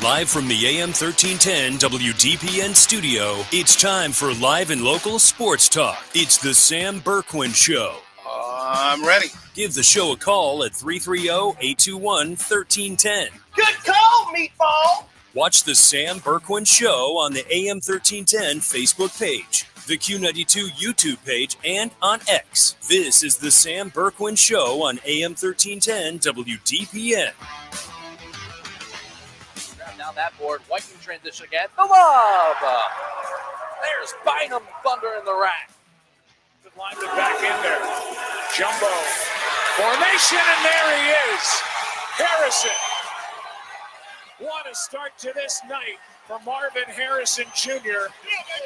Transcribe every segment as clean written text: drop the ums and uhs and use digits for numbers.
Live from the AM1310 WDPN studio, it's time for live and local sports talk. It's the Sam Bourquin Show. I'm ready. Give the show a call at 330-821-1310. Good call, meatball. Watch the Sam Bourquin Show on the AM1310 Facebook page, the Q92 YouTube page, and on X. This is the Sam Bourquin Show on AM1310 WDPN. Down that board, White in transition again. The lob. There's Bynum Thunder in the rack. Lined it back in there. Jumbo formation, and there he is. Harrison. What a start to this night for Marvin Harrison Jr.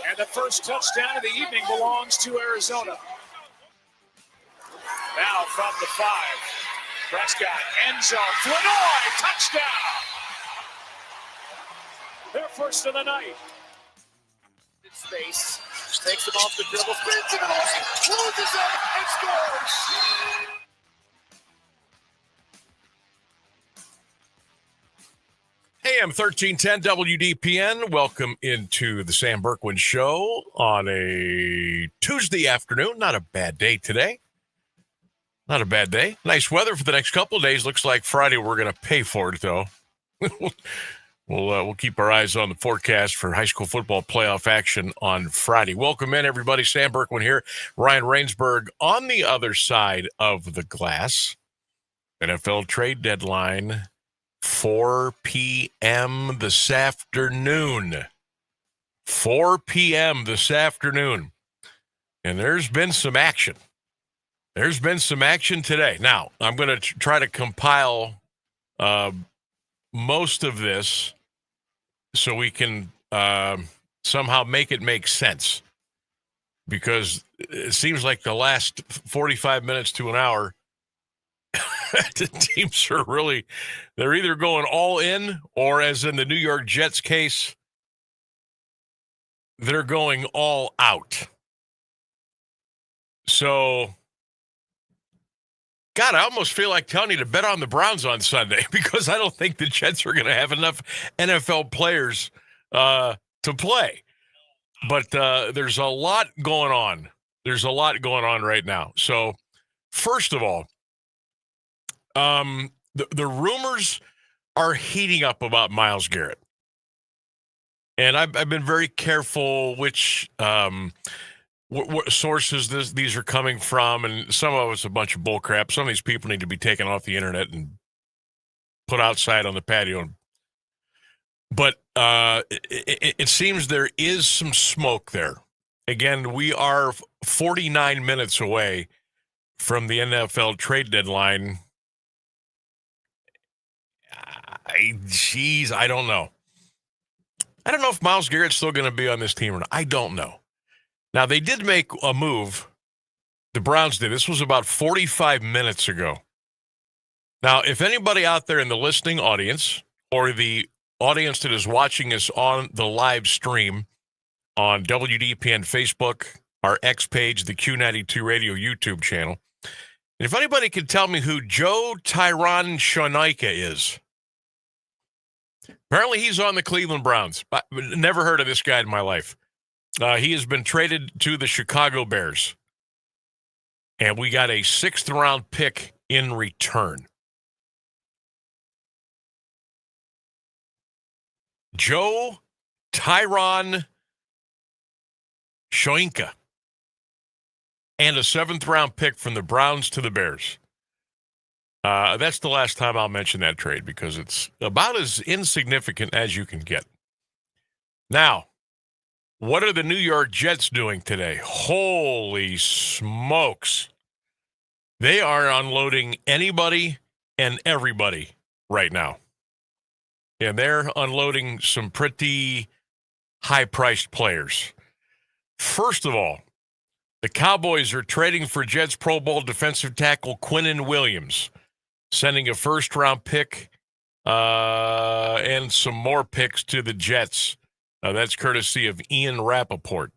And the first touchdown of the evening belongs to Arizona. Now from the 5. Prescott, end zone. Flournoy, touchdown. Their first of the night. In space. Takes him off the dribble. Spins it away. Closes it and scores. AM1310 WDPN. Welcome into the Sam Bourquin Show on a Tuesday afternoon. Not a bad day today. Not a bad day. Nice weather for the next couple of days. Looks like Friday we're going to pay for it, though. We'll keep our eyes on the forecast for high school football playoff action on Friday. Welcome in, everybody. Sam Bourquin here. Ryan Rainsberg on the other side of the glass. NFL trade deadline, 4 p.m. this afternoon. 4 p.m. this afternoon. And there's been some action. There's been some action today. Now, I'm going to try to compile most of this so we can somehow make it make sense, because it seems like the last 45 minutes to an hour, the teams are really, they're either going all in, or as in the New York Jets case, they're going all out. So, God, I almost feel like telling you to bet on the Browns on Sunday, because I don't think the Jets are going to have enough NFL players to play. But there's a lot going on. There's a lot going on right now. So, first of all, the rumors are heating up about Myles Garrett. And I've been very careful which what sources these are coming from, and some of it's a bunch of bull crap. Some of these people need to be taken off the internet and put outside on the patio. But it seems there is some smoke there. Again, we are 49 minutes away from the NFL trade deadline. I don't know. I don't know if Myles Garrett's still going to be on this team or not. I don't know. Now, they did make a move. The Browns did. This was about 45 minutes ago. Now, if anybody out there in the listening audience or the audience that is watching us on the live stream on WDPN Facebook, our X page, the Q92 Radio YouTube channel, and if anybody can tell me who Joe Tyron Shonika is. Apparently, he's on the Cleveland Browns. I never heard of this guy in my life. He has been traded to the Chicago Bears, and we got a 6th-round pick in return. Joe Tyron Shoinka, and a 7th-round pick from the Browns to the Bears. That's the last time I'll mention that trade, because it's about as insignificant as you can get. Now, what are the New York Jets doing today? Holy smokes. They are unloading anybody and everybody right now. And they're unloading some pretty high-priced players. First of all, the Cowboys are trading for Jets Pro Bowl defensive tackle Quinnen Williams, sending a 1st-round pick and some more picks to the Jets. That's courtesy of Ian Rappaport.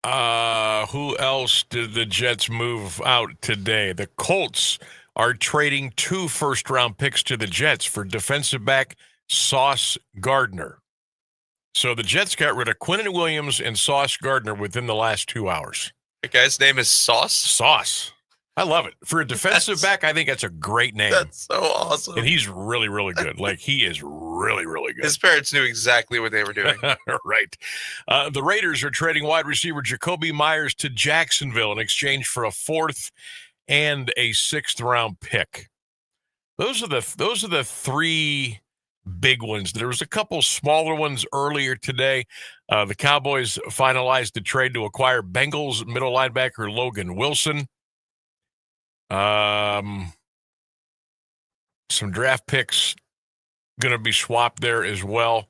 Who else did the Jets move out today? The Colts are trading 2 first-round picks to the Jets for defensive back Sauce Gardner. So the Jets got rid of Quinnen Williams and Sauce Gardner within the last 2 hours. The guy's name is Sauce? Sauce. I love it. For a defensive back, I think that's a great name. That's so awesome. And he's really, really good. Like, he is really, really good. His parents knew exactly what they were doing. Right. The Raiders are trading wide receiver Jacoby Myers to Jacksonville in exchange for a 4th and a 6th-round pick. Those are the 3 big ones. There was a couple smaller ones earlier today. The Cowboys finalized the trade to acquire Bengals middle linebacker Logan Wilson. Some draft picks going to be swapped there as well.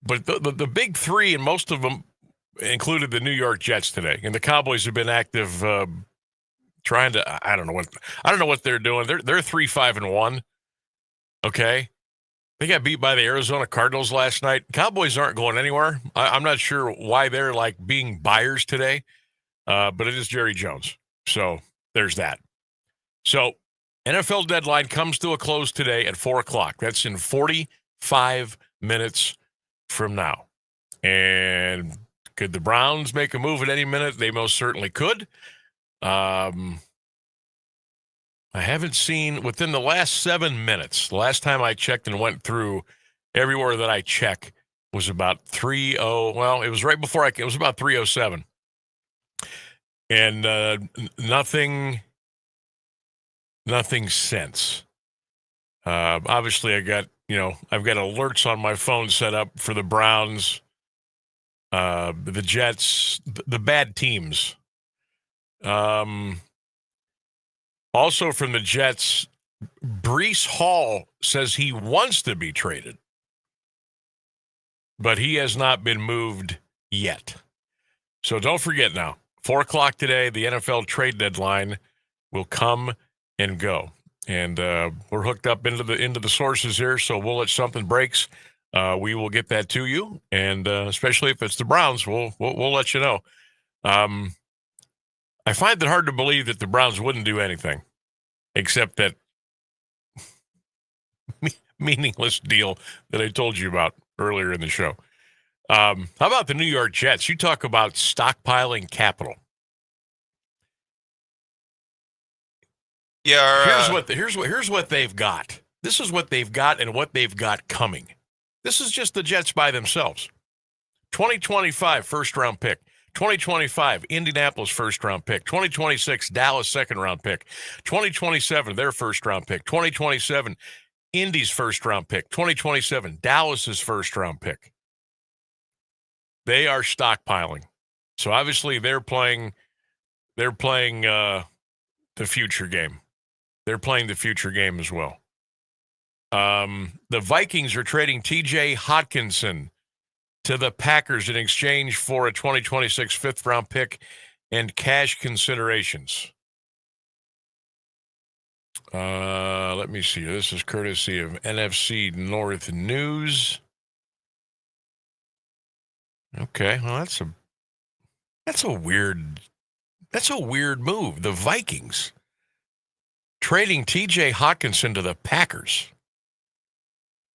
But the big 3, and most of them included the New York Jets today. And the Cowboys have been active trying to, I don't know what they're doing. They're 3-5-1. Okay. They got beat by the Arizona Cardinals last night. Cowboys aren't going anywhere. I'm not sure why they're like being buyers today. But it is Jerry Jones. So there's that. So NFL deadline comes to a close today at 4 o'clock. That's in 45 minutes from now. And could the Browns make a move at any minute? They most certainly could. I haven't seen within the last 7 minutes. The last time I checked and went through everywhere that I check was about 3:00. Well, it was right before it was about 3:07. And nothing since. Obviously, I've got alerts on my phone set up for the Browns, the Jets, the bad teams. Also from the Jets, Breece Hall says he wants to be traded, but he has not been moved yet. So don't forget now, 4 o'clock today, the NFL trade deadline will come and go. And we're hooked up into the sources here, so we'll let something breaks. We will get that to you, and especially if it's the Browns, we'll let you know. I find it hard to believe that the Browns wouldn't do anything except that meaningless deal that I told you about earlier in the show. How about the New York Jets? You talk about stockpiling capital. Yeah. Here's what they've got. This is what they've got and what they've got coming. This is just the Jets by themselves. 2025 first-round pick. 2025 Indianapolis first-round pick. 2026 Dallas second-round pick. 2027 their first-round pick. 2027 Indy's first-round pick. 2027 Dallas's first-round pick. They are stockpiling. So obviously they're playing the future game. They're playing the future game as well. The Vikings are trading T.J. Hockenson to the Packers in exchange for a 2026 fifth-round pick and cash considerations. Let me see. This is courtesy of NFC North News. Okay, well, that's a weird move. The Vikings trading T.J. Hockenson to the Packers.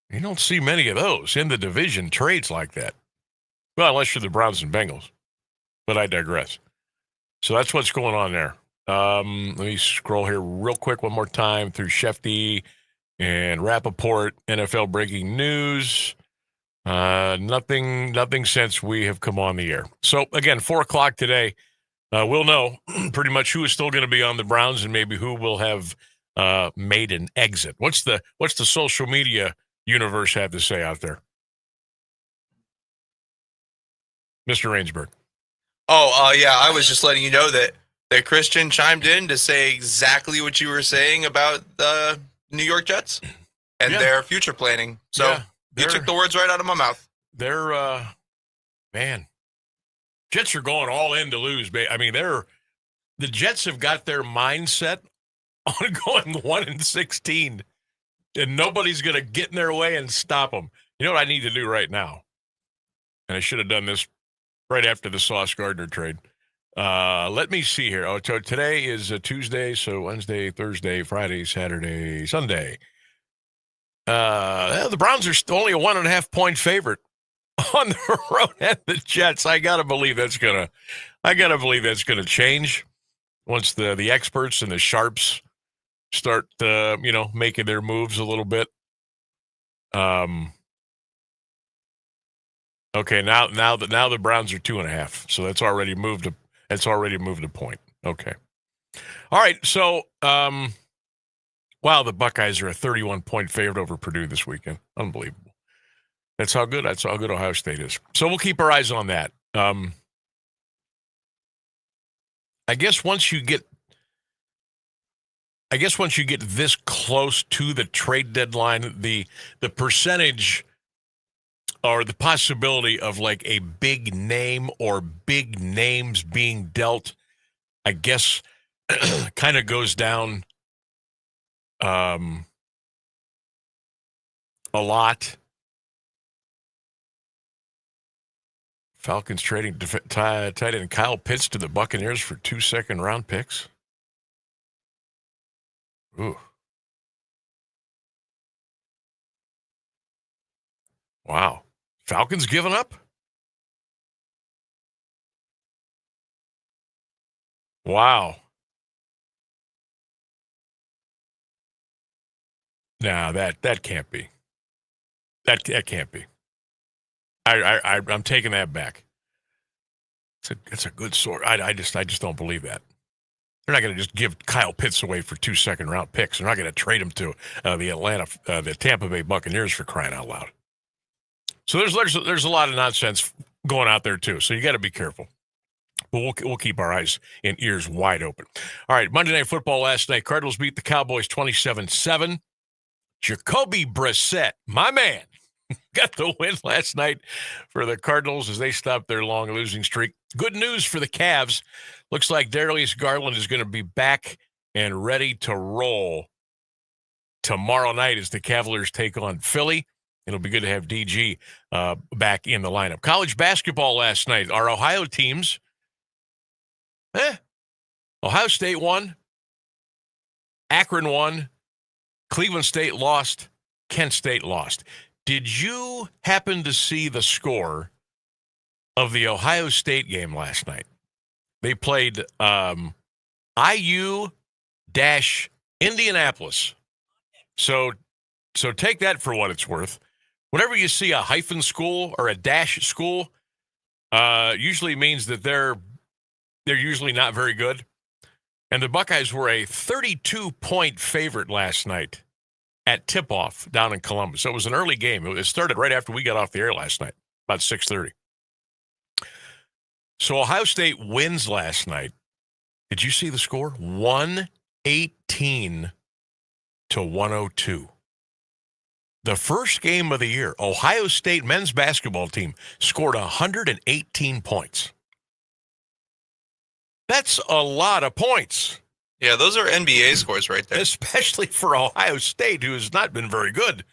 You don't see many of those in the division, trades like that. Well, unless you're the Browns and Bengals. But I digress. So that's what's going on there. Let me scroll here real quick one more time through Shefty and Rappaport, NFL breaking news. Nothing since we have come on the air. So, again, 4 o'clock today, we'll know pretty much who is still going to be on the Browns and maybe who will have made an exit. What's the social media universe have to say out there? Mr. Rainsberg. Yeah, I was just letting you know that Christian chimed in to say exactly what you were saying about the New York Jets and their future planning. So you took the words right out of my mouth. They're, Jets are going all in to lose. I mean, the Jets have got their mindset on going 1-16, and nobody's going to get in their way and stop them. You know what I need to do right now? And I should have done this right after the Sauce Gardner trade. Let me see here. Oh, so today is a Tuesday, so Wednesday, Thursday, Friday, Saturday, Sunday. The Browns are only a 1.5-point favorite on the road at the Jets. I gotta believe that's gonna change once the experts and the sharps start making their moves a little bit. Okay, now the Browns are 2.5, so that's already moved a point. Okay, all right. So, wow, the Buckeyes are a 31-point favorite over Purdue this weekend. Unbelievable. That's how good Ohio State is. So we'll keep our eyes on that. I guess once you get this close to the trade deadline, the percentage or the possibility of like a big name or big names being dealt, I guess, kind of goes down a lot. Falcons trading tight end Kyle Pitts to the Buccaneers for 2 second-round picks. Ooh. Wow. Falcons giving up? Wow. No, that can't be. That can't be. I'm taking that back. It's a good sort. I just don't believe that. They're not going to just give Kyle Pitts away for 2 second-round picks. They're not going to trade him to the Tampa Bay Buccaneers for crying out loud. So there's a lot of nonsense going out there too. So you got to be careful. But we'll keep our eyes and ears wide open. All right, Monday Night Football last night. Cardinals beat the Cowboys 27-7. Jacoby Brissett, my man, got the win last night for the Cardinals as they stopped their long losing streak. Good news for the Cavs. Looks like Darius Garland is going to be back and ready to roll tomorrow night as the Cavaliers take on Philly. It'll be good to have DG back in the lineup. College basketball last night. Our Ohio teams, Ohio State won. Akron won. Cleveland State lost. Kent State lost. Did you happen to see the score of the Ohio State game last night? They played IU-Indianapolis. So take that for what it's worth. Whenever you see a hyphen school or a dash school, usually means that they're usually not very good. And the Buckeyes were a 32-point favorite last night at tip-off down in Columbus. So it was an early game. It started right after we got off the air last night, about 6:30. So Ohio State wins last night. Did you see the score? 118-102. The first game of the year, Ohio State men's basketball team scored 118 points. That's a lot of points. Yeah, those are NBA scores right there. Especially for Ohio State, who has not been very good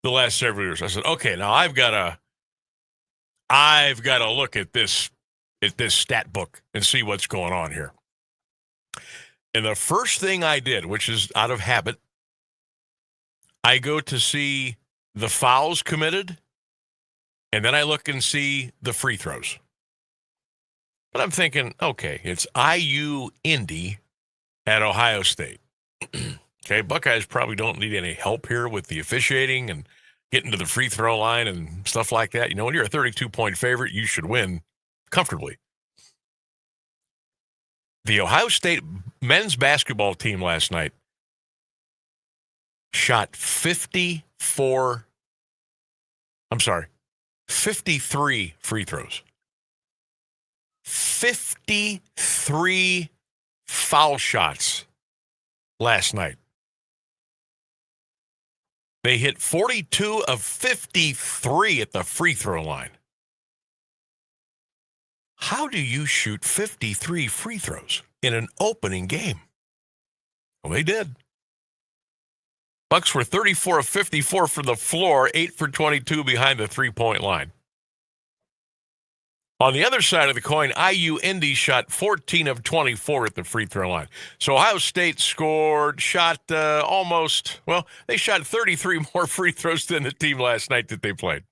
the last several years. I said, okay, now I've got to look at this stat book and see what's going on here. And the first thing I did, which is out of habit, I go to see the fouls committed, and then I look and see the free throws. But I'm thinking, okay, it's IU-Indy at Ohio State. Okay, Buckeyes probably don't need any help here with the officiating and getting to the free throw line and stuff like that. You know, when you're a 32-point favorite, you should win comfortably. The Ohio State men's basketball team last night shot 53 free throws. 53 foul shots last night. They hit 42 of 53 at the free throw line. How do you shoot 53 free throws in an opening game? Well, they did. Bucks were 34 of 54 from the floor, 8 for 22 behind the three-point line. On the other side of the coin, IU-Indy shot 14 of 24 at the free throw line. So Ohio State shot they shot 33 more free throws than the team last night that they played.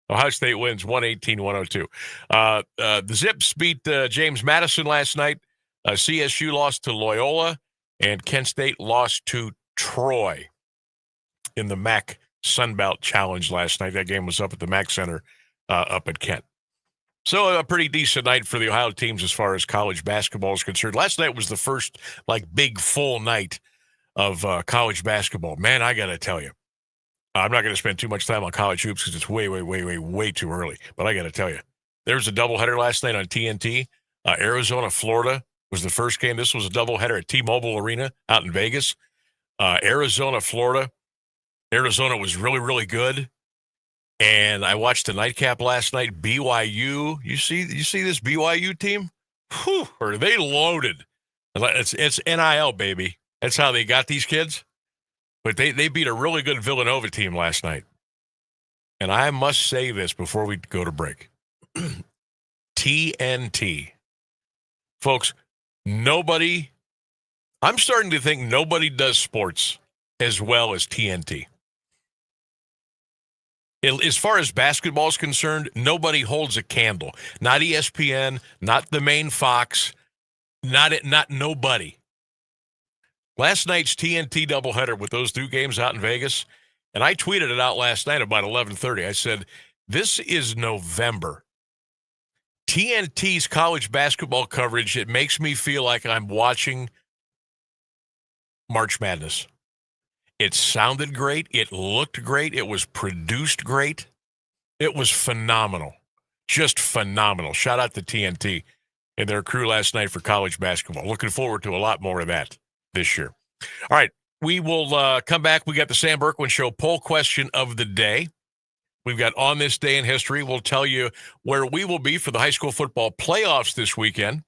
Ohio State wins 118-102. The Zips beat James Madison last night. CSU lost to Loyola, and Kent State lost to Troy in the MAC Sunbelt Challenge last night. That game was up at the MAC Center up at Kent. So a pretty decent night for the Ohio teams as far as college basketball is concerned. Last night was the first big full night of college basketball. Man, I got to tell you, I'm not going to spend too much time on college hoops because it's way too early. But I got to tell you, there was a doubleheader last night on TNT. Arizona, Florida was the first game. This was a doubleheader at T-Mobile Arena out in Vegas. Arizona, Florida. Arizona was really good. And I watched the nightcap last night. BYU, you see this BYU team? Whew, are they loaded? It's NIL, baby. That's how they got these kids. But they beat a really good Villanova team last night. And I must say this before we go to break. TNT. Folks, I'm starting to think nobody does sports as well as TNT. As far as basketball is concerned, nobody holds a candle. Not ESPN, not the main Fox, not nobody. Last night's TNT doubleheader with those two games out in Vegas, and I tweeted it out last night about 11:30. I said, this is November. TNT's college basketball coverage, it makes me feel like I'm watching March Madness. It sounded great. It looked great. It was produced great. It was phenomenal. Just phenomenal. Shout out to TNT and their crew last night for college basketball. Looking forward to a lot more of that this year. All right, we will come back. We got the Sam Bourquin Show poll question of the day. We've got On This Day in History. We'll tell you where we will be for the high school football playoffs this weekend.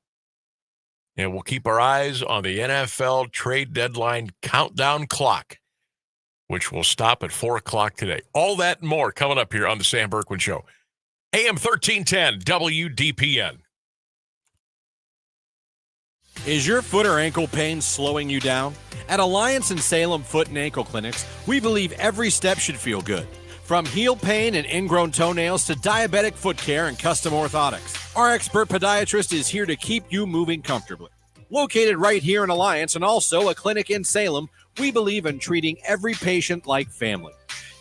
And we'll keep our eyes on the NFL trade deadline countdown clock, which will stop at 4 o'clock today. All that and more coming up here on the Sam Bourquin Show. AM 1310 WDPN. Is your foot or ankle pain slowing you down? At Alliance and Salem Foot and Ankle Clinics, we believe every step should feel good. From heel pain and ingrown toenails to diabetic foot care and custom orthotics, our expert podiatrist is here to keep you moving comfortably. Located right here in Alliance and also a clinic in Salem, we believe in treating every patient like family.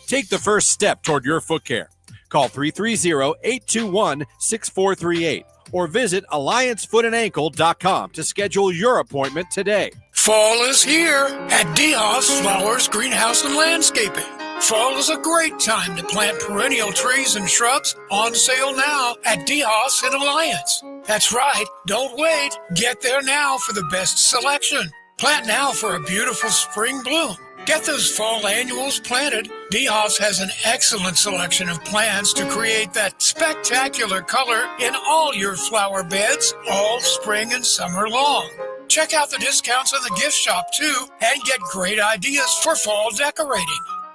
Take the first step toward your foot care. Call 330-821-6438 or visit alliancefootanankle.com to schedule your appointment today. Fall is here at DeHaas Flowers, Greenhouse, and Landscaping. Fall is a great time to plant perennial trees and shrubs. On sale now at DeHaas and Alliance. That's right. Don't wait. Get there now for the best selection. Plant now for a beautiful spring bloom. Get those fall annuals planted. DeHaas has an excellent selection of plants to create that spectacular color in all your flower beds all spring and summer long. Check out the discounts in the gift shop too and get great ideas for fall decorating.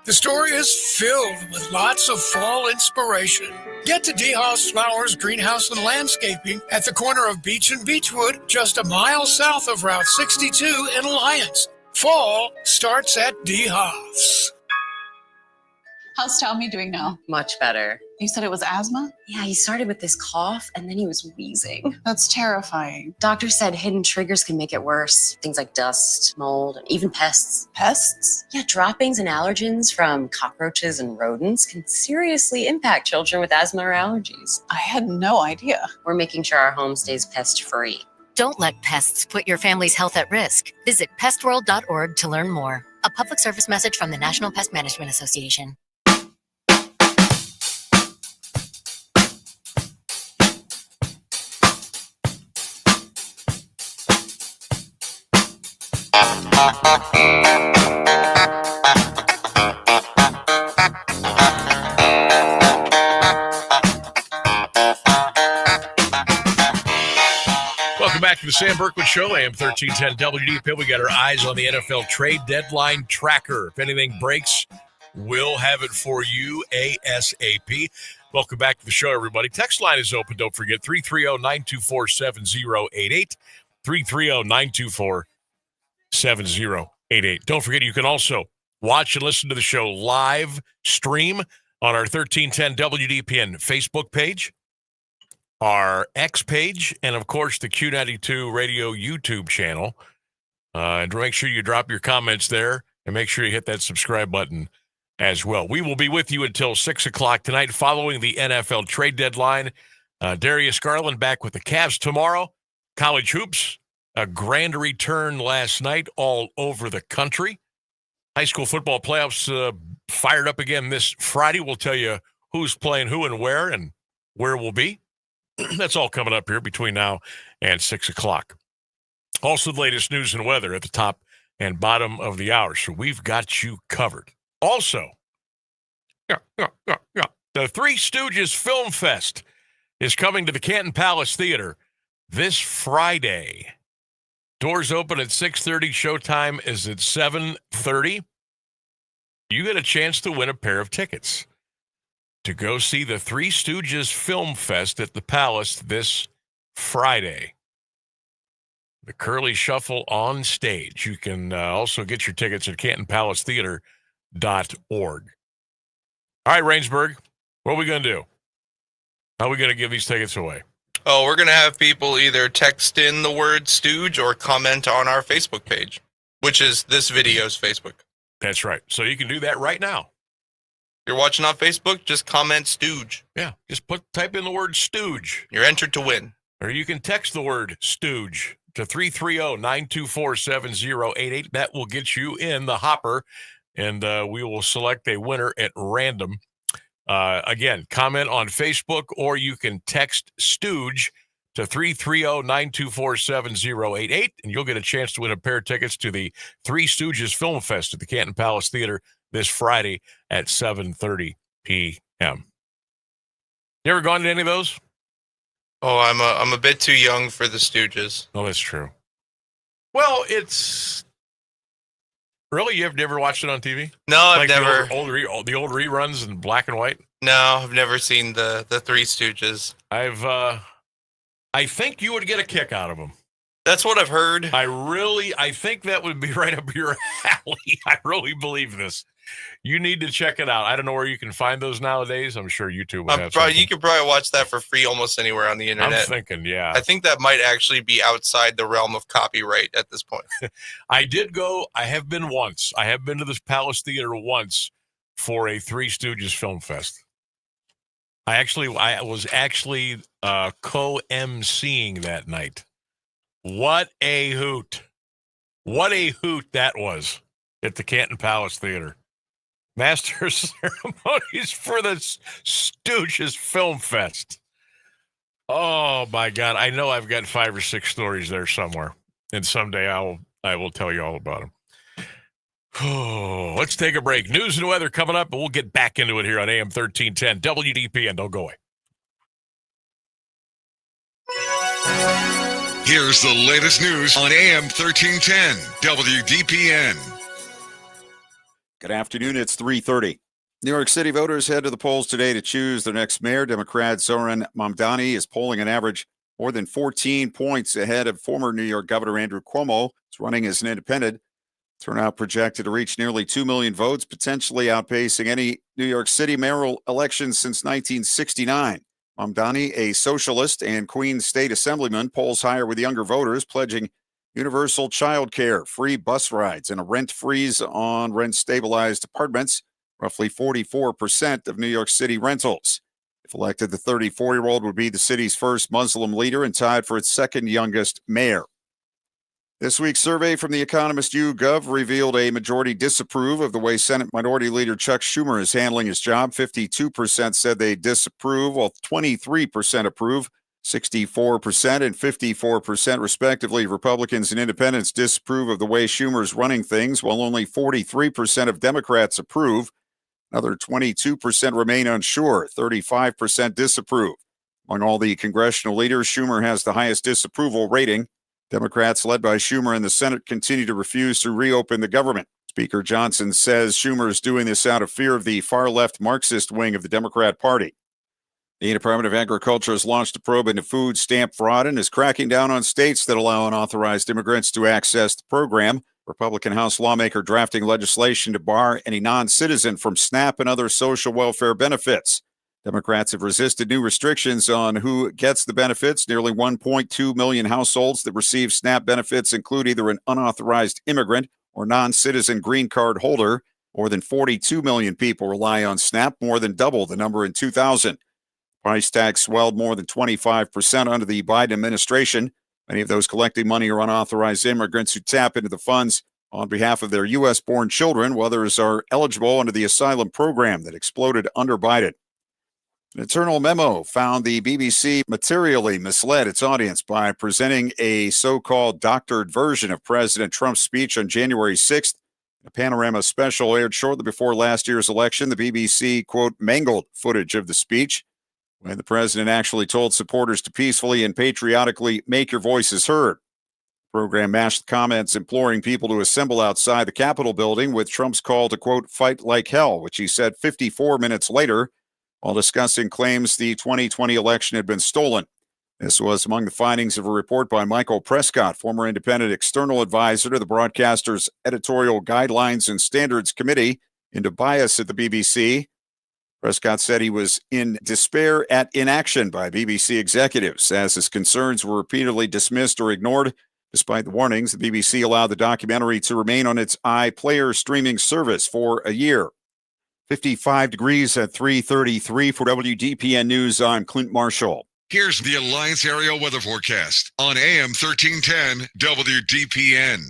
The store is filled with lots of fall inspiration. Get to DeHaas Flowers, Greenhouse, and Landscaping at the corner of Beach and Beechwood, just a mile south of Route 62 in Alliance. Fall starts at DeHaas. How's Tommy doing now? Much better. You said it was asthma? Yeah, he started with this cough and then he was wheezing. That's terrifying. Doctor said hidden triggers can make it worse. Things like dust, mold, and even pests. Pests? Yeah, droppings and allergens from cockroaches and rodents can seriously impact children with asthma or allergies. I had no idea. We're making sure our home stays pest-free. Don't let pests put your family's health at risk. Visit pestworld.org to learn more. A public service message from the National Pest Management Association. Welcome back to the Sam Bourquin Show, AM 1310 WDPN. We got our eyes on the NFL trade deadline tracker. If anything breaks, we'll have it for you ASAP. Welcome back to the show, everybody. Text line is open. Don't forget, 330-924-7088. 330-924-7088. Don't forget, you can also watch and listen to the show live stream on our 1310 WDPN Facebook page, our X page, and, of course, the Q92 Radio YouTube channel. And make sure you drop your comments there and make sure you hit that subscribe button as well. We will be with you until 6 o'clock tonight following the NFL trade deadline. Darius Garland back with the Cavs tomorrow. College hoops, a grand return last night all over the country. High school football playoffs fired up again this Friday. We'll tell you who's playing who and where we'll be. That's all coming up here between now and 6 o'clock. Also, the latest news and weather at the top and bottom of the hour. So we've got you covered. Also, the Three Stooges Film Fest is coming to the Canton Palace Theater this Friday. Doors open at 6:30. Showtime is at 7:30. You get a chance to win a pair of tickets to go see the Three Stooges Film Fest at the Palace this Friday. The Curly Shuffle on stage. You can also get your tickets at CantonPalaceTheater.org. All right, Rainsburg, what are we going to do? How are we going to give these tickets away? Oh, we're going to have people either text in the word Stooge or comment on our Facebook page, which is this video's Facebook. That's right. So you can do that right now. If you're watching on Facebook, just comment Stooge. Yeah, just type in the word Stooge. You're entered to win. Or you can text the word Stooge to 330-924-7088. That will get you in the hopper, and we will select a winner at random. Again, comment on Facebook, or you can text Stooge to 330-924-7088, and you'll get a chance to win a pair of tickets to the Three Stooges Film Fest at the Canton Palace Theater this Friday at 7:30 p.m. You ever gone to any of those? Oh, I'm a bit too young for the Stooges. Oh, that's true. Well, it's really, you've never watched it on TV? No, I've never. The old reruns in black and white. No, I've never seen the Three Stooges. I think you would get a kick out of them. That's what I've heard. I think that would be right up your alley. I really believe this. You need to check it out. I don't know where you can find those nowadays. I'm sure YouTube would have something. You could probably watch that for free almost anywhere on the internet. I'm thinking, yeah. I think that might actually be outside the realm of copyright at this point. I did go. I have been once. I have been to this Palace Theater once for a Three Stooges Film Fest. I was actually co-emceeing that night. What a hoot. What a hoot that was at the Canton Palace Theater. Master of Ceremonies for the Stooges Film Fest. Oh, my God. I know I've got 5 or 6 stories there somewhere, and someday I will tell you all about them. Oh, let's take a break. News and weather coming up, and we'll get back into it here on AM 1310 WDPN. Don't go away. Here's the latest news on AM 1310 WDPN. Good afternoon. It's 3:30. New York City voters head to the polls today to choose their next mayor. Democrat Zoran Mamdani is polling an average more than 14 points ahead of former New York Governor Andrew Cuomo. He's running as an independent. Turnout projected to reach nearly 2 million votes, potentially outpacing any New York City mayoral election since 1969. Mamdani, a socialist and Queens state assemblyman, polls higher with younger voters, pledging universal child care, free bus rides, and a rent freeze on rent-stabilized apartments, roughly 44% of New York City rentals. If elected, the 34-year-old would be the city's first Muslim leader and tied for its second youngest mayor. This week's survey from The Economist YouGov revealed a majority disapprove of the way Senate Minority Leader Chuck Schumer is handling his job. 52% said they disapprove, while 23% approve. 64% and 54%, respectively, Republicans and independents disapprove of the way Schumer is running things, while only 43% of Democrats approve. Another 22% remain unsure. 35% disapprove. Among all the congressional leaders, Schumer has the highest disapproval rating. Democrats, led by Schumer in the Senate, continue to refuse to reopen the government. Speaker Johnson says Schumer is doing this out of fear of the far-left Marxist wing of the Democrat Party. The Department of Agriculture has launched a probe into food stamp fraud and is cracking down on states that allow unauthorized immigrants to access the program. Republican House lawmaker drafting legislation to bar any non-citizen from SNAP and other social welfare benefits. Democrats have resisted new restrictions on who gets the benefits. Nearly 1.2 million households that receive SNAP benefits include either an unauthorized immigrant or non-citizen green card holder. More than 42 million people rely on SNAP, more than double the number in 2000. Price tag swelled more than 25% under the Biden administration. Many of those collecting money are unauthorized immigrants who tap into the funds on behalf of their U.S.-born children, while others are eligible under the asylum program that exploded under Biden. An internal memo found the BBC materially misled its audience by presenting a so-called doctored version of President Trump's speech on January 6th. A Panorama special aired shortly before last year's election. The BBC, quote, mangled footage of the speech when the president actually told supporters to peacefully and patriotically make your voices heard. The program mashed comments imploring people to assemble outside the Capitol building with Trump's call to, quote, fight like hell, which he said 54 minutes later while discussing claims the 2020 election had been stolen. This was among the findings of a report by Michael Prescott, former independent external advisor to the broadcaster's Editorial Guidelines and Standards Committee into bias at the BBC. Prescott said he was in despair at inaction by BBC executives as his concerns were repeatedly dismissed or ignored. Despite the warnings, the BBC allowed the documentary to remain on its iPlayer streaming service for a year. 55 degrees at 3:33 for WDPN News. I'm Clint Marshall. Here's the Alliance Area Weather Forecast on AM 1310 WDPN.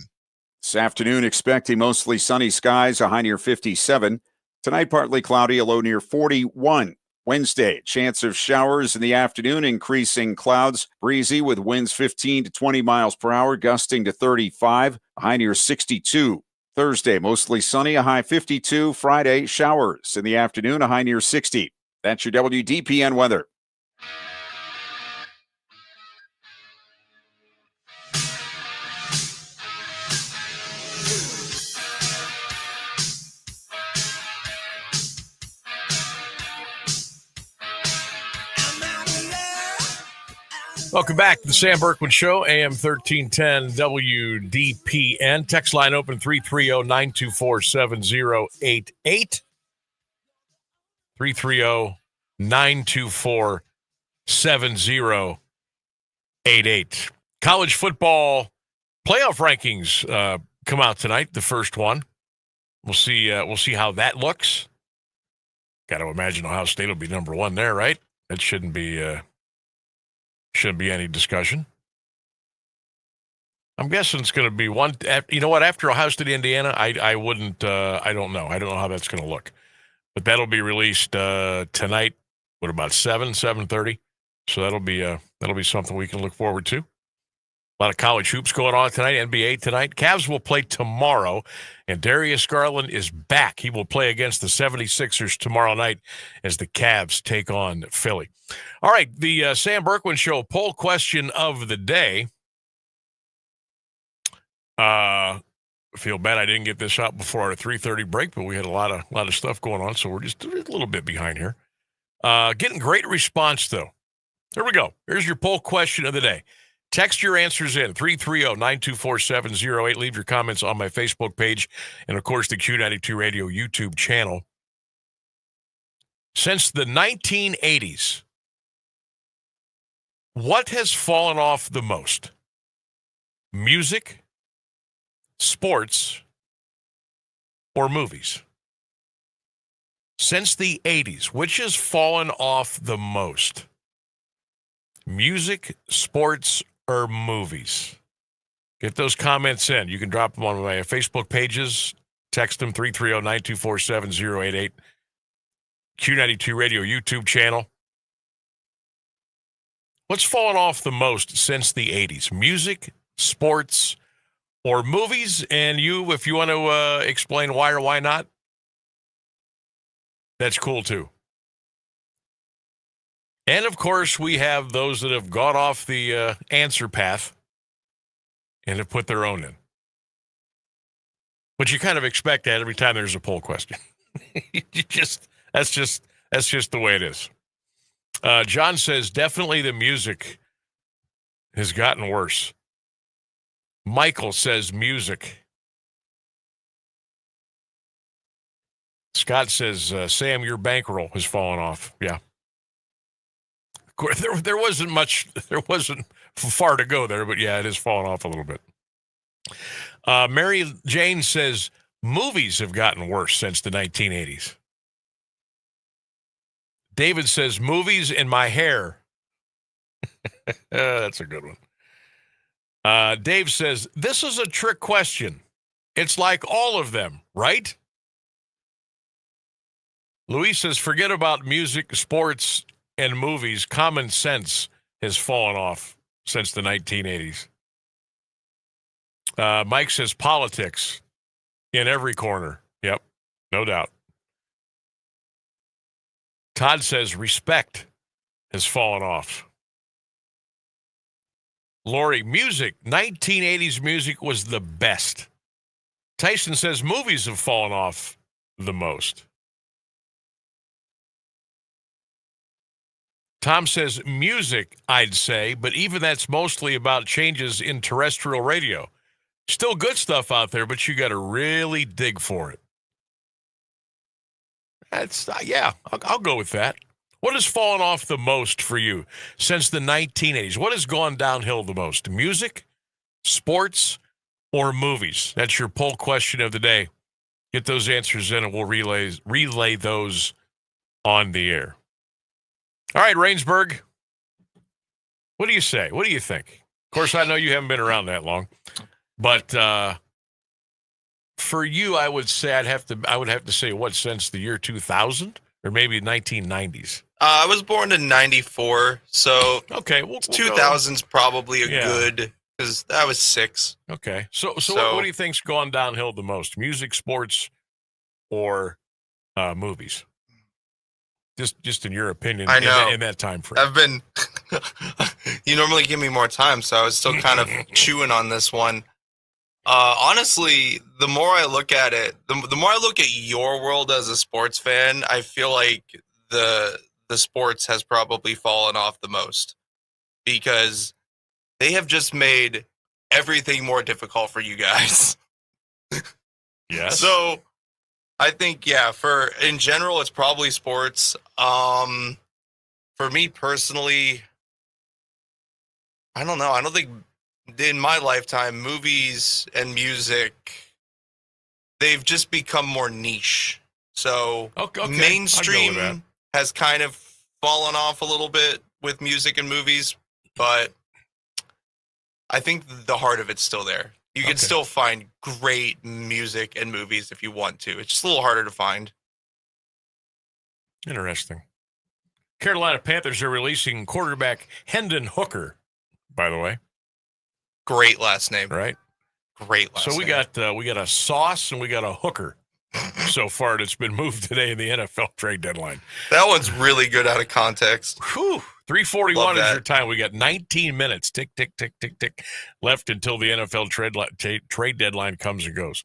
This afternoon, expecting mostly sunny skies, a high near 57. Tonight, partly cloudy, a low near 41. Wednesday, chance of showers in the afternoon, increasing clouds, breezy with winds 15 to 20 miles per hour, gusting to 35, a high near 62. Thursday, mostly sunny, a high 52. Friday, showers in the afternoon, a high near 60. That's your WDPN weather. Welcome back to the Sam Bourquin Show, AM 1310 WDPN. Text line open 330-924-7088. 330-924-7088. College football playoff rankings come out tonight, the first one. We'll see how that looks. Got to imagine Ohio State will be number one there, right? That shouldn't be any discussion. I'm guessing it's going to be one. You know what? After Ohio State, Indiana, I wouldn't. I don't know. I don't know how that's going to look. But that'll be released tonight. What about 7:30? So that'll be something we can look forward to. A lot of college hoops going on tonight. NBA tonight. Cavs will play tomorrow, and Darius Garland is back. He will play against the 76ers tomorrow night as the Cavs take on Philly. All right, the Sam Bourquin Show poll question of the day. I feel bad I didn't get this out before our 3:30 break, but we had a lot of stuff going on, so we're just a little bit behind here. Getting great response, though. Here we go. Here's your poll question of the day. Text your answers in, 330-924-708. Leave your comments on my Facebook page and, of course, the Q92 Radio YouTube channel. Since the 1980s, what has fallen off the most? Music, sports, or movies? Since the 80s, which has fallen off the most? Music, sports, or movies? Get those comments in. You can drop them on my Facebook pages. Text them, 330-924-7088. Q92 Radio YouTube channel. What's fallen off the most since the 80s? Music, sports, or movies? And you, if you want to explain why or why not, that's cool too. And, of course, we have those that have gone off the answer path and have put their own in. But you kind of expect that every time there's a poll question. That's just the way it is. John says, definitely the music has gotten worse. Michael says music. Scott says, Sam, your bankroll has fallen off. Yeah. Of course, there wasn't far to go there, but yeah, it has fallen off a little bit. Mary Jane says, movies have gotten worse since the 1980s. David says, movies and my hair. That's a good one. Dave says, this is a trick question. It's like all of them, right? Luis says, forget about music, sports, and movies. Common sense has fallen off since the 1980s. Mike says, politics in every corner. Yep, no doubt. Todd says, respect has fallen off. Lori, music, 1980s music was the best. Tyson says, movies have fallen off the most. Tom says, music, I'd say, but even that's mostly about changes in terrestrial radio. Still good stuff out there, but you got to really dig for it. That's, yeah, I'll go with that. What has fallen off the most for you since the 1980s? What has gone downhill the most? Music, sports, or movies? That's your poll question of the day. Get those answers in, and we'll relay those on the air. All right, Rainsburg, what do you say? What do you think? Of course, I know you haven't been around that long, but for you, I would say I would have to say what, since the year 2000 or maybe 1990s. I was born in 94, so okay, we'll 2000's probably a good, because I was 6. Okay, so what do you think's gone downhill the most? Music, sports, or movies? Just in your opinion, I know. In that time frame. I've been. You normally give me more time, so I was still kind of chewing on this one. Honestly, the more I look at it, the more I look at your world as a sports fan, I feel like the sports has probably fallen off the most, because they have just made everything more difficult for you guys. Yes. So I think, in general, it's probably sports. For me personally, I don't know. I don't think in my lifetime, movies and music, they've just become more niche. So mainstream has kind of fallen off a little bit with music and movies, but I think the heart of it's still there. You can still find great music and movies if you want to. It's just a little harder to find. Interesting. Carolina Panthers are releasing quarterback Hendon Hooker, by the way. Great last name. Right? Great last name. So we got a Sauce and we got a Hooker so far that's been moved today in the NFL trade deadline. That one's really good out of context. Whew. 3:41 is your time. We got 19 minutes, tick, tick, tick, tick, tick, left until the NFL trade deadline comes and goes.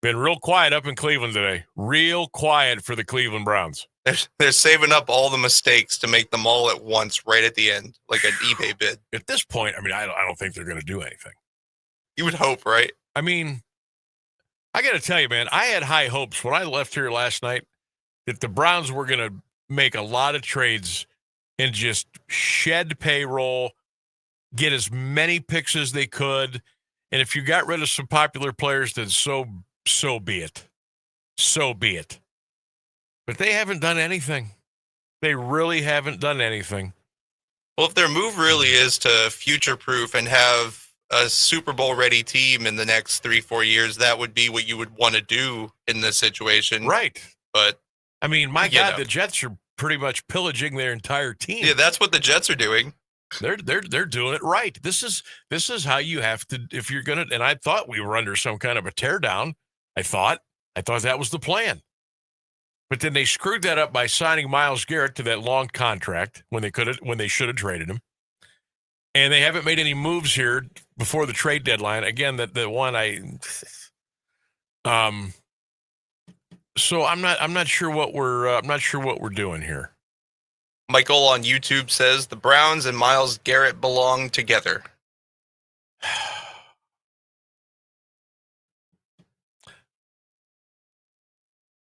Been real quiet up in Cleveland today. Real quiet for the Cleveland Browns. They're saving up all the mistakes to make them all at once right at the end, like an eBay bid. At this point, I mean, I don't think they're going to do anything. You would hope, right? I mean, I got to tell you, man, I had high hopes when I left here last night that the Browns were going to make a lot of trades and just shed payroll, get as many picks as they could. And if you got rid of some popular players, then so be it. So be it. But they haven't done anything. They really haven't done anything. Well, if their move really is to future-proof and have a Super Bowl-ready team in the next 3-4 years, that would be what you would want to do in this situation. Right. But, I mean, my God, the Jets are pretty much pillaging their entire team. Yeah, that's what the Jets are doing. They're doing it right. This is how you have to, if you're going to, and I thought we were under some kind of a teardown. I thought that was the plan. But then they screwed that up by signing Myles Garrett to that long contract when they should have traded him. And they haven't made any moves here before the trade deadline. Again, so I'm not sure what we're doing here. Michael on YouTube says the Browns and Myles Garrett belong together.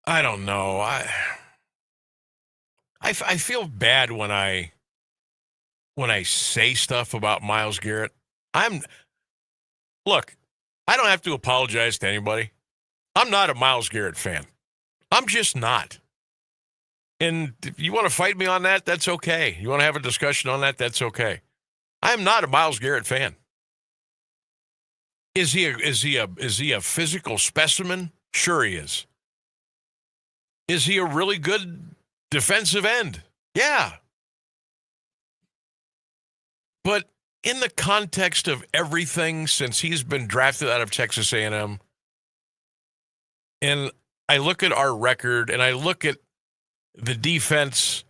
I don't know. I feel bad when I say stuff about Myles Garrett. Look, I don't have to apologize to anybody. I'm not a Myles Garrett fan. I'm just not. And if you want to fight me on that, that's okay. You want to have a discussion on that, that's okay. I am not a Myles Garrett fan. Is he a physical specimen? Sure he is. Is he a really good defensive end? Yeah. But in the context of everything since he's been drafted out of Texas A&M, and I look at our record and I look at the defense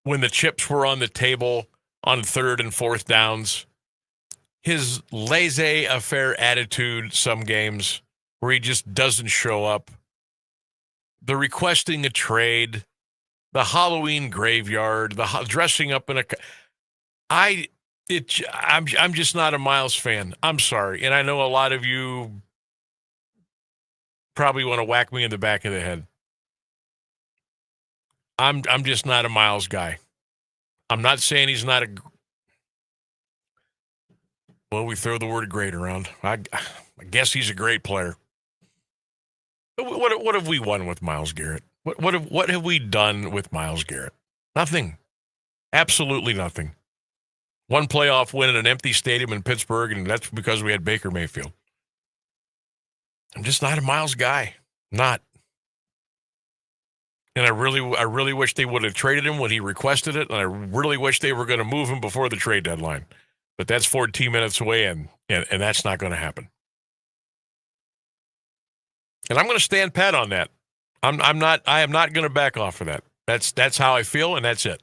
when the chips were on the table on 3rd and 4th downs, his laissez-faire attitude some games where he just doesn't show up, the requesting a trade, the Halloween graveyard, the dressing up in I'm just not a Myles fan. I'm sorry. And I know a lot of you probably want to whack me in the back of the head. I'm just not a Myles guy. I'm not saying he's not well, we throw the word great around. I guess he's a great player. What have we won with Myles Garrett? What have we done with Myles Garrett? Nothing. Absolutely nothing. One playoff win at an empty stadium in Pittsburgh, and that's because we had Baker Mayfield. I'm just not a Myles guy. Not. And I really wish they would have traded him when he requested it, and I really wish they were going to move him before the trade deadline. But that's 14 minutes away, and that's not going to happen. And I'm going to stand pat on that. I am not going to back off of that. That's how I feel, and that's it.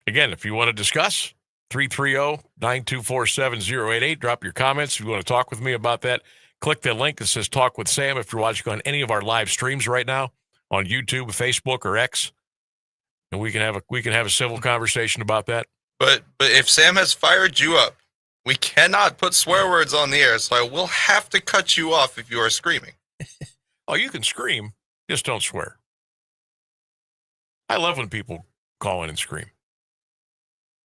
Again, if you want to discuss, 330-924-7088. Drop your comments if you want to talk with me about that. Click the link that says Talk with Sam if you're watching on any of our live streams right now on YouTube, Facebook, or X, and we can have a civil conversation about that. But if Sam has fired you up, we cannot put swear words on the air, so I will have to cut you off if you are screaming. Oh, you can scream, just don't swear. I love when people call in and scream,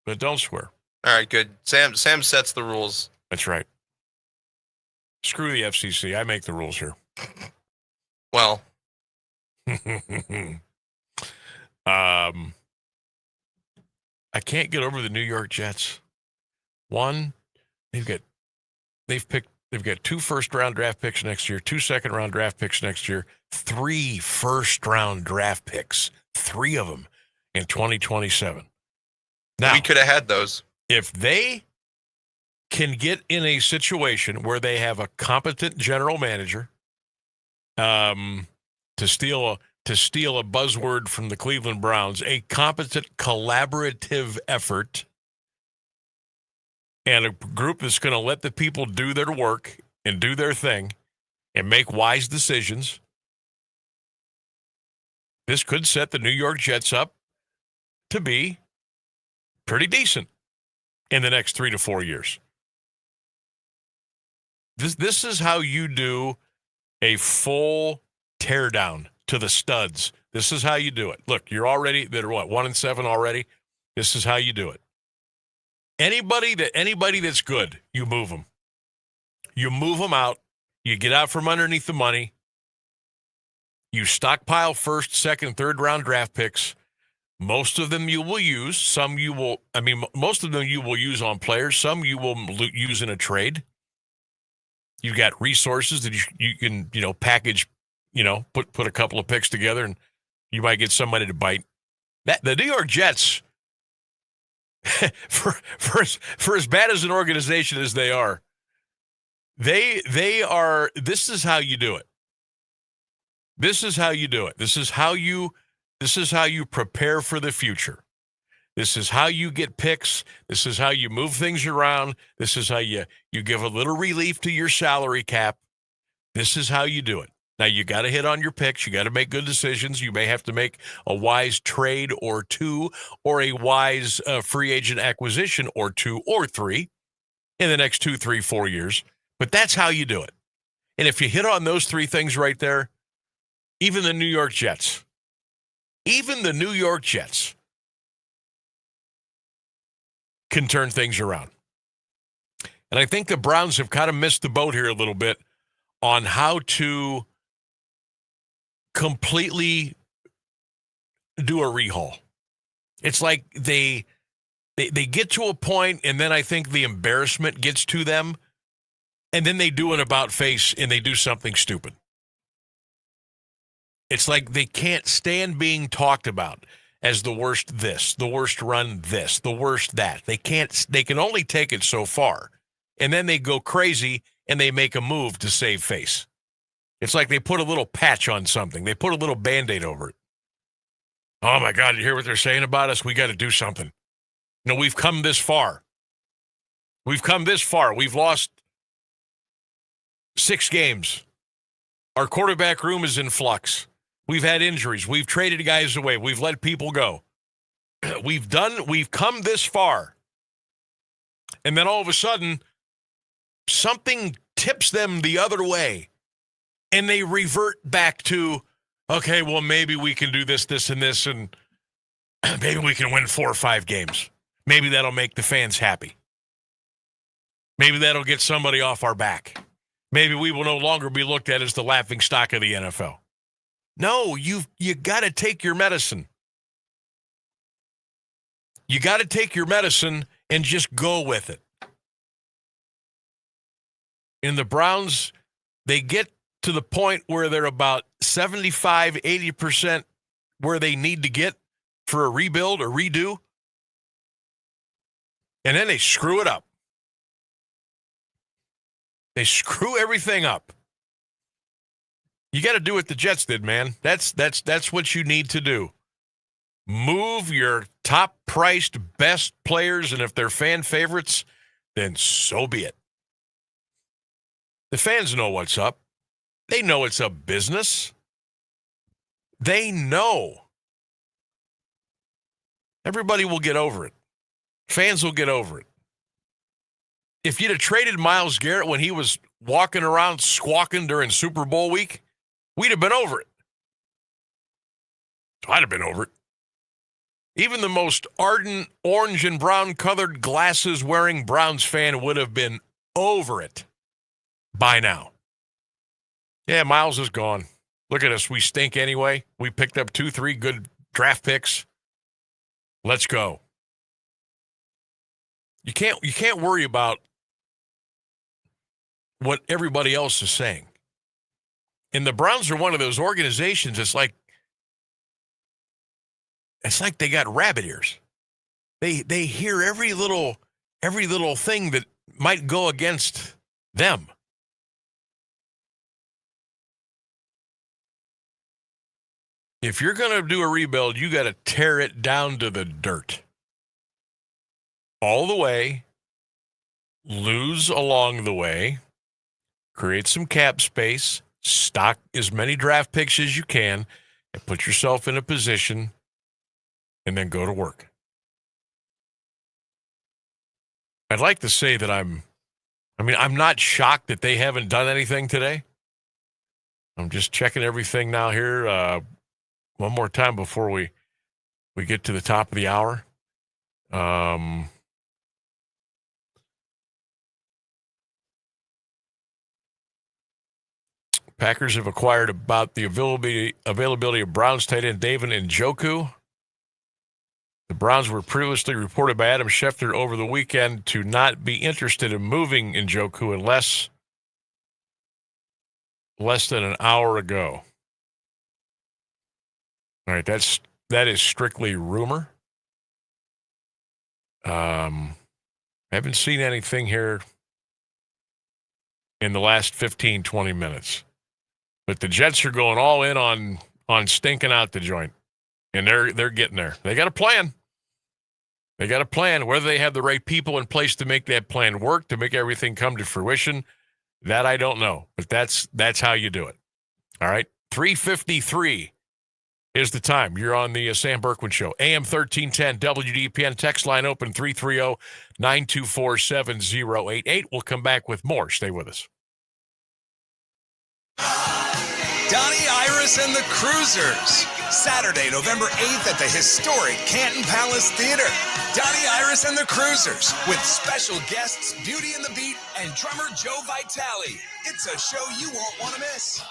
but don't swear. All right, good. Sam sets the rules. That's right. Screw the FCC. I make the rules here. Well. I can't get over the New York Jets. One, they've got 2 first-round draft picks next year, 2 second-round draft picks next year, 3 first-round draft picks, 3 of them in 2027. Now, we could have had those. If they can get in a situation where they have a competent general manager, to steal a buzzword from the Cleveland Browns, a competent collaborative effort, and a group that's going to let the people do their work and do their thing and make wise decisions, this could set the New York Jets up to be pretty decent in the next 3 to 4 years. This is how you do a full teardown to the studs. This is how you do it. Look, they're 1-7 already. This is how you do it. Anybody that's good, you move them. You move them out. You get out from underneath the money. You stockpile first, second, third round draft picks. Most of them you will use. Most of them you will use on players. Some you will use in a trade. You've got resources that you can, package, put a couple of picks together, and you might get somebody to bite. The New York Jets, for as bad as an organization as they are, they are. This is how you do it. This is how you do it. This is how you prepare for the future. This is how you get picks. This is how you move things around. This is how you give a little relief to your salary cap. This is how you do it. Now, you got to hit on your picks. You got to make good decisions. You may have to make a wise trade or two, or a wise free agent acquisition or two or three in the next 2, 3, 4 years. But that's how you do it. And if you hit on those three things right there, even the New York Jets can turn things around. And I think the Browns have kind of missed the boat here a little bit on how to completely do a rehaul. It's like they get to a point, and then I think the embarrassment gets to them, and then they do an about face and they do something stupid. It's like they can't stand being talked about as the worst this, the worst run this, the worst that. They can only take it so far. And then they go crazy and they make a move to save face. It's like they put a little patch on something. They put a little Band-Aid over it. Oh, my God, you hear what they're saying about us? We got to do something. You know, we've come this far. We've come this far. We've lost 6 games. Our quarterback room is in flux. We've had injuries. We've traded guys away. We've let people go. We've come this far. And then all of a sudden, something tips them the other way. And they revert back to, okay, well, maybe we can do this, this, and this, and maybe we can win 4 or 5 games. Maybe that'll make the fans happy. Maybe that'll get somebody off our back. Maybe we will no longer be looked at as the laughingstock of the NFL. No, you got to take your medicine. You got to take your medicine and just go with it. In the Browns, they get to the point where they're about 75, 80% where they need to get for a rebuild or redo. And then they screw it up. They screw everything up. You got to do what the Jets did, man. That's what you need to do. Move your top-priced best players, and if they're fan favorites, then so be it. The fans know what's up. They know it's a business. They know. Everybody will get over it. Fans will get over it. If you'd have traded Myles Garrett when he was walking around squawking during Super Bowl week, we'd have been over it. I'd have been over it. Even the most ardent orange and brown colored glasses wearing Browns fan would have been over it by now. Yeah, Myles is gone. Look at us. We stink anyway. We picked up 2, 3 good draft picks. Let's go. You can't worry about what everybody else is saying. And the Browns are one of those organizations. It's like they got rabbit ears. They hear every little thing that might go against them. If you're going to do a rebuild, you got to tear it down to the dirt. All the way, lose along the way, create some cap space, stock as many draft picks as you can, and put yourself in a position, and then go to work. I'd like to say that I'm not shocked that they haven't done anything today. I'm just checking everything now here. One more time before we get to the top of the hour. Packers have acquired about the availability of Browns tight end David Njoku. The Browns were previously reported by Adam Schefter over the weekend to not be interested in moving Njoku in less than an hour ago. All right, that is strictly rumor. I haven't seen anything here in the last 15, 20 minutes. But the Jets are going all in on stinking out the joint. And they're getting there. They got a plan. They got a plan. Whether they have the right people in place to make that plan work, to make everything come to fruition, that I don't know. But that's how you do it. All right, 3:53 is the time. You're on the Sam Bourquin Show. AM 1310 WDPN. Text line open 330-924-7088. We'll come back with more. Stay with us. Donnie Iris and the Cruisers. Saturday, November 8th at the historic Canton Palace Theater. Donnie Iris and the Cruisers with special guests Beauty and the Beat and drummer Joe Vitale. It's a show you won't want to miss.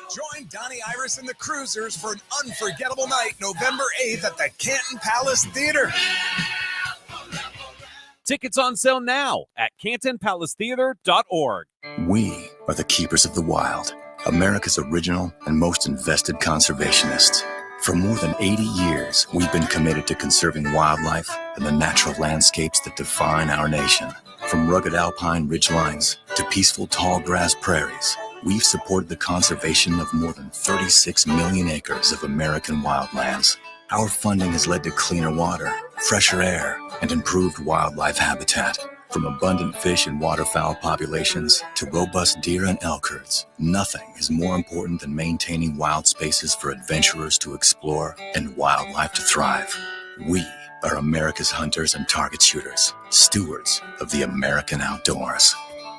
Join Donnie Iris and the Cruisers for an unforgettable night, November 8th at the Canton Palace Theater. Tickets on sale now at cantonpalacetheater.org. We are the keepers of the wild, America's original and most invested conservationists. For more than 80 years, we've been committed to conserving wildlife and the natural landscapes that define our nation. From rugged alpine ridgelines to peaceful tall grass prairies, we've supported the conservation of more than 36 million acres of American wildlands. Our funding has led to cleaner water, fresher air, and improved wildlife habitat. From abundant fish and waterfowl populations to robust deer and elk herds, nothing is more important than maintaining wild spaces for adventurers to explore and wildlife to thrive. We are America's hunters and target shooters, stewards of the American outdoors.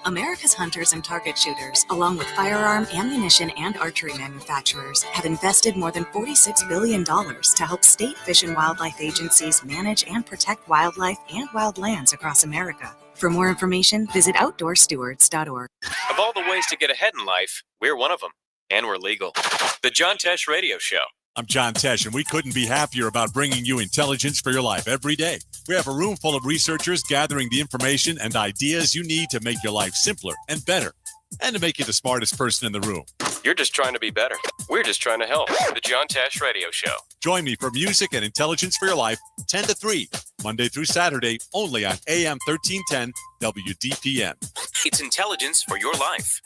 America's hunters and target shooters, along with firearm, ammunition, and archery manufacturers, have invested more than $46 billion to help state fish and wildlife agencies manage and protect wildlife and wildlands across America. For more information, visit outdoorstewards.org. Of all the ways to get ahead in life, we're one of them, and we're legal. The John Tesh Radio Show. I'm John Tesh, and we couldn't be happier about bringing you intelligence for your life every day. We have a room full of researchers gathering the information and ideas you need to make your life simpler and better, and to make you the smartest person in the room. You're just trying to be better. We're just trying to help. The John Tesh Radio Show. Join me for music and intelligence for your life, 10 to 3, Monday through Saturday, only on AM 1310 WDPN. It's intelligence for your life.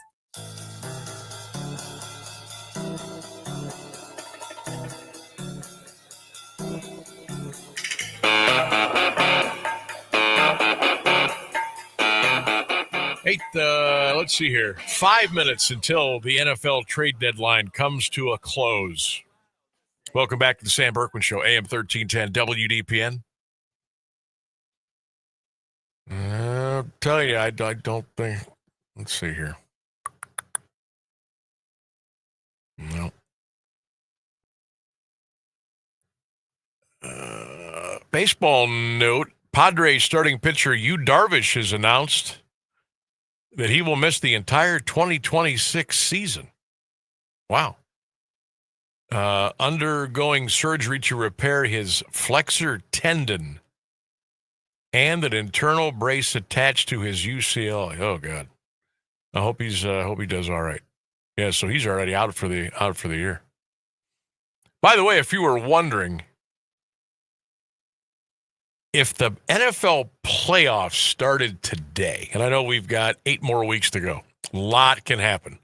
Let's see here. 5 minutes until the NFL trade deadline comes to a close. Welcome back to the Sam Bourquin Show, AM 1310 WDPN. I'll tell you, I don't think. Let's see here. No. Baseball note, Padres starting pitcher Yu Darvish has announced that he will miss the entire 2026 season. Wow. Undergoing surgery to repair his flexor tendon and an internal brace attached to his UCL. Oh God. I hope he does all right. Yeah, so he's already out for the year. By the way, if you were wondering, if the NFL playoffs started today, and I know we've got 8 more weeks to go, a lot can happen.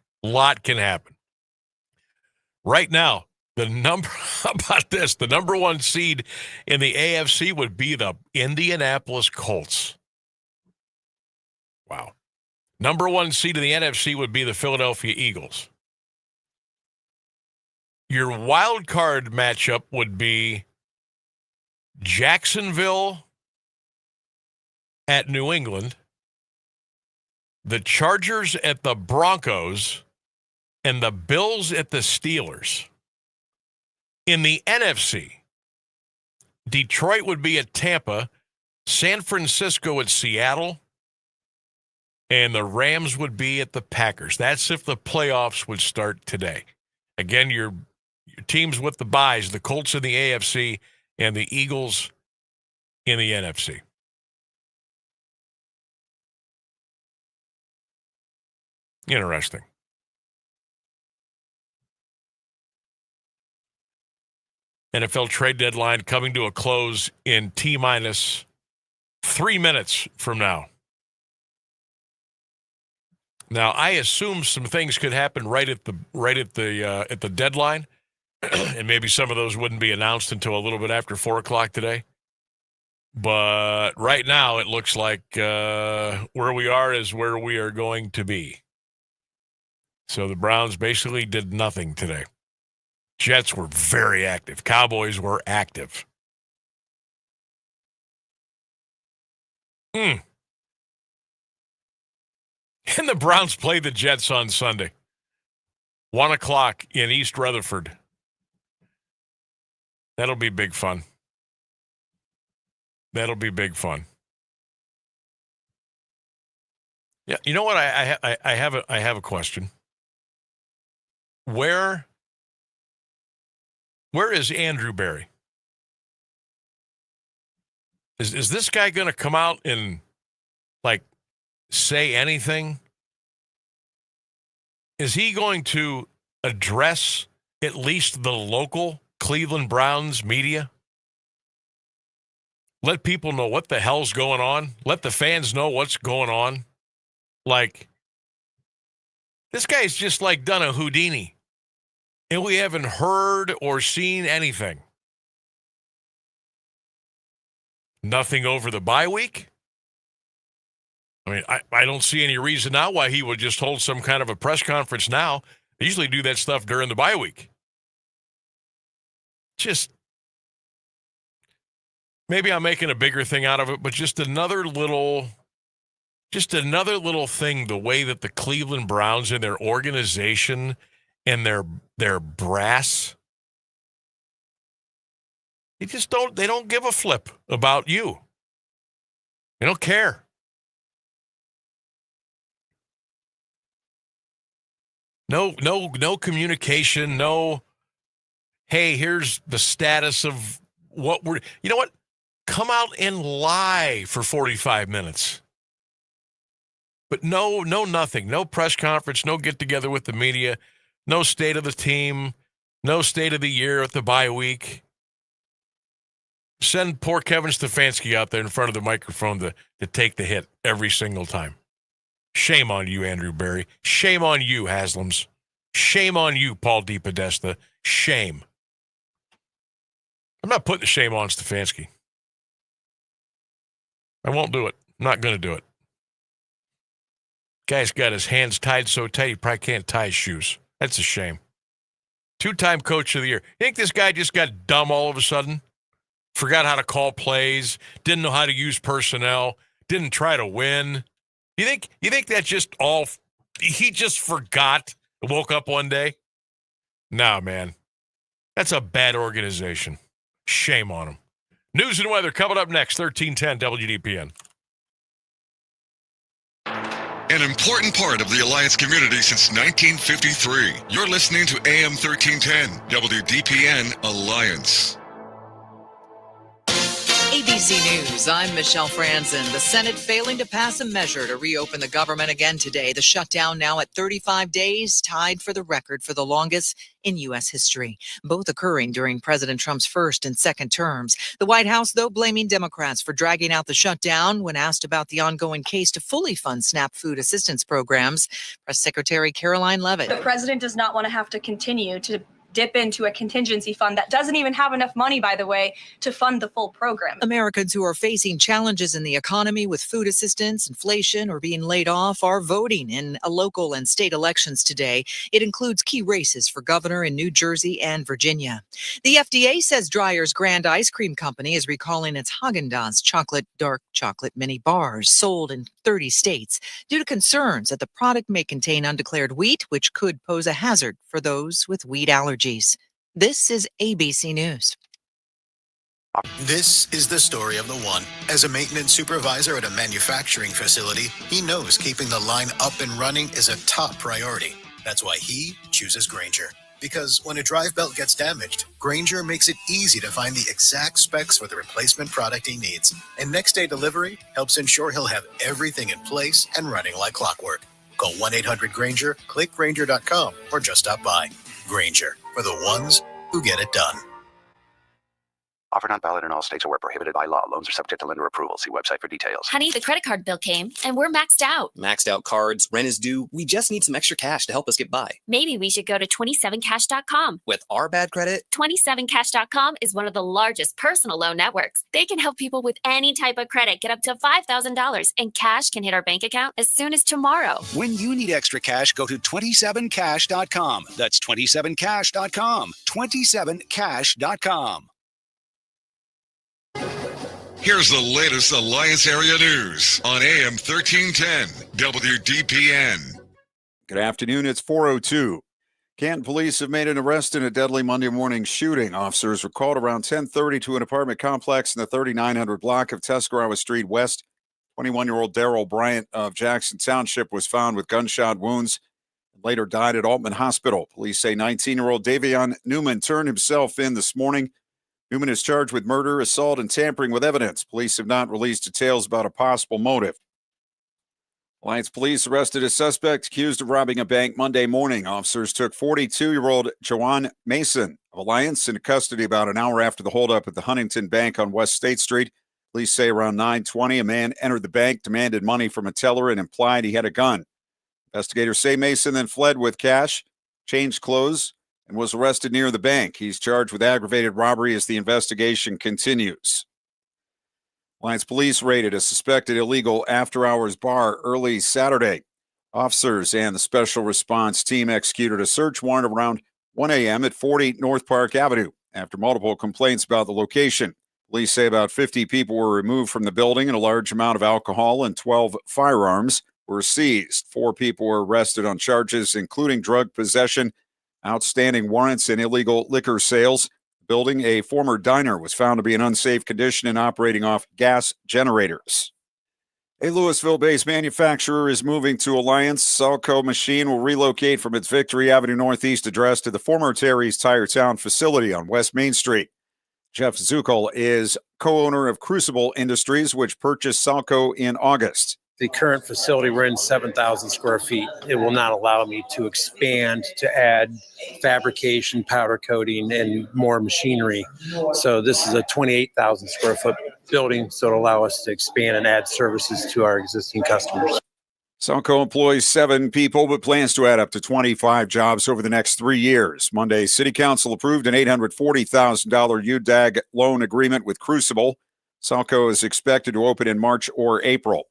Right now, how about this? The number 1 seed in the AFC would be the Indianapolis Colts. Wow. Number 1 seed in the NFC would be the Philadelphia Eagles. Your wild card matchup would be Jacksonville at New England, the Chargers at the Broncos, and the Bills at the Steelers. In the NFC, Detroit would be at Tampa, San Francisco at Seattle, and the Rams would be at the Packers. That's if the playoffs would start today. Again, your teams with the byes, the Colts in the AFC and the Eagles in the NFC. Interesting. NFL trade deadline coming to a close in T-minus 3 minutes from now. Now, I assume some things could happen right at the deadline, and maybe some of those wouldn't be announced until a little bit after 4 o'clock today. But right now, it looks like where we are is where we are going to be. So the Browns basically did nothing today. Jets were very active. Cowboys were active. And the Browns play the Jets on Sunday. 1 o'clock in East Rutherford. That'll be big fun. That'll be big fun. Yeah, you know what? I have a question. Where is Andrew Berry? Is this guy going to come out and say anything? Is he going to address at least the local Cleveland Browns media? Let people know what the hell's going on. Let the fans know what's going on. This guy's just done a Houdini. And we haven't heard or seen anything. Nothing over the bye week? I mean, I don't see any reason now why he would just hold some kind of a press conference now. They usually do that stuff during the bye week. Just, maybe I'm making a bigger thing out of it, but just another little thing, the way that the Cleveland Browns and their organization and their brass, they don't give a flip about you. They don't care. No communication, no, hey, here's the status of what we're, you know what? Come out and lie for 45 minutes. But no, nothing. No press conference, no get together with the media, no state of the team, no state of the year at the bye week. Send poor Kevin Stefanski out there in front of the microphone to take the hit every single time. Shame on you, Andrew Berry. Shame on you, Haslams. Shame on you, Paul DePodesta. Shame. I'm not putting the shame on Stefanski. I won't do it. I'm not going to do it. Guy's got his hands tied so tight he probably can't tie his shoes. That's a shame. 2-time coach of the year. You think this guy just got dumb all of a sudden? Forgot how to call plays, didn't know how to use personnel, didn't try to win. You think that's just all, he just forgot, woke up one day? Nah, man. That's a bad organization. Shame on him. News and weather coming up next, 1310 WDPN. An important part of the Alliance community since 1953. You're listening to AM 1310 WDPN Alliance. ABC News, I'm Michelle Franzen. The Senate failing to pass a measure to reopen the government again today. The shutdown now at 35 days, tied for the record for the longest in U.S. history, both occurring during President Trump's first and second terms. The White House, though, blaming Democrats for dragging out the shutdown when asked about the ongoing case to fully fund SNAP food assistance programs. Press Secretary Caroline Leavitt. The president does not want to have to continue to dip into a contingency fund that doesn't even have enough money, by the way, to fund the full program. Americans who are facing challenges in the economy with food assistance, inflation, or being laid off are voting in local and state elections today. It includes key races for governor in New Jersey and Virginia. The FDA says Dreyer's Grand Ice Cream Company is recalling its Häagen-Dazs dark chocolate mini bars sold in 30 states due to concerns that the product may contain undeclared wheat, which could pose a hazard for those with wheat allergies. This is ABC News. This is the story of the one. As a maintenance supervisor at a manufacturing facility, he knows keeping the line up and running is a top priority. That's why he chooses Grainger. Because when a drive belt gets damaged, Grainger makes it easy to find the exact specs for the replacement product he needs. And next day delivery helps ensure he'll have everything in place and running like clockwork. Call 1-800-GRAINGER, click Grainger.com, or just stop by. Grainger, for the ones who get it done. Offer not valid in all states or where prohibited by law. Loans are subject to lender approval. See website for details. Honey, the credit card bill came, and we're maxed out. Maxed out cards, rent is due. We just need some extra cash to help us get by. Maybe we should go to 27cash.com. With our bad credit, 27cash.com is one of the largest personal loan networks. They can help people with any type of credit get up to $5,000, and cash can hit our bank account as soon as tomorrow. When you need extra cash, go to 27cash.com. That's 27cash.com. 27cash.com. Here's the latest Alliance area news on AM 1310 WDPN. Good afternoon. It's 4:02. Canton police have made an arrest in a deadly Monday morning shooting. Officers were called around 10:30 to an apartment complex in the 3900 block of Tuscarawas Street West. 21-year-old Darrell Bryant of Jackson Township was found with gunshot wounds and later died at Altman Hospital. Police say 19-year-old Davion Newman turned himself in this morning. Newman is charged with murder, assault, and tampering with evidence. Police have not released details about a possible motive. Alliance police arrested a suspect accused of robbing a bank Monday morning. Officers took 42-year-old Joanne Mason of Alliance into custody about an hour after the holdup at the Huntington Bank on West State Street. Police say around 9:20, a man entered the bank, demanded money from a teller, and implied he had a gun. Investigators say Mason then fled with cash, changed clothes, and was arrested near the bank. He's charged with aggravated robbery as the investigation continues. Alliance police raided a suspected illegal after-hours bar early Saturday. Officers and the special response team executed a search warrant around 1 a.m. at 40 North Park Avenue after multiple complaints about the location. Police say about 50 people were removed from the building and a large amount of alcohol and 12 firearms were seized. 4 people were arrested on charges including drug possession, outstanding warrants, and illegal liquor sales. Building, a former diner, was found to be in unsafe condition and operating off gas generators. A Louisville-based manufacturer is moving to Alliance. Salco Machine will relocate from its Victory Avenue Northeast address to the former Terry's Tire Town facility on West Main Street. Jeff Zuckel is co-owner of Crucible Industries, which purchased Salco in August. The current facility, we're in 7,000 square feet. It will not allow me to expand to add fabrication, powder coating, and more machinery. So this is a 28,000 square foot building, so it'll allow us to expand and add services to our existing customers. Salco employs 7 people, but plans to add up to 25 jobs over the next 3 years. Monday, City Council approved an $840,000 UDAG loan agreement with Crucible. Salco is expected to open in March or April.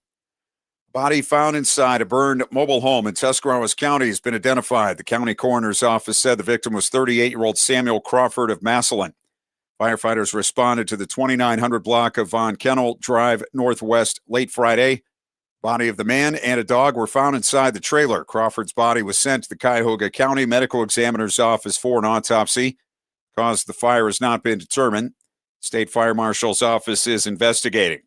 Body found inside a burned mobile home in Tuscarawas County has been identified. The county coroner's office said the victim was 38-year-old Samuel Crawford of Massillon. Firefighters responded to the 2900 block of Von Kennel Drive Northwest late Friday. Body of the man and a dog were found inside the trailer. Crawford's body was sent to the Cuyahoga County Medical Examiner's Office for an autopsy. Cause of the fire has not been determined. State Fire Marshal's office is investigating.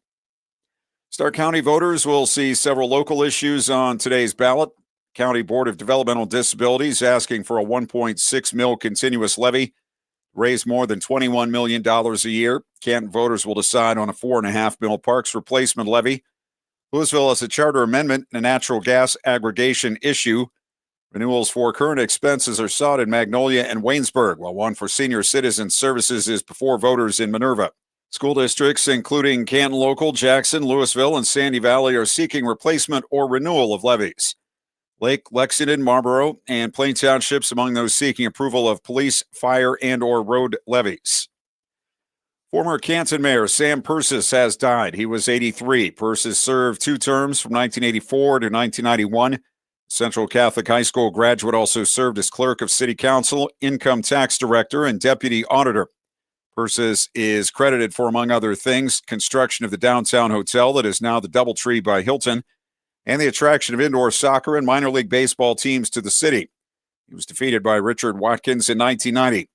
Stark County voters will see several local issues on today's ballot. County Board of Developmental Disabilities asking for a $1.6 million continuous levy, raise more than $21 million a year. Canton voters will decide on a $4.5 million parks replacement levy. Louisville has a charter amendment and a natural gas aggregation issue. Renewals for current expenses are sought in Magnolia and Waynesburg, while one for senior citizen services is before voters in Minerva. School districts, including Canton Local, Jackson, Louisville, and Sandy Valley, are seeking replacement or renewal of levies. Lake, Lexington, Marlboro, and Plain Townships among those seeking approval of police, fire, and or road levies. Former Canton Mayor Sam Persis has died. He was 83. Persis served 2 terms from 1984 to 1991. Central Catholic High School graduate, also served as clerk of city council, income tax director, and deputy auditor. Persis is credited for, among other things, construction of the downtown hotel that is now the Doubletree by Hilton, and the attraction of indoor soccer and minor league baseball teams to the city. He was defeated by Richard Watkins in 1990.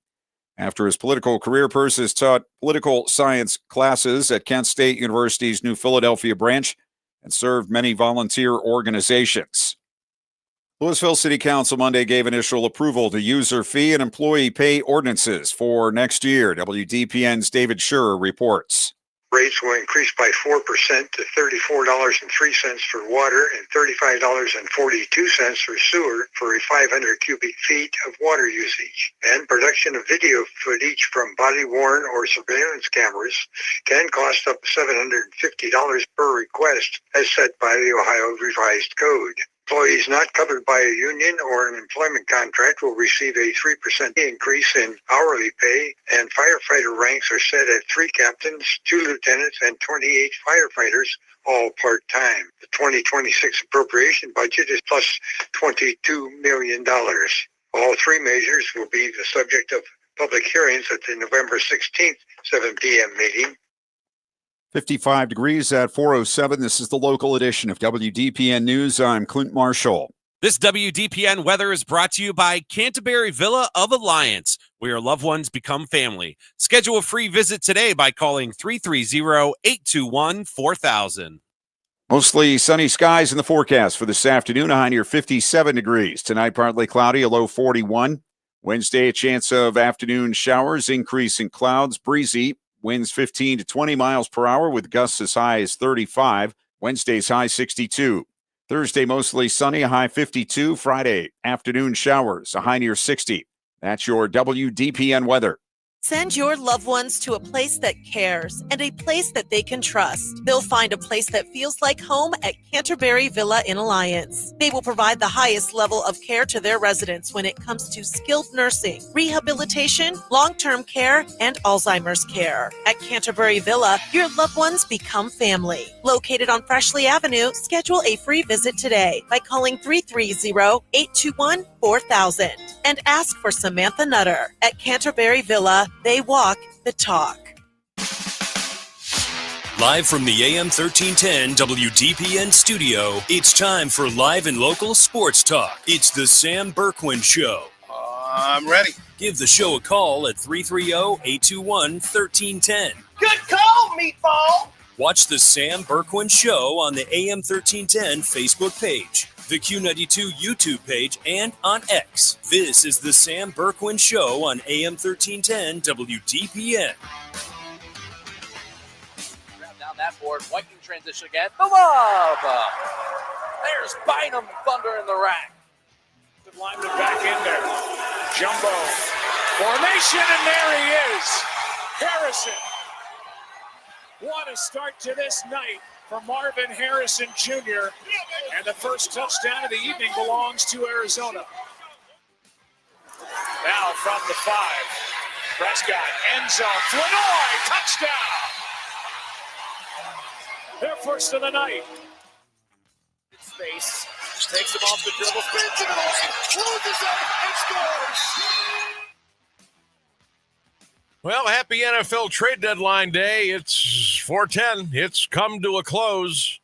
After his political career, Persis taught political science classes at Kent State University's New Philadelphia branch and served many volunteer organizations. Louisville City Council Monday gave initial approval to user fee and employee pay ordinances for next year. WDPN's David Scherer reports. Rates will increase by 4% to $34.03 for water and $35.42 for sewer for a 500 cubic feet of water usage. And production of video footage from body-worn or surveillance cameras can cost up to $750 per request as set by the Ohio Revised Code. Employees not covered by a union or an employment contract will receive a 3% increase in hourly pay, and firefighter ranks are set at 3 captains, 2 lieutenants, and 28 firefighters, all part-time. The 2026 appropriation budget is plus $22 million. All 3 measures will be the subject of public hearings at the November 16th, 7 p.m. meeting. 55 degrees at 4:07. This is the local edition of WDPN News. I'm Clint Marshall. This WDPN weather is brought to you by Canterbury Villa of Alliance, where your loved ones become family. Schedule a free visit today by calling 330-821-4000. Mostly sunny skies in the forecast for this afternoon, a high near 57 degrees. Tonight, partly cloudy, a low 41. Wednesday, a chance of afternoon showers, increase in clouds, breezy. Winds 15 to 20 miles per hour with gusts as high as 35. Wednesday's high 62. Thursday, mostly sunny, a high 52. Friday, afternoon showers, a high near 60. That's your WDPN weather. Send your loved ones to a place that cares and a place that they can trust. They'll find a place that feels like home at Canterbury Villa in Alliance. They will provide the highest level of care to their residents when it comes to skilled nursing, rehabilitation, long-term care, and Alzheimer's care. At Canterbury Villa, your loved ones become family. Located on Freshley Avenue, schedule a free visit today by calling 330-821-4000 and ask for Samantha Nutter. At Canterbury Villa, they walk the talk. Live from the AM1310 WDPN studio, it's time for live and local sports talk. It's the Sam Bourquin Show. I'm ready. Give the show a call at 330-821-1310. Good call, meatball. Watch the Sam Bourquin Show on the AM1310 Facebook page, the Q92 YouTube page, and on X. This is the Sam Bourquin Show on AM1310 WDPN. Grab down that board. Viking transition again. The lob. There's Bynum Thunder in the rack. The lineman back in there. Jumbo formation, and there he is. Harrison. What a start to this night for Marvin Harrison Jr. And the first touchdown of the evening belongs to Arizona. Now from the 5. Prescott, end zone. Flournoy, touchdown. Their first of the night. Space. Takes him off the dribble, spins it away, loses it, and scores. Well, happy NFL trade deadline day. It's 4:10. It's come to a close.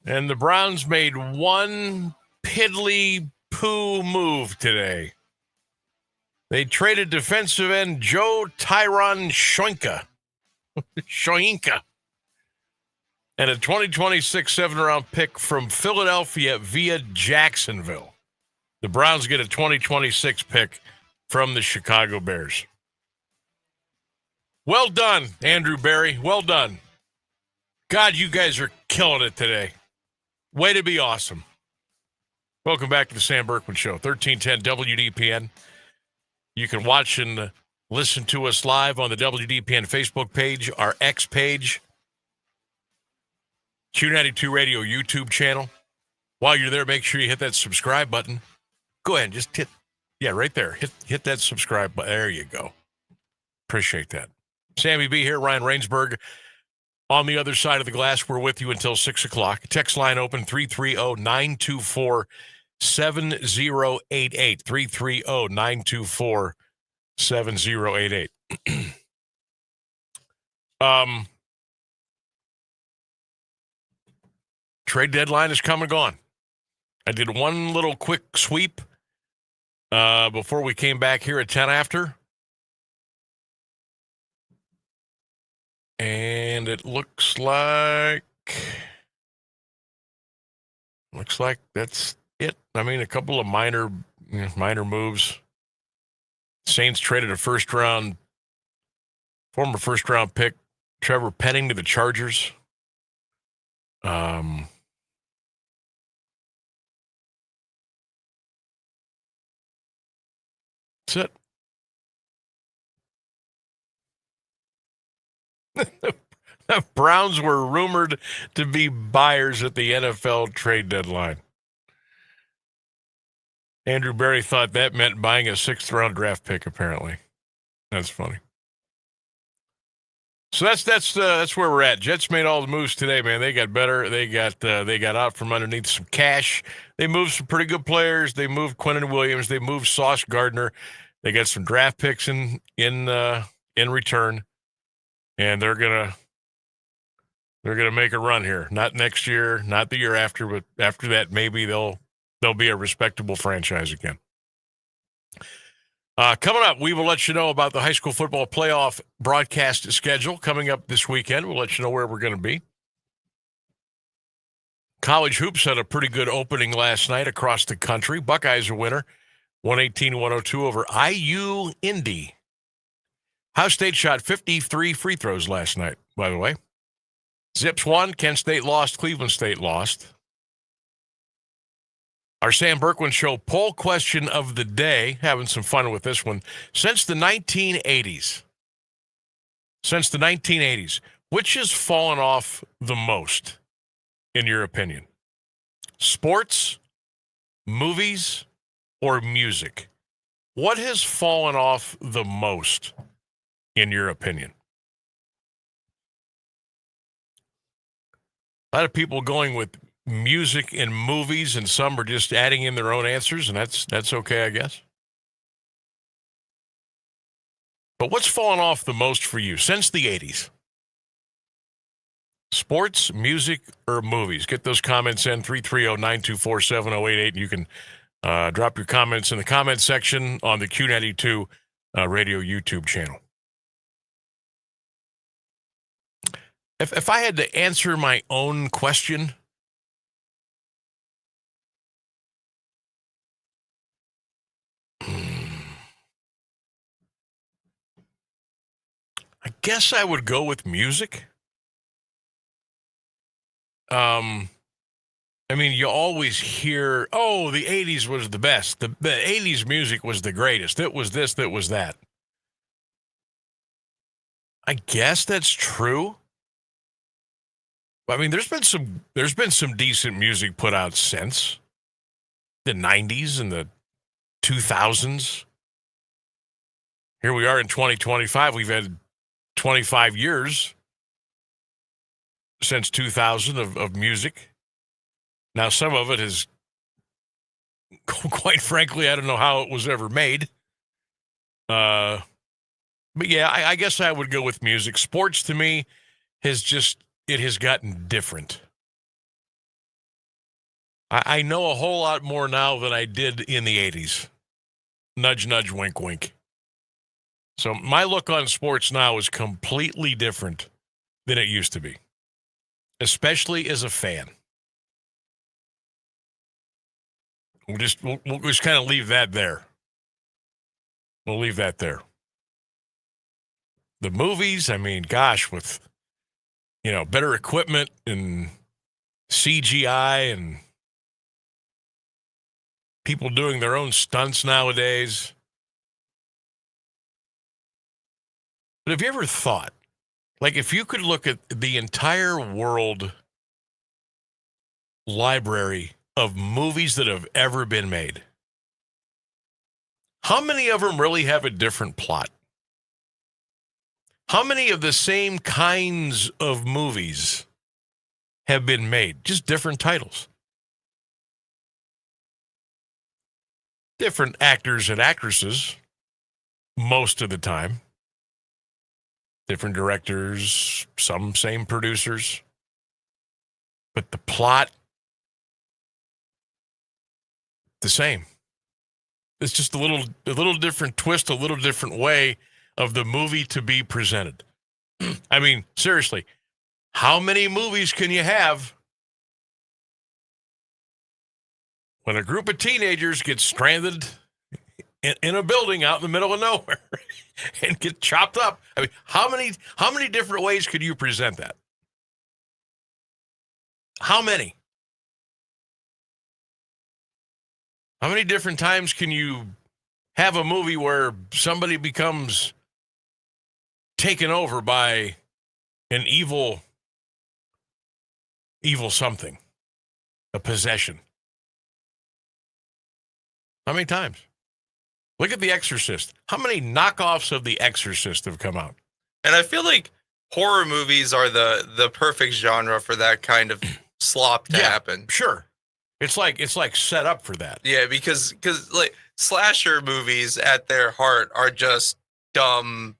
And the Browns made one piddly poo move today. They traded defensive end Joe Tyron Shoyinka. And a 2026 7th-round pick from Philadelphia via Jacksonville. The Browns get a 2026 pick from the Chicago Bears. Well done, Andrew Berry. Well done. God, you guys are killing it today. Way to be awesome. Welcome back to the Sam Bourquin Show, 1310 WDPN. You can watch and listen to us live on the WDPN Facebook page, our X page, Q92 Radio YouTube channel. While you're there, make sure you hit that subscribe button. Go ahead and just hit, right there. Hit that subscribe button. There you go. Appreciate that. Sammy B here, Ryan Rainsberg on the other side of the glass. We're with you until 6 o'clock. Text line open 330-924-7088. 330-924-7088. Trade deadline is come and gone. I did one little quick sweep before we came back here at 10 after. And it looks like that's it. I mean, a couple of minor moves. Saints traded a former first round pick Trevor Penning to the Chargers. That's it. The Browns were rumored to be buyers at the NFL trade deadline. Andrew Berry thought that meant buying a 6th-round draft pick, apparently. That's funny. So that's where we're at. Jets made all the moves today, man. They got better. They got out from underneath some cash. They moved some pretty good players. They moved Quinnen Williams. They moved Sauce Gardner. They got some draft picks in return, and they're gonna make a run here. Not next year, not the year after, but after that, maybe they'll be a respectable franchise again. Coming up, we will let you know about the high school football playoff broadcast schedule coming up this weekend. We'll let you know where we're going to be. College hoops had a pretty good opening last night across the country. Buckeyes a winner, 118-102 over IU Indy. Ohio State shot 53 free throws last night, by the way. Zips won, Kent State lost, Cleveland State lost. Our Sam Bourquin Show poll question of the day, having some fun with this one. Since the 1980s, which has fallen off the most, in your opinion? Sports, movies, or music? What has fallen off the most, in your opinion? A lot of people going with music and movies, and some are just adding in their own answers, and that's okay, I guess. But what's fallen off the most for you since the 80s? Sports, music, or movies? Get those comments in, 330-924-7088, and you can drop your comments in the comment section on the Q92 radio YouTube channel. If I had to answer my own question, I guess I would go with music. I mean, you always hear, oh, the 80s was the best. The 80s music was the greatest. It was this, that was that. I guess that's true. I mean, there's been some decent music put out since the 90s and the 2000s. Here we are in 2025. We've had 25 years since 2000 of music. Now, some of it is, quite frankly, I don't know how it was ever made. But yeah, I guess I would go with music. Sports, to me, it has gotten different. I know a whole lot more now than I did in the 80s. Nudge, nudge, wink, wink. So my look on sports now is completely different than it used to be, especially as a fan. We'll just kind of leave that there. We'll leave that there. The movies, I mean, gosh, with, better equipment and CGI and people doing their own stunts nowadays. But have you ever thought, like, if you could look at the entire world library of movies that have ever been made, how many of them really have a different plot? How many of the same kinds of movies have been made? Just different titles. Different actors and actresses most of the time. Different directors, some same producers. But the plot, the same. It's just a little different twist, a little different way of the movie to be presented. I mean, seriously, how many movies can you have when a group of teenagers get stranded in a building out in the middle of nowhere and get chopped up. I mean, how many different ways could you present that? How many? How many different times can you have a movie where somebody becomes taken over by an evil something, a possession? How many times? Look at The Exorcist. How many knockoffs of The Exorcist have come out? And I feel like horror movies are the perfect genre for that kind of slop to happen. Sure. It's like set up for that. Yeah, because like slasher movies at their heart are just dumb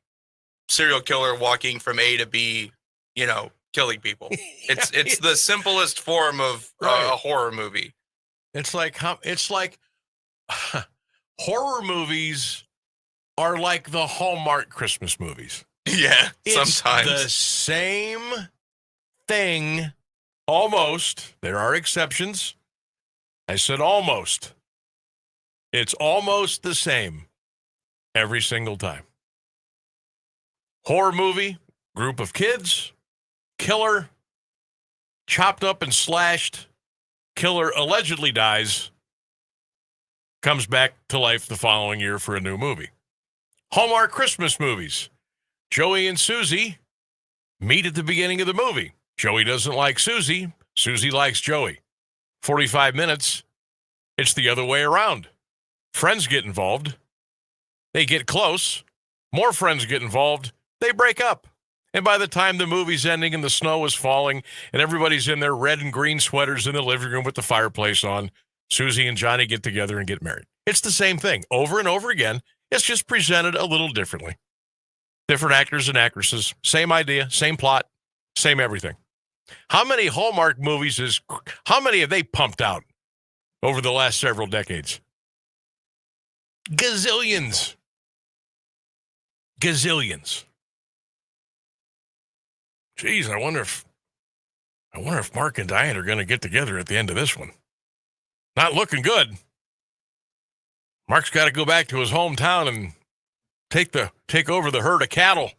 serial killer walking from A to B, killing people. It's the simplest form of a horror movie. It's like horror movies are like the Hallmark Christmas movies. Yeah, it's sometimes the same thing, almost. There are exceptions. I said almost. It's almost the same every single time. Horror movie, group of kids, killer, chopped up and slashed, killer allegedly dies, comes back to life the following year for a new movie. Hallmark Christmas movies. Joey and Susie meet at the beginning of the movie. Joey doesn't like Susie. Susie likes Joey. 45 minutes, it's the other way around. Friends get involved. They get close. More friends get involved. They break up. And by the time the movie's ending and the snow is falling and everybody's in their red and green sweaters in the living room with the fireplace on, Susie and Johnny get together and get married. It's the same thing over and over again. It's just presented a little differently. Different actors and actresses, same idea, same plot, same everything. How many Hallmark movies how many have they pumped out over the last several decades? Gazillions. Gazillions. Geez, I wonder if Mark and Diane are going to get together at the end of this one. Not looking good. Mark's got to go back to his hometown and take over the herd of cattle.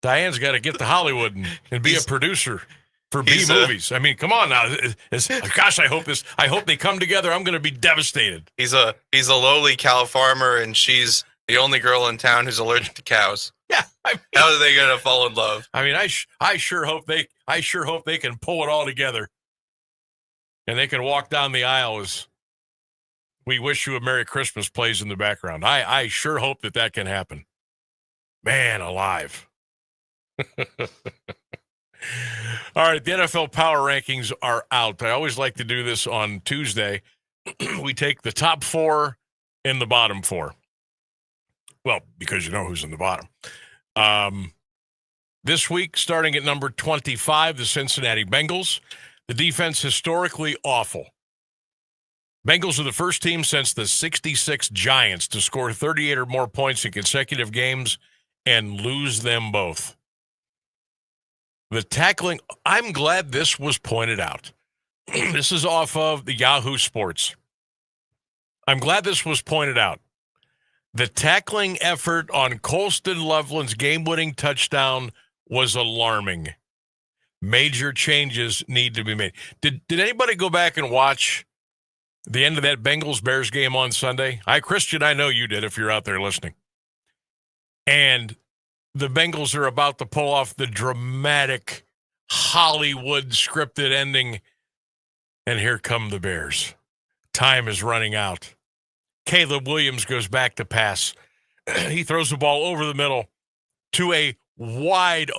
Diane's got to get to Hollywood and be a producer for B movies. I mean, come on now. Gosh, I hope they come together. I'm going to be devastated. He's a lowly cow farmer, and she's the only girl in town who's allergic to cows. Yeah, how are they going to fall in love? I mean, I sure hope they can pull it all together, and they can walk down the aisle as "We Wish You a Merry Christmas" plays in the background. I sure hope that can happen. Man alive. All right, the NFL Power Rankings are out. I always like to do this on Tuesday. We take the top 4 and the bottom 4. Well, because you know who's in the bottom. This week, starting at number 25, the Cincinnati Bengals. The defense historically awful. Bengals are the first team since the 66 Giants to score 38 or more points in consecutive games and lose them both. The tackling, I'm glad this was pointed out. This is off of the Yahoo Sports. I'm glad this was pointed out. The tackling effort on Colston Loveland's game-winning touchdown was alarming. Major changes need to be made. Did anybody go back and watch the end of that Bengals-Bears game on Sunday? Christian, I know you did if you're out there listening. And the Bengals are about to pull off the dramatic Hollywood scripted ending. And here come the Bears. Time is running out. Caleb Williams goes back to pass. He throws the ball over the middle to a wide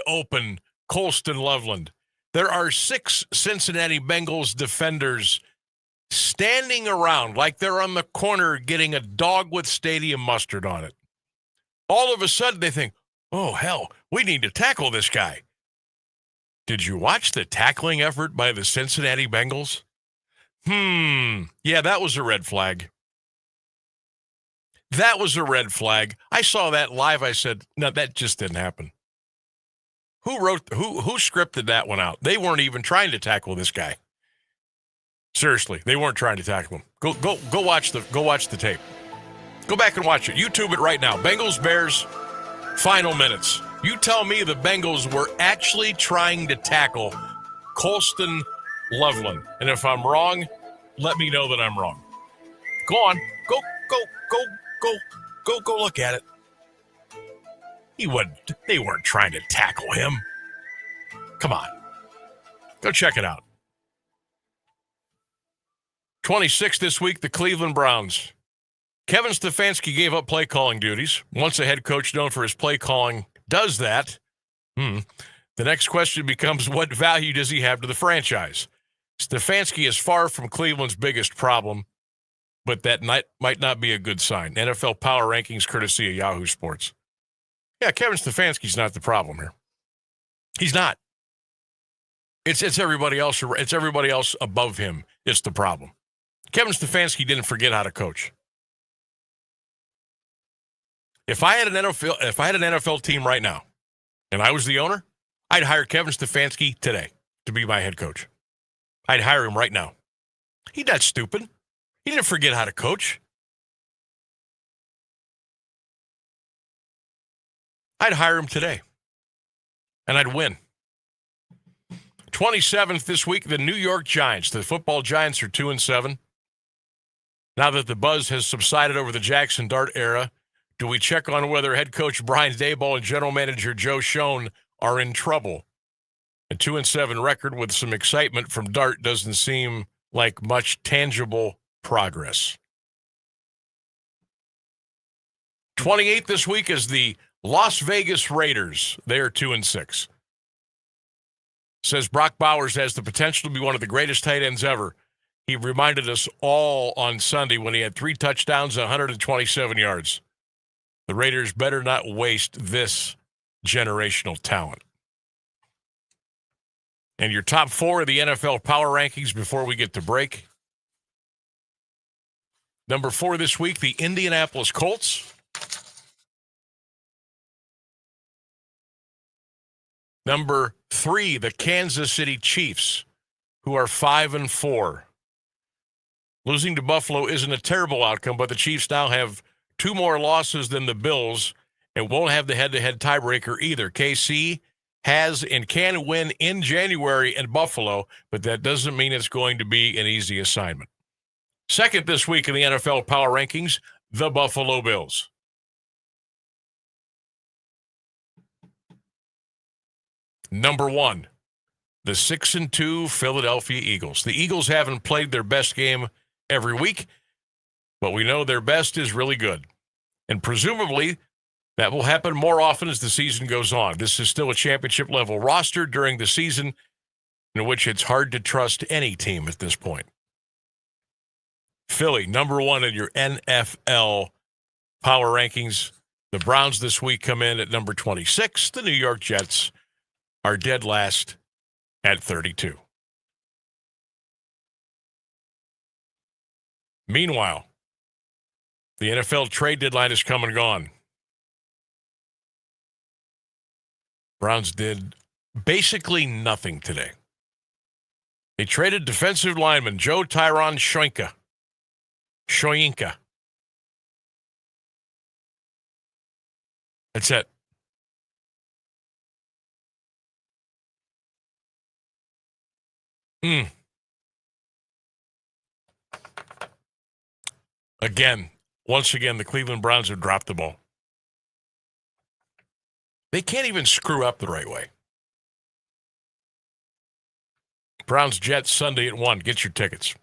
open Colston Loveland. There are 6 Cincinnati Bengals defenders standing around like they're on the corner getting a dog with stadium mustard on it. All of a sudden they think, oh, hell, we need to tackle this guy. Did you watch the tackling effort by the Cincinnati Bengals? Yeah, that was a red flag. That was a red flag. I saw that live. I said, no, that just didn't happen. Who scripted that one out? They weren't even trying to tackle this guy. Seriously, they weren't trying to tackle him. Go watch the tape. Go back and watch it. YouTube it right now. Bengals Bears final minutes. You tell me the Bengals were actually trying to tackle Colston Loveland. And if I'm wrong, let me know that I'm wrong. Go on. Go look at it. They weren't trying to tackle him. Come on. Go check it out. 26 this week, the Cleveland Browns. Kevin Stefanski gave up play calling duties. Once a head coach known for his play calling does that, the next question becomes, what value does he have to the franchise? Stefanski is far from Cleveland's biggest problem, but that might not be a good sign. NFL Power Rankings courtesy of Yahoo Sports. Yeah, Kevin Stefanski's not the problem here. He's not. It's everybody else. It's everybody else above him. It's the problem. Kevin Stefanski didn't forget how to coach. If I had an NFL team right now, and I was the owner, I'd hire Kevin Stefanski today to be my head coach. I'd hire him right now. He's not stupid. He didn't forget how to coach. I'd hire him today, and I'd win. 27th this week, the New York Giants. The football Giants are 2-7. Now that the buzz has subsided over the Jackson Dart era, do we check on whether head coach Brian Daboll and general manager Joe Schoen are in trouble? A 2-7 record with some excitement from Dart doesn't seem like much tangible progress. 28th this week is the Las Vegas Raiders. They are 2-6. Says Brock Bowers has the potential to be one of the greatest tight ends ever. He reminded us all on Sunday when he had 3 touchdowns and 127 yards. The Raiders better not waste this generational talent. And your top 4 of the NFL Power Rankings before we get to break. Number 4 this week, the Indianapolis Colts. Number 3, the Kansas City Chiefs, who are 5-4. Losing to Buffalo isn't a terrible outcome, but the Chiefs now have 2 more losses than the Bills and won't have the head-to-head tiebreaker either. KC has and can win in January in Buffalo, but that doesn't mean it's going to be an easy assignment. Second this week in the NFL Power Rankings, the Buffalo Bills. Number 1, the 6-2 Philadelphia Eagles. The Eagles haven't played their best game every week, but we know their best is really good. And presumably, that will happen more often as the season goes on. This is still a championship-level roster during the season in which it's hard to trust any team at this point. Philly, number 1 in your NFL Power Rankings. The Browns this week come in at number 26. The New York Jets are dead last at 32. Meanwhile, the NFL trade deadline is come and gone. Browns did basically nothing today. They traded defensive lineman Joe Tyron Shoyinka. That's it. Once again, the Cleveland Browns have dropped the ball. They can't even screw up the right way. Browns-Jets Sunday at 1. Get your tickets.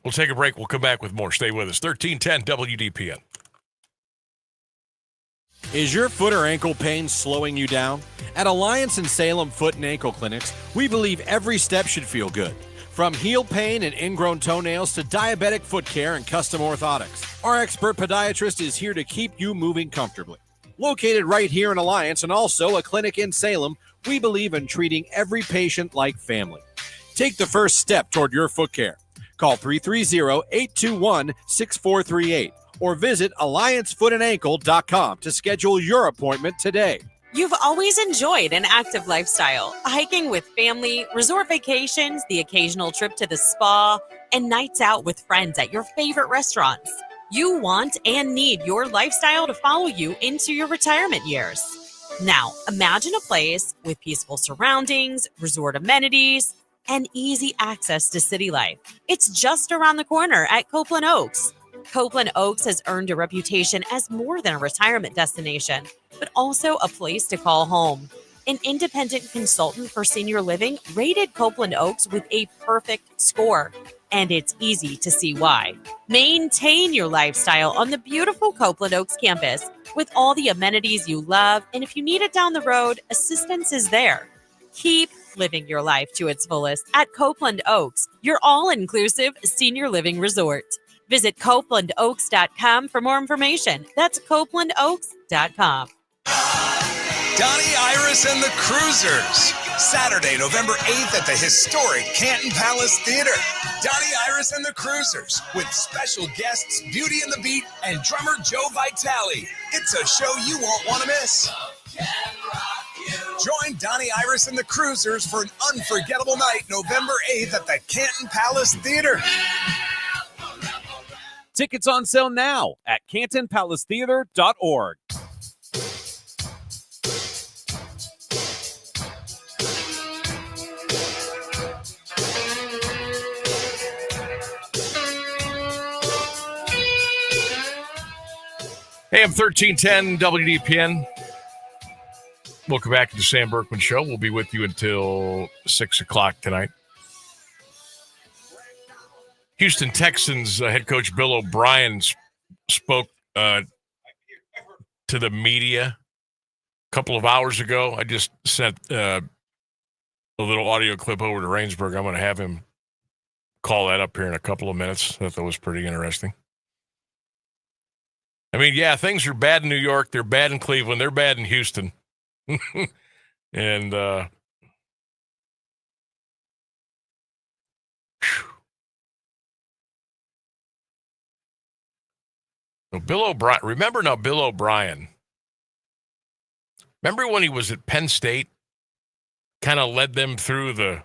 We'll take a break. We'll come back with more. Stay with us. 1310 WDPN. Is your foot or ankle pain slowing you down? At Alliance and Salem Foot and Ankle Clinics, we believe every step should feel good. From heel pain and ingrown toenails to diabetic foot care and custom orthotics, our expert podiatrist is here to keep you moving comfortably. Located right here in Alliance and also a clinic in Salem, we believe in treating every patient like family. Take the first step toward your foot care. Call 330-821-6438 or visit AllianceFootAndAnkle.com to schedule your appointment today. You've always enjoyed an active lifestyle, hiking with family, resort vacations, the occasional trip to the spa, and nights out with friends at your favorite restaurants. You want and need your lifestyle to follow you into your retirement years. Now, imagine a place with peaceful surroundings, resort amenities, and easy access to city life. It's just around the corner at Copeland Oaks. Copeland Oaks has earned a reputation as more than a retirement destination, but also a place to call home. An independent consultant for senior living rated Copeland Oaks with a perfect score, and it's easy to see why. Maintain your lifestyle on the beautiful Copeland Oaks campus with all the amenities you love, and if you need it down the road, assistance is there. Keep living your life to its fullest at Copeland Oaks, your all-inclusive senior living resort. Visit CopelandOaks.com for more information. That's CopelandOaks.com. Donnie Iris and the Cruisers. Saturday, November 8th at the historic Canton Palace Theater. Donnie Iris and the Cruisers with special guests Beauty and the Beat and drummer Joe Vitale. It's a show you won't want to miss. Join Donnie Iris and the Cruisers for an unforgettable night, November 8th at the Canton Palace Theater. Tickets on sale now at CantonPalaceTheater.org. AM1310 WDPN. Welcome back to the Sam Bourquin Show. We'll be with you until 6 o'clock tonight. Houston Texans head coach Bill O'Brien spoke to the media a couple of hours ago. I just sent a little audio clip over to Rainsburg. I'm going to have him call that up here in a couple of minutes. I thought that was pretty interesting. I mean, yeah, things are bad in New York. They're bad in Cleveland. They're bad in Houston. And Bill O'Brien, remember now Bill O'Brien. Remember when he was at Penn State, kind of led them through the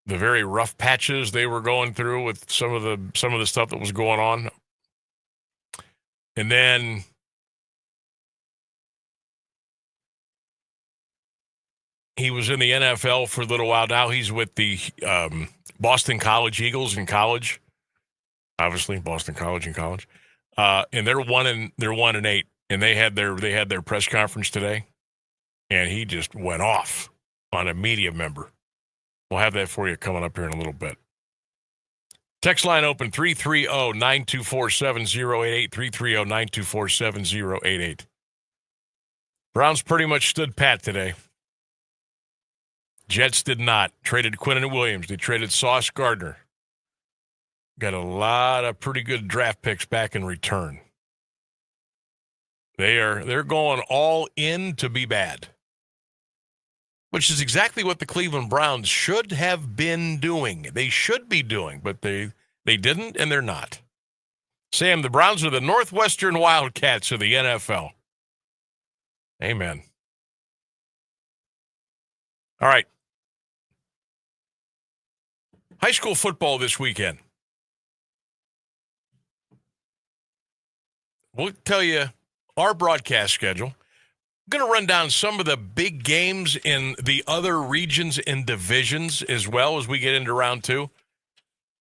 very rough patches they were going through with some of the stuff that was going on. And then he was in the NFL for a little while. Now he's with the Boston College Eagles in college. Obviously, Boston College in college. And they're 1-8, and they had their press conference today, and he just went off on a media member. We'll have that for you coming up here in a little bit. Text line open 330-924-7088, 330-924-7088. Browns pretty much stood pat today. Jets did not. Traded Quinnen Williams. They traded Sauce Gardner. Got a lot of pretty good draft picks back in return. They're going all in to be bad, which is exactly what the Cleveland Browns should have been doing. They should be doing, but they didn't, and they're not. Sam, the Browns are the Northwestern Wildcats of the NFL. Amen. All right. High school football this weekend. We'll tell you our broadcast schedule. I'm going to run down some of the big games in the other regions and divisions as well as we get into round two.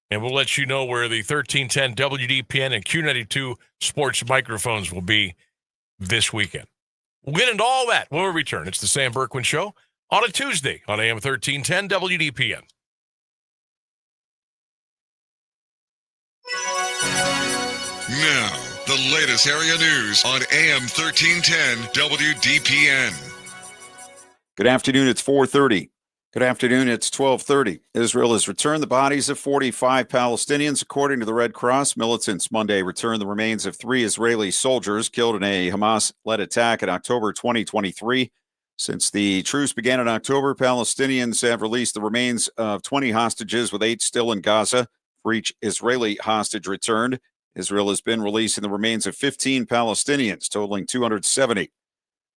And we'll let you know where the 1310 WDPN and Q92 sports microphones will be this weekend. We'll get into all that when we return. It's the Sam Bourquin Show on a Tuesday on AM 1310 WDPN. Now, the latest area news on AM 1310 WDPN. Good afternoon. It's 4:30. Good afternoon. It's 12:30. Israel has returned the bodies of 45 Palestinians. According to the Red Cross, militants Monday returned the remains of 3 Israeli soldiers killed in a Hamas-led attack in October 2023. Since the truce began in October, Palestinians have released the remains of 20 hostages, with 8 still in Gaza. For each Israeli hostage returned, Israel has been releasing the remains of 15 Palestinians, totaling 270.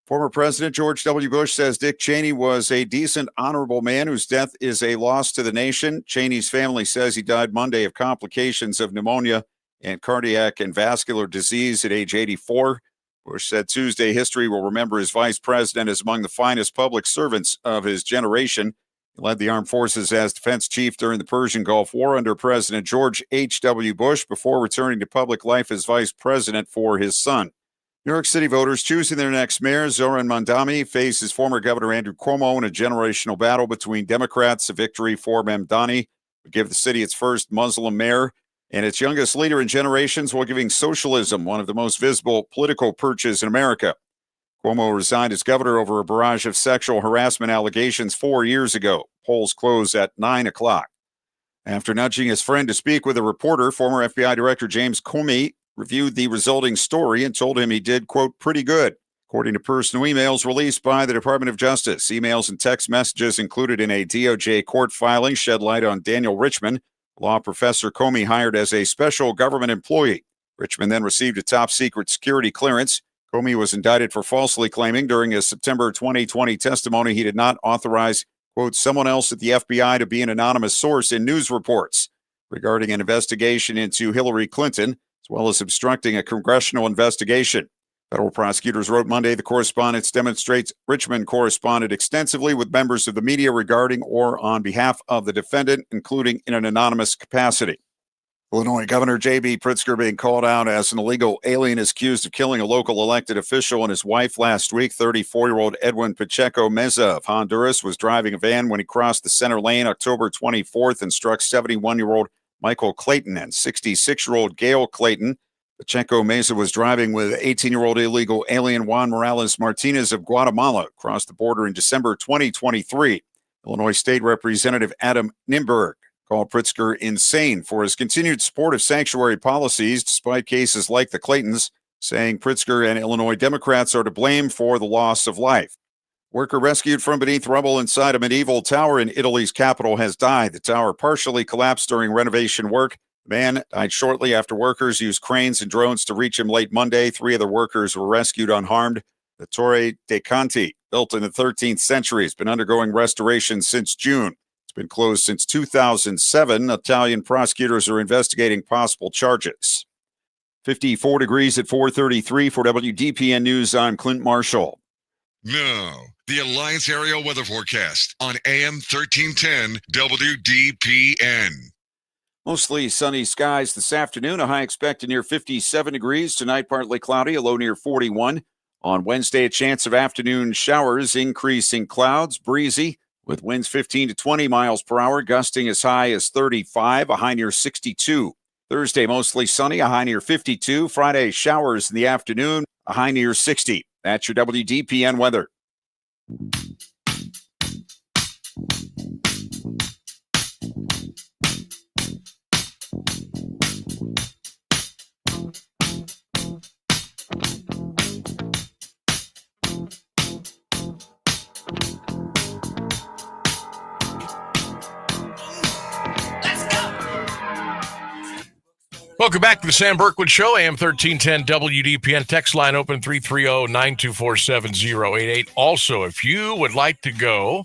Former President George W. Bush says Dick Cheney was a decent, honorable man whose death is a loss to the nation. Cheney's family says he died Monday of complications of pneumonia and cardiac and vascular disease at age 84. Bush said Tuesday history will remember his vice president as among the finest public servants of his generation. He led the armed forces as defense chief during the Persian Gulf War under President George H.W. Bush before returning to public life as vice president for his son. New York City voters choosing their next mayor, Zoran Mamdani, faces former Governor Andrew Cuomo in a generational battle between Democrats. A victory for Mamdani would give the city its first Muslim mayor and its youngest leader in generations, while giving socialism one of the most visible political perches in America. Cuomo resigned as governor over a barrage of sexual harassment allegations 4 years ago. Polls close at 9 o'clock. After nudging his friend to speak with a reporter, former FBI Director James Comey reviewed the resulting story and told him he did, quote, pretty good. According to personal emails released by the Department of Justice, emails and text messages included in a DOJ court filing shed light on Daniel Richman, law professor Comey hired as a special government employee. Richman then received a top-secret security clearance. Comey was indicted for falsely claiming during his September 2020 testimony he did not authorize, quote, someone else at the FBI to be an anonymous source in news reports regarding an investigation into Hillary Clinton, as well as obstructing a congressional investigation. Federal prosecutors wrote Monday the correspondence demonstrates Richmond corresponded extensively with members of the media regarding or on behalf of the defendant, including in an anonymous capacity. Illinois Governor J.B. Pritzker being called out as an illegal alien is accused of killing a local elected official and his wife last week. 34-year-old Edwin Pacheco Meza of Honduras was driving a van when he crossed the center lane October 24th and struck 71-year-old Michael Clayton and 66-year-old Gail Clayton. Pacheco Meza was driving with 18-year-old illegal alien Juan Morales Martinez of Guatemala across the border in December 2023. Illinois State Representative Adam Nimberg called Pritzker insane for his continued support of sanctuary policies despite cases like the Claytons, saying Pritzker and Illinois Democrats are to blame for the loss of life. Worker rescued from beneath rubble inside a medieval tower in Italy's capital has died. The tower partially collapsed during renovation work. The man died shortly after workers used cranes and drones to reach him late Monday. 3 other workers were rescued unharmed. The Torre dei Conti, built in the 13th century, has been undergoing restoration since June. It's been closed since 2007. Italian prosecutors are investigating possible charges. 54 degrees at 4:33 for WDPN News. I'm Clint Marshall. Now, the Alliance Area Weather Forecast on AM 1310 WDPN. Mostly sunny skies this afternoon. A high expected near 57 degrees. Tonight, partly cloudy, a low near 41. On Wednesday, a chance of afternoon showers, increasing clouds, breezy, with winds 15 to 20 miles per hour, gusting as high as 35, a high near 62. Thursday, mostly sunny, a high near 52. Friday, showers in the afternoon, a high near 60. That's your WDPN weather. Welcome back to the Sam Bourquin Show, AM 1310 WDPN. Text line open 330-924-7088. Also, if you would like to go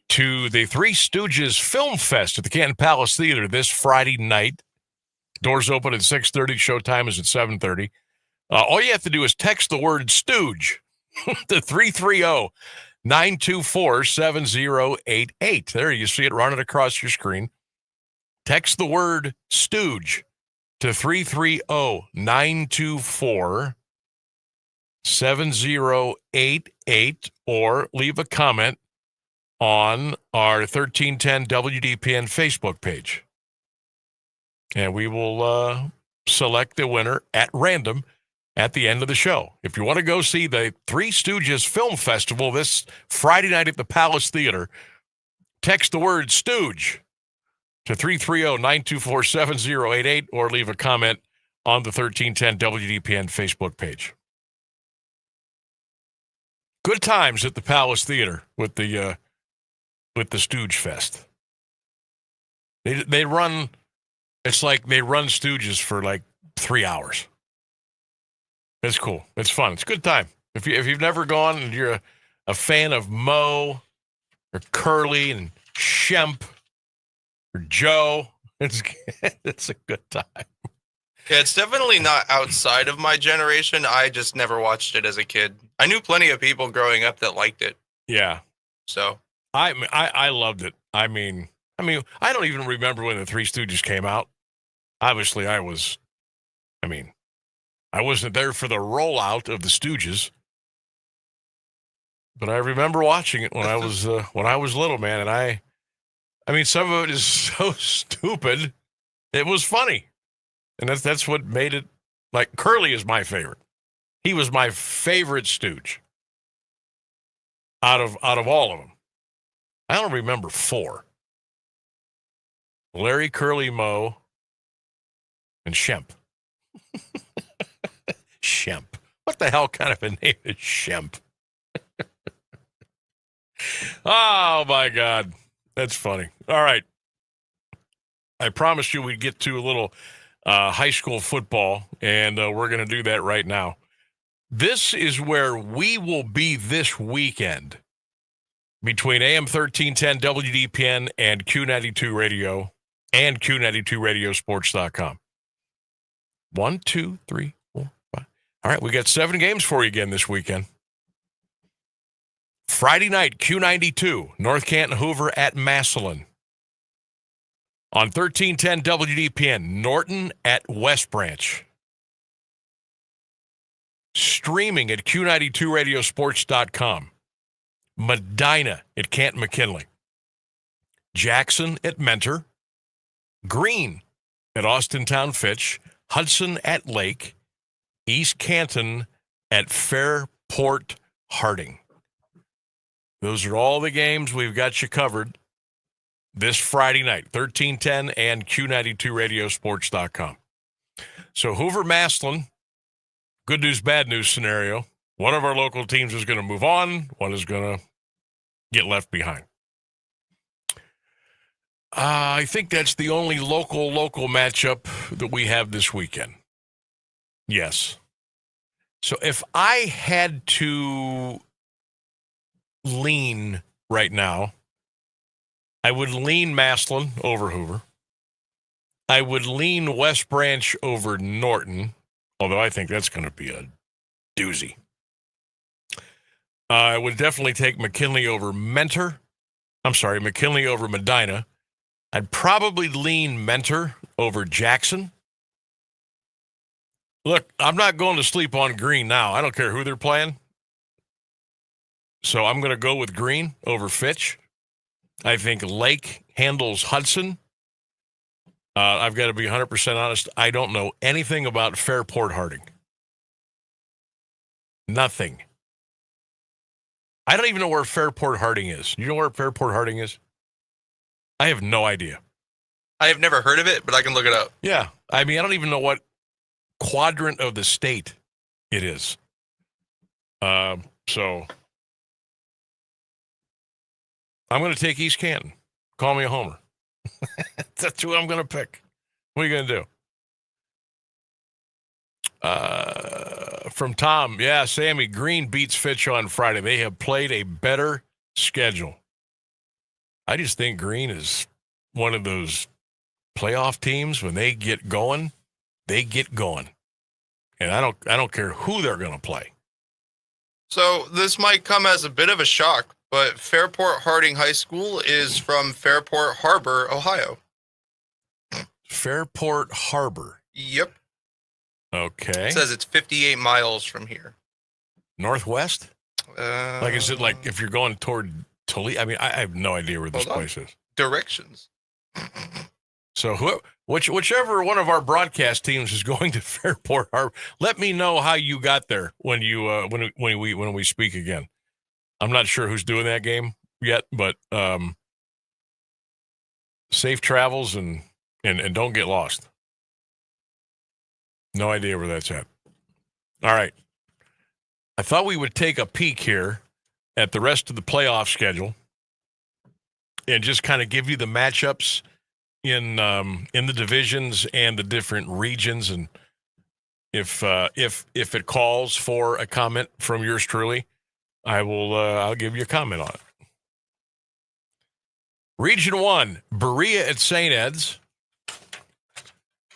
to the Three Stooges Film Fest at the Canton Palace Theater this Friday night, doors open at 6:30, showtime is at 7:30. All you have to do is text the word Stooge to 330-924-7088. There, you see it running across your screen. Text the word Stooge to 330-924-7088, or leave a comment on our 1310 WDPN Facebook page. And we will select the winner at random at the end of the show. If you want to go see the Three Stooges Film Festival this Friday night at the Palace Theater, text the word Stooge to 330-924-7088, or leave a comment on the 1310 WDPN Facebook page. Good times at the Palace Theater with the Stooge Fest. They run, it's like they run Stooges for like 3 hours. It's cool. It's fun. It's a good time. If you've never gone and you're a fan of Mo or Curly and Shemp or Joe, it's a good time. Yeah, it's definitely not outside of my generation. I just never watched it as a kid. I knew plenty of people growing up that liked it. Yeah. So I loved it. I mean, I don't even remember when the Three Stooges came out. Obviously, I wasn't there for the rollout of the Stooges, but I remember watching it when I was little, man. And I mean, some of it is so stupid. It was funny, and that's what made it. Like, Curly is my favorite. He was my favorite Stooge out of all of them. I don't remember 4. Larry, Curly, Moe, and Shemp. Shemp. What the hell kind of a name is Shemp? Oh, my God. That's funny. All right. I promised you we'd get to a little high school football, and we're going to do that right now. This is where we will be this weekend between AM1310 WDPN and Q92 Radio and Q92radiosports.com. 1, 2, 3, 4, 5. All right, we got 7 games for you again this weekend. Friday night, Q92, North Canton Hoover at Massillon. On 1310 WDPN, Norton at West Branch. Streaming at Q92radiosports.com. Medina at Canton McKinley. Jackson at Mentor. Greene at Austintown Fitch. Hudson at Lake. East Canton at Fairport Harding. Those are all the games we've got you covered this Friday night, 1310 and Q92radiosports.com. So Hoover Massillon, good news, bad news scenario. One of our local teams is going to move on. One is going to get left behind. I think that's the only local matchup that we have this weekend. Yes. So if I had to lean right now, I would lean Massillon over Hoover. I would lean West Branch over Norton, although I think that's going to be a doozy. I would definitely take McKinley over Medina. I'd probably lean Mentor over Jackson. Look, I'm not going to sleep on Greene now. I don't care who they're playing. So I'm going to go with Greene over Fitch. I think Lake handles Hudson. I've got to be 100% honest. I don't know anything about Fairport Harding. Nothing. I don't even know where Fairport Harding is. You know where Fairport Harding is? I have no idea. I have never heard of it, but I can look it up. Yeah. I mean, I don't even know what quadrant of the state it is. So I'm going to take East Canton. Call me a homer. That's who I'm going to pick. What are you going to do? From Tom, yeah, Sammy, Greene beats Fitch on Friday. They have played a better schedule. I just think Greene is one of those playoff teams. When they get going, they get going. And I don't care who they're going to play. So this might come as a bit of a shock, but Fairport Harding High School is from Fairport Harbor, Ohio. Fairport Harbor. Yep. Okay. It says it's 58 miles from here. Northwest? Like, is it like if you're going toward Toledo? I mean, I have no idea where this place is. Directions. So whichever one of our broadcast teams is going to Fairport Harbor, let me know how you got there when you when we speak again. I'm not sure who's doing that game yet, but safe travels and don't get lost. No idea where that's at. All right. I thought we would take a peek here at the rest of the playoff schedule and just kind of give you the matchups in the divisions and the different regions and if it calls for a comment from yours truly, I'll give you a comment on it. Region 1, Berea at St. Ed's.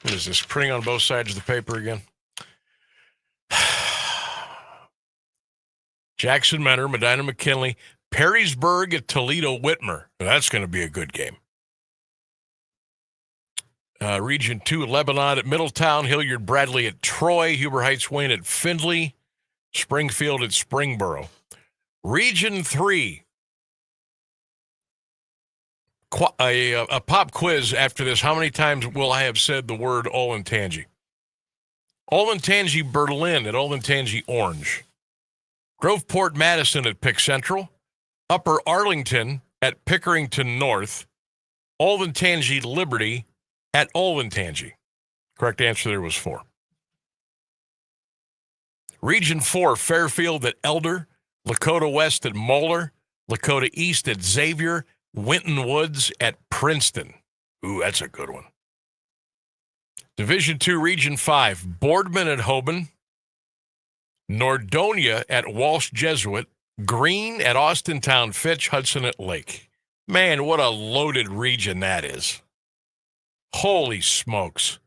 What is this, printing on both sides of the paper again? Jackson Mentor, Medina McKinley, Perrysburg at Toledo Whitmer. That's going to be a good game. Region 2, Lebanon at Middletown, Hilliard Bradley at Troy, Huber Heights Wayne at Findlay, Springfield at Springboro. Region 3, a pop quiz after this. How many times will I have said the word Olentangy? Olentangy Berlin at Olentangy Orange. Groveport Madison at Pick Central. Upper Arlington at Pickerington North. Olentangy Liberty at Olentangy. Correct answer there was 4. Region 4, Fairfield at Elder. Lakota West at Moeller. Lakota East at Xavier. Winton Woods at Princeton. Ooh, that's a good one. Division 2, Region 5, Boardman at Hoban. Nordonia at Walsh Jesuit. Green at Austintown Fitch. Hudson at Lake. Man, what a loaded region that is. Holy smokes.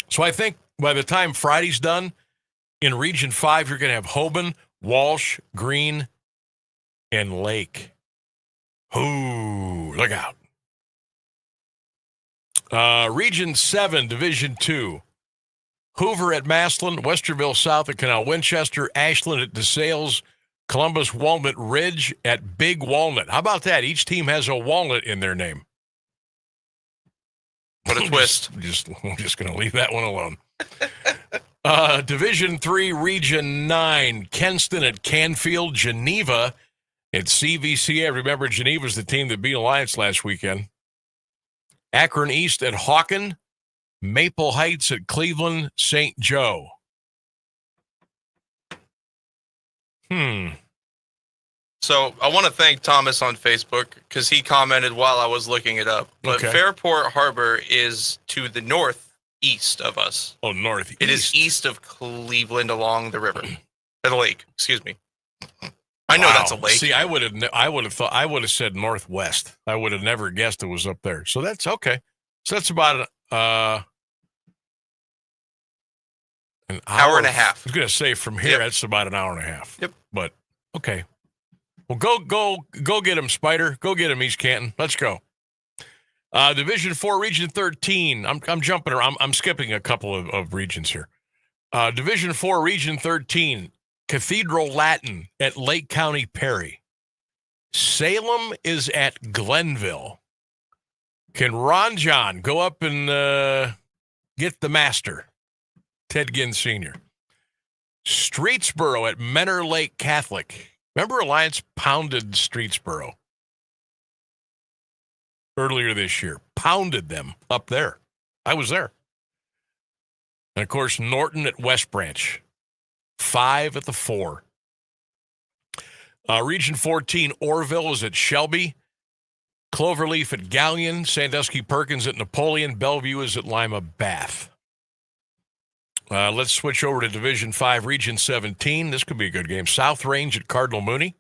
So I think by the time Friday's done, in Region 5, you're going to have Hoban, Walsh, Green, and Lake. Ooh, look out. Region 7, Division 2. Hoover at Maslin, Westerville South at Canal Winchester, Ashland at DeSales, Columbus Walnut Ridge at Big Walnut. How about that? Each team has a walnut in their name. What a twist. I'm just going to leave that one alone. Division 3, Region 9, Kenston at Canfield, Geneva at CVCA. Remember, Geneva's the team that beat Alliance last weekend. Akron East at Hawken, Maple Heights at Cleveland, St. Joe. So I want to thank Thomas on Facebook because he commented while I was looking it up. But Okay. Fairport Harbor is to the northeast of us. Oh, northeast. It is east of Cleveland along the river. Or the lake, excuse me. I know that's a lake. See, I would have said northwest. I would have never guessed it was up there. So that's okay. So that's about an hour and a half. I was going to say from here, that's about an hour and a half. Yep. But okay. Well, go get him, Spider. Go get him, East Canton. Let's go. Division 4, Region 13. I'm jumping around. I'm skipping a couple of regions here. Division 4, Region 13. Cathedral Latin at Lake County Perry. Salem is at Glenville. Can Ron John go up and get the master? Ted Ginn Sr. Streetsboro at Menor Lake Catholic. Remember Alliance pounded Streetsboro earlier this year. Pounded them up there. I was there. And, of course, Norton at West Branch. 5 at the 4. Region 14, Orville is at Shelby. Cloverleaf at Galleon. Sandusky Perkins at Napoleon. Bellevue is at Lima Bath. Let's switch over to Division 5, Region 17. This could be a good game. South Range at Cardinal Mooney.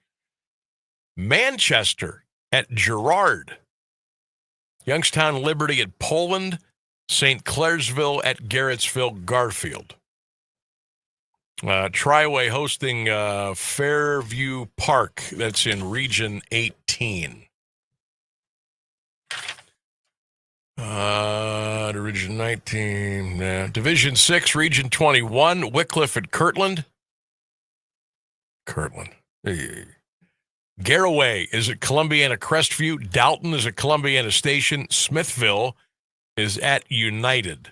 Manchester at Girard. Youngstown Liberty at Poland. St. Clairsville at Garrettsville Garfield. Triway hosting Fairview Park. That's in Region 18. Region 19. Division 6, Region 21. Wycliffe at Kirtland. Garaway is at Columbiana Crestview. Dalton is at Columbiana Station. Smithville is at United.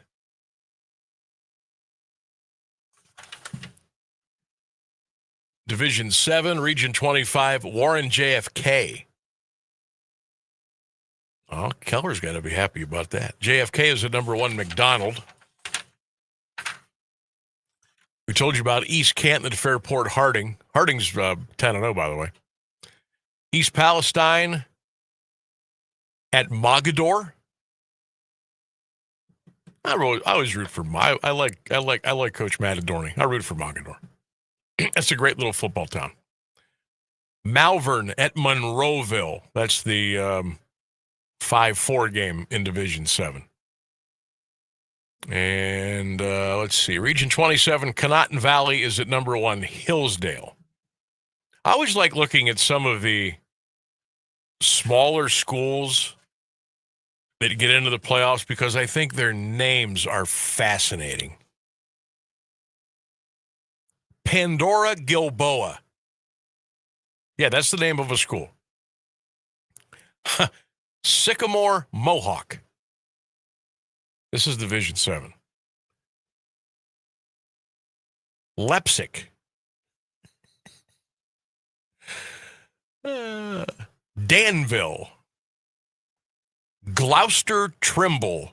Division 7, Region 25, Warren JFK. Oh, Keller's got to be happy about that. JFK is the number 1 McDonald. We told you about East Canton at Fairport Harding. Harding's 10-0, by the way. East Palestine at Mogador. I always root for I like Coach Matt Adorni. I root for Montgomery. That's a great little football town. Malvern at Monroeville. That's the 5-4 game in Division 7. And let's see. Region 27, Conotton Valley is at number 1, Hillsdale. I always like looking at some of the smaller schools that get into the playoffs because I think their names are fascinating. Pandora Gilboa. Yeah, that's the name of a school. Sycamore Mohawk. This is Division 7. Leipzig. Danville. Gloucester Trimble.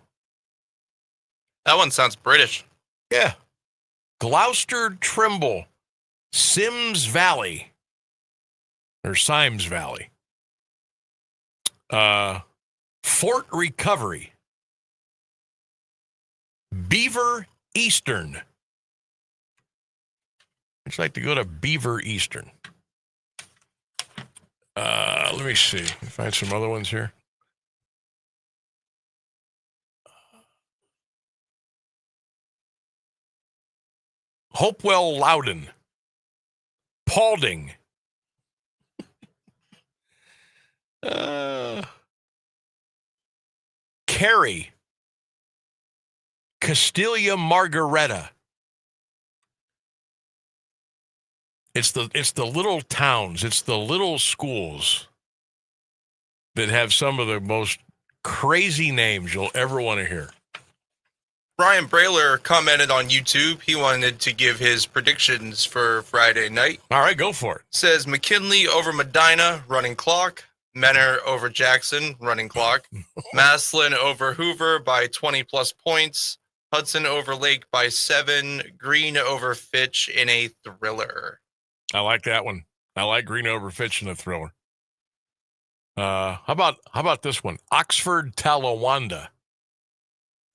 That one sounds British. Yeah. Gloucester Trimble. Sims Valley. Or Symes Valley. Fort Recovery. Beaver Eastern. I'd like to go to Beaver Eastern. Let me see. Find some other ones here. Hopewell Loudon. Paulding. Cary. Castilla Margareta. It's the little towns, it's the little schools that have some of the most crazy names you'll ever want to hear. Brian Brayler commented on YouTube. He wanted to give his predictions for Friday night. All right, go for it. Says McKinley over Medina, running clock. Menor over Jackson, running clock. Maslin over Hoover by 20-plus points. Hudson over Lake by 7. Green over Fitch in a thriller. I like that one. I like Green over Fitch in a thriller. How about this one? Oxford Talawanda.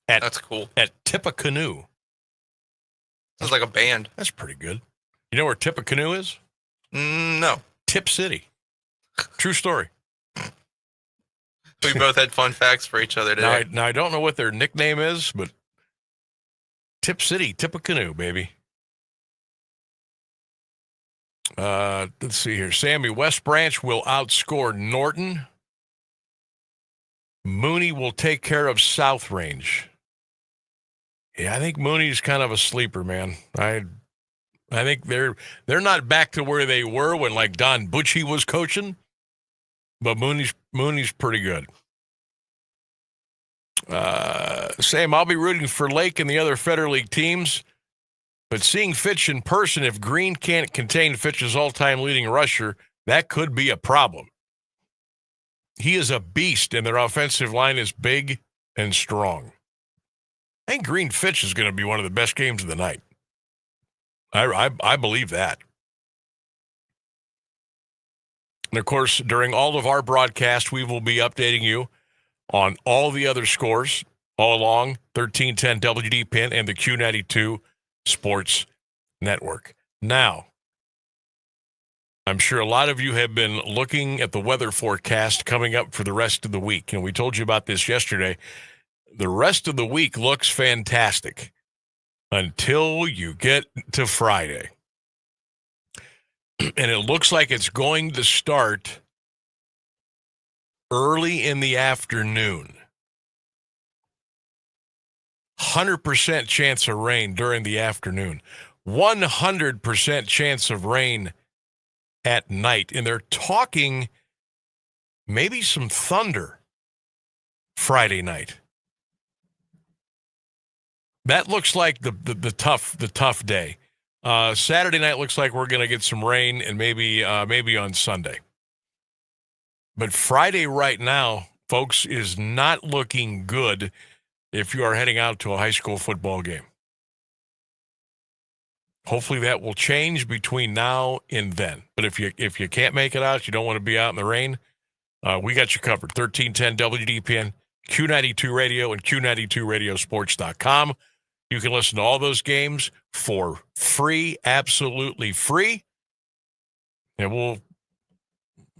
That's cool. At Tippecanoe. Sounds like a band. That's pretty good. You know where Tippecanoe is? No. Tip City. True story. We both had fun facts for each other today. Now I don't know what their nickname is, but Tip City, Tippecanoe, baby. Let's see here. Sammy, West Branch will outscore Norton. Mooney will take care of South Range. Yeah, I think Mooney's kind of a sleeper, man. I think they're not back to where they were when like Don Bucci was coaching, but Mooney's pretty good. Sam, I'll be rooting for Lake and the other Federal League teams, but seeing Fitch in person, if Green can't contain Fitch's all-time leading rusher, that could be a problem. He is a beast, and their offensive line is big and strong. I think Green Fitch is going to be one of the best games of the night. I believe that. And, of course, during all of our broadcasts, we will be updating you on all the other scores all along 1310 WDPN and the Q92 Sports Network. Now, I'm sure a lot of you have been looking at the weather forecast coming up for the rest of the week. And we told you about this yesterday. The rest of the week looks fantastic until you get to Friday. And it looks like it's going to start early in the afternoon. 100% chance of rain during the afternoon. 100% chance of rain at night. And they're talking maybe some thunder Friday night. That looks like the tough day. Saturday night looks like we're going to get some rain, and maybe on Sunday. But Friday right now, folks, is not looking good if you are heading out to a high school football game. Hopefully that will change between now and then. But if you can't make it out, you don't want to be out in the rain, we got you covered. 1310 WDPN Q92 Radio and Q92radiosports.com. You can listen to all those games for free, absolutely free. And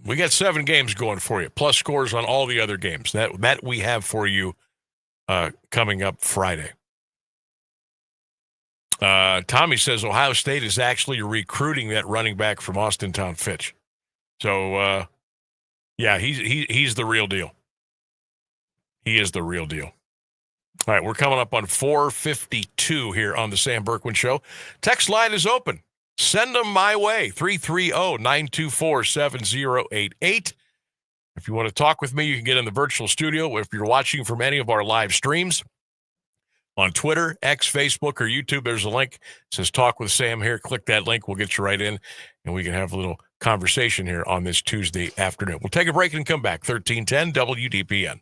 we got 7 games going for you, plus scores on all the other games. That we have for you coming up Friday. Tommy says Ohio State is actually recruiting that running back from Austintown Fitch. So, yeah, he's the real deal. He is the real deal. All right, we're coming up on 4:52 here on the Sam Bourquin Show. Text line is open. Send them my way, 330-924-7088. If you want to talk with me, you can get in the virtual studio. If you're watching from any of our live streams on Twitter, X, Facebook, or YouTube, there's a link. It says Talk with Sam here. Click that link. We'll get you right in, and we can have a little conversation here on this Tuesday afternoon. We'll take a break and come back. 1310 WDPN.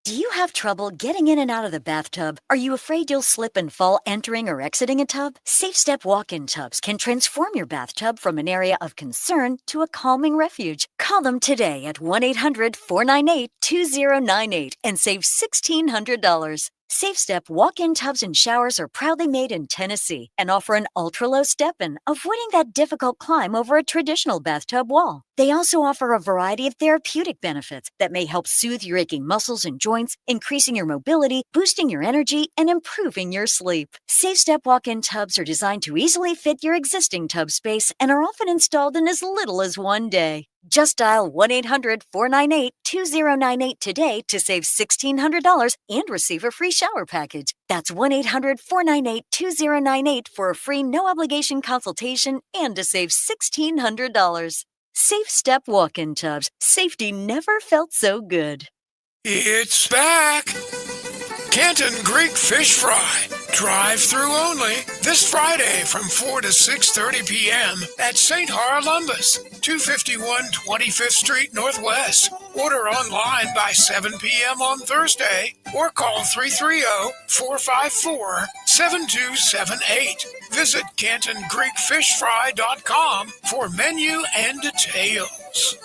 Do you have trouble getting in and out of the bathtub? Are you afraid you'll slip and fall entering or exiting a tub? Safe Step walk-in tubs can transform your bathtub from an area of concern to a calming refuge. Call them today at 1-800-498-2098 and save $1,600. Safe Step walk-in tubs and showers are proudly made in Tennessee and offer an ultra-low step-in, avoiding that difficult climb over a traditional bathtub wall. They also offer a variety of therapeutic benefits that may help soothe your aching muscles and joints, increasing your mobility, boosting your energy, and improving your sleep. Safe Step walk-in tubs are designed to easily fit your existing tub space and are often installed in as little as one day. Just dial 1-800-498-2098 today to save $1,600 and receive a free shower package. That's 1-800-498-2098 for a free no-obligation consultation and to save $1,600. Safe Step walk-in tubs. Safety never felt so good. It's back! Canton Greek Fish Fry. Drive-through only. This Friday from 4 to 6:30 p.m. at St. Harlumbus, 251 25th Street Northwest. Order online by 7 p.m. on Thursday or call 330-454-7278. Visit CantonGreekFishFry.com for menu and details.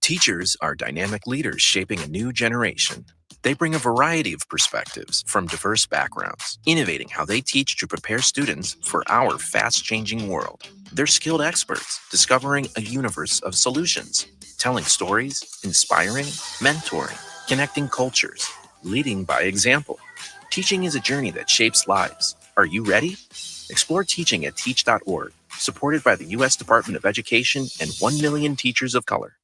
Teachers are dynamic leaders shaping a new generation. They bring a variety of perspectives from diverse backgrounds, innovating how they teach to prepare students for our fast-changing world. They're skilled experts, discovering a universe of solutions, telling stories, inspiring, mentoring, connecting cultures, leading by example. Teaching is a journey that shapes lives. Are you ready? Explore teaching at teach.org, supported by the U.S. Department of Education and 1 million teachers of color.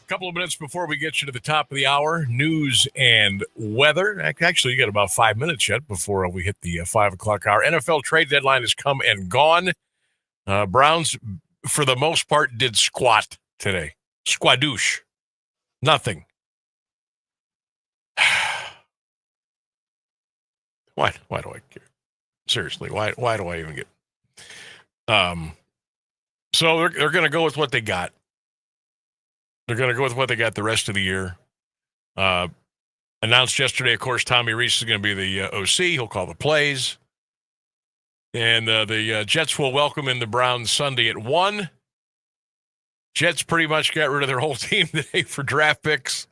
Couple of minutes before we get you to the top of the hour, news and weather. Actually, you got about 5 minutes yet before we hit the 5 o'clock hour. NFL trade deadline has come and gone. Browns, for the most part, did squat today. Squadoosh. Nothing. Why do I care? Seriously, why do I even get? So they're going to go with what they got. They're going to go with what they got the rest of the year. Announced yesterday, of course, Tommy Rees is going to be the OC. He'll call the plays. And the Jets will welcome in the Browns Sunday at 1. Jets pretty much got rid of their whole team today for draft picks.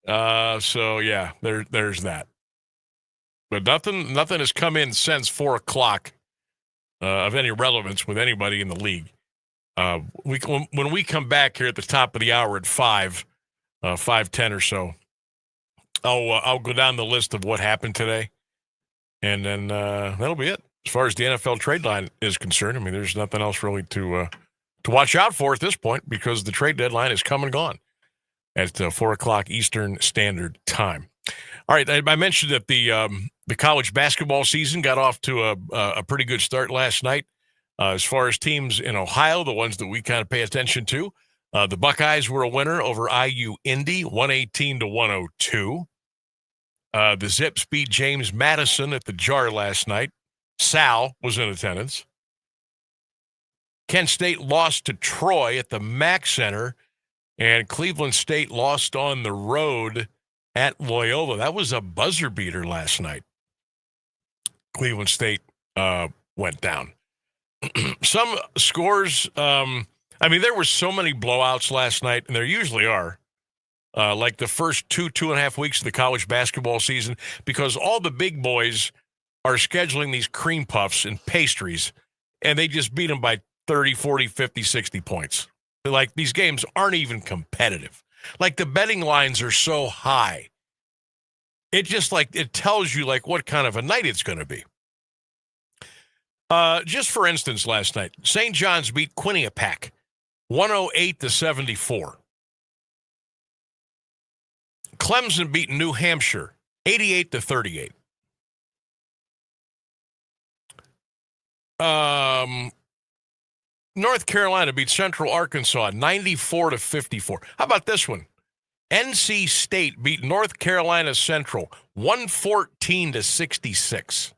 So, yeah, there's that. But nothing has come in since 4 o'clock of any relevance with anybody in the league. When we come back here at the top of the hour at 5:10 or so, I'll go down the list of what happened today, and then that'll be it as far as the NFL trade line is concerned. I mean, there's nothing else really to watch out for at this point because the trade deadline is come and gone at 4 o'clock Eastern Standard Time. All right, I mentioned that the college basketball season got off to a pretty good start last night. As far as teams in Ohio, the ones that we kind of pay attention to, the Buckeyes were a winner over IU Indy, 118-102. The Zips beat James Madison at the Jar last night. Sal was in attendance. Kent State lost to Troy at the Mack Center, and Cleveland State lost on the road at Loyola. That was a buzzer beater last night. Cleveland State went down. Some scores, there were so many blowouts last night, and there usually are, like the first 2.5 weeks of the college basketball season, because all the big boys are scheduling these cream puffs and pastries, and they just beat them by 30, 40, 50, 60 points. Like, these games aren't even competitive. Like, the betting lines are so high. It just, it tells you, what kind of a night it's going to be. Just for instance, last night, St. John's beat Quinnipiac 108-74. Clemson beat New Hampshire 88-38. North Carolina beat Central Arkansas 94-54. How about this one? NC State beat North Carolina Central 114-66.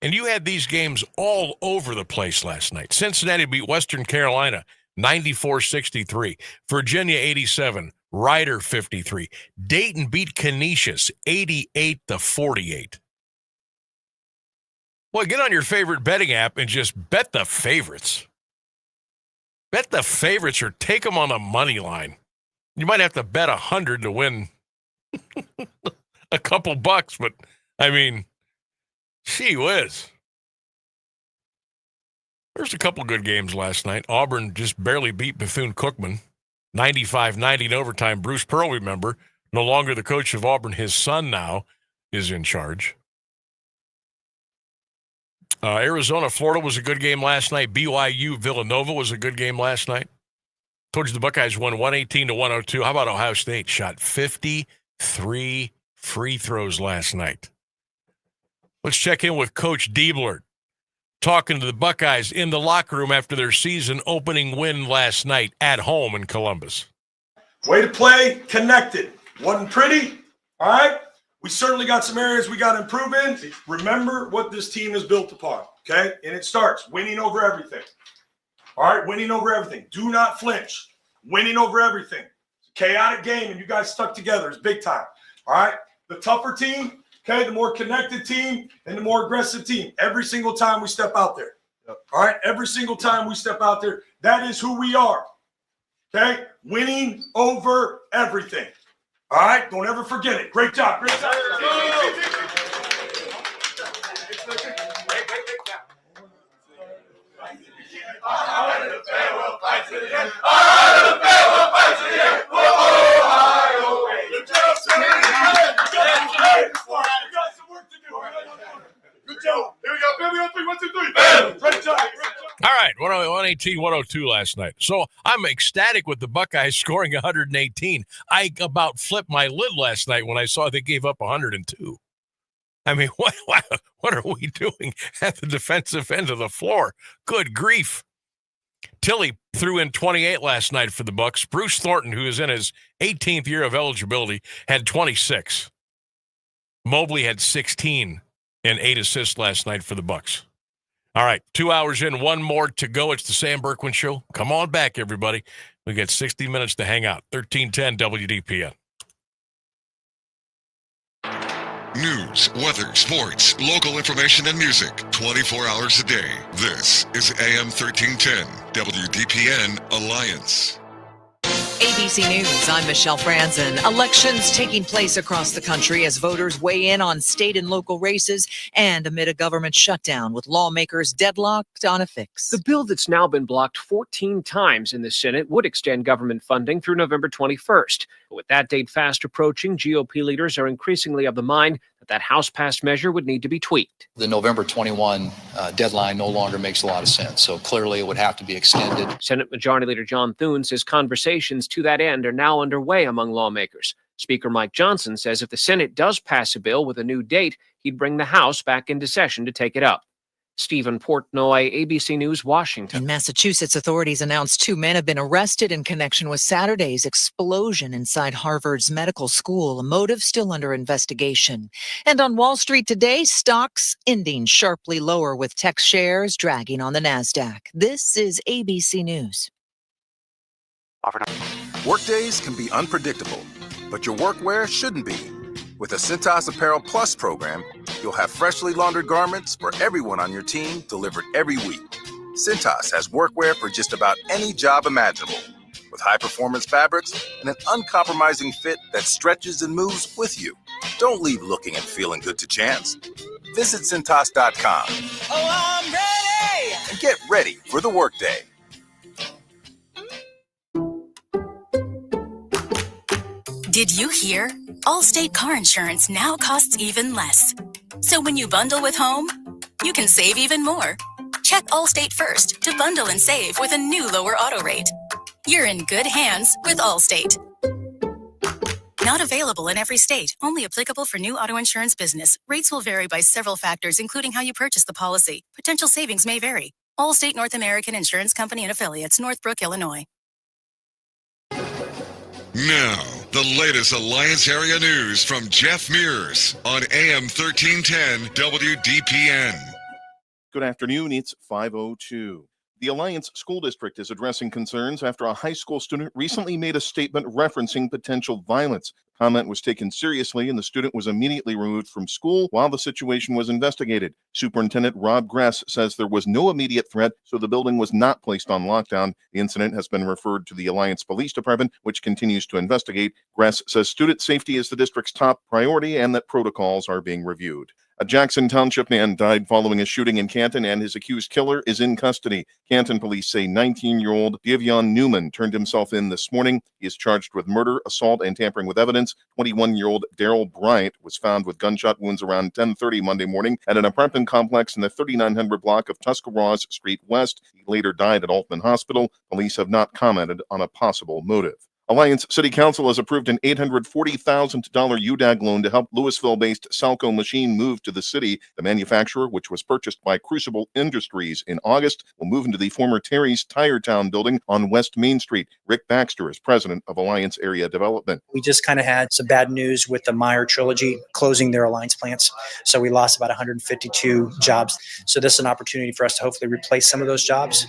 And you had these games all over the place last night. Cincinnati beat Western Carolina 94-63. Virginia 87. Rider 53. Dayton beat Canisius 88-48. Boy, get on your favorite betting app and just bet the favorites. Bet the favorites or take them on the money line. You might have to bet 100 to win a couple bucks, but gee whiz. There's a couple good games last night. Auburn just barely beat Bethune-Cookman 95-90 in overtime. Bruce Pearl, remember, no longer the coach of Auburn. His son now is in charge. Arizona, Florida was a good game last night. BYU, Villanova was a good game last night. Told you the Buckeyes won 118-102. How about Ohio State? Shot 53 free throws last night. Let's check in with Coach Diebler, talking to the Buckeyes in the locker room after their season opening win last night at home in Columbus. Way to play, connected. Wasn't pretty, all right? We certainly got some areas we got to improve in. Remember what this team is built upon, okay? And it starts winning over everything. All right, winning over everything. Do not flinch. Winning over everything. It's a chaotic game, and you guys stuck together. It's big time, all right? The tougher team, okay, the more connected team, and the more aggressive team. Every single time we step out there, all right? Every single time we step out there, that is who we are, okay? Winning over everything. All right, don't ever forget it. Great job. Great job. Good job. Here we go. Baby on 3, 1, 2, 3. Bam. Great job. All right, 118-102 last night. So I'm ecstatic with the Buckeyes scoring 118. I about flipped my lid last night when I saw they gave up 102. What are we doing at the defensive end of the floor? Good grief. Tilly threw in 28 last night for the Bucks. Bruce Thornton, who is in his 18th year of eligibility, had 26. Mobley had 16 and 8 assists last night for the Bucks. All right, 2 hours in, one more to go. It's the Sam Bourquin Show. Come on back, everybody. We got 60 minutes to hang out. 1310 WDPN. News, weather, sports, local information, and music 24 hours a day. This is AM 1310 WDPN Alliance. ABC News, I'm Michelle Franzen. Elections taking place across the country as voters weigh in on state and local races and amid a government shutdown with lawmakers deadlocked on a fix. The bill that's now been blocked 14 times in the Senate would extend government funding through November 21st. But with that date fast approaching, GOP leaders are increasingly of the mind that House-passed measure would need to be tweaked. The November 21 deadline no longer makes a lot of sense, so clearly it would have to be extended. Senate Majority Leader John Thune says conversations to that end are now underway among lawmakers. Speaker Mike Johnson says if the Senate does pass a bill with a new date, he'd bring the House back into session to take it up. Stephen Portnoy, ABC News, Washington. In Massachusetts, authorities announced 2 men have been arrested in connection with Saturday's explosion inside Harvard's medical school. A motive still under investigation. And on Wall Street today, stocks ending sharply lower with tech shares dragging on the NASDAQ. This is ABC News. Workdays can be unpredictable, but your workwear shouldn't be. With the Cintas Apparel Plus program, you'll have freshly laundered garments for everyone on your team delivered every week. Cintas has workwear for just about any job imaginable, with high-performance fabrics and an uncompromising fit that stretches and moves with you. Don't leave looking and feeling good to chance. Visit Cintas.com. Oh, I'm ready! And get ready for the workday. Did you hear? Allstate car insurance now costs even less. So when you bundle with home, you can save even more. Check Allstate first to bundle and save with a new lower auto rate. You're in good hands with Allstate. Not available in every state. Only applicable for new auto insurance business. Rates will vary by several factors, including how you purchase the policy. Potential savings may vary. Allstate North American Insurance Company and Affiliates, Northbrook, Illinois. Now, the latest Alliance area news from Jeff Mears on AM 1310 WDPN. Good afternoon. It's 5:02. The Alliance School District is addressing concerns after a high school student recently made a statement referencing potential violence. The comment was taken seriously, and the student was immediately removed from school while the situation was investigated. Superintendent Rob Gress says there was no immediate threat, so the building was not placed on lockdown. The incident has been referred to the Alliance Police Department, which continues to investigate. Gress says student safety is the district's top priority and that protocols are being reviewed. A Jackson Township man died following a shooting in Canton, and his accused killer is in custody. Canton police say 19-year-old Davion Newman turned himself in this morning. He is charged with murder, assault, and tampering with evidence. 21-year-old Daryl Bryant was found with gunshot wounds around 10:30 Monday morning at an apartment complex in the 3900 block of Tuscarawas Street West. He later died at Altman Hospital. Police have not commented on a possible motive. Alliance City Council has approved an $840,000 UDAG loan to help Louisville-based Salco Machine move to the city. The manufacturer, which was purchased by Crucible Industries in August, will move into the former Terry's Tire Town building on West Main Street. Rick Baxter is president of Alliance Area Development. We just kind of had some bad news with the Meyer Trilogy closing their Alliance plants. So we lost about 152 jobs. So this is an opportunity for us to hopefully replace some of those jobs,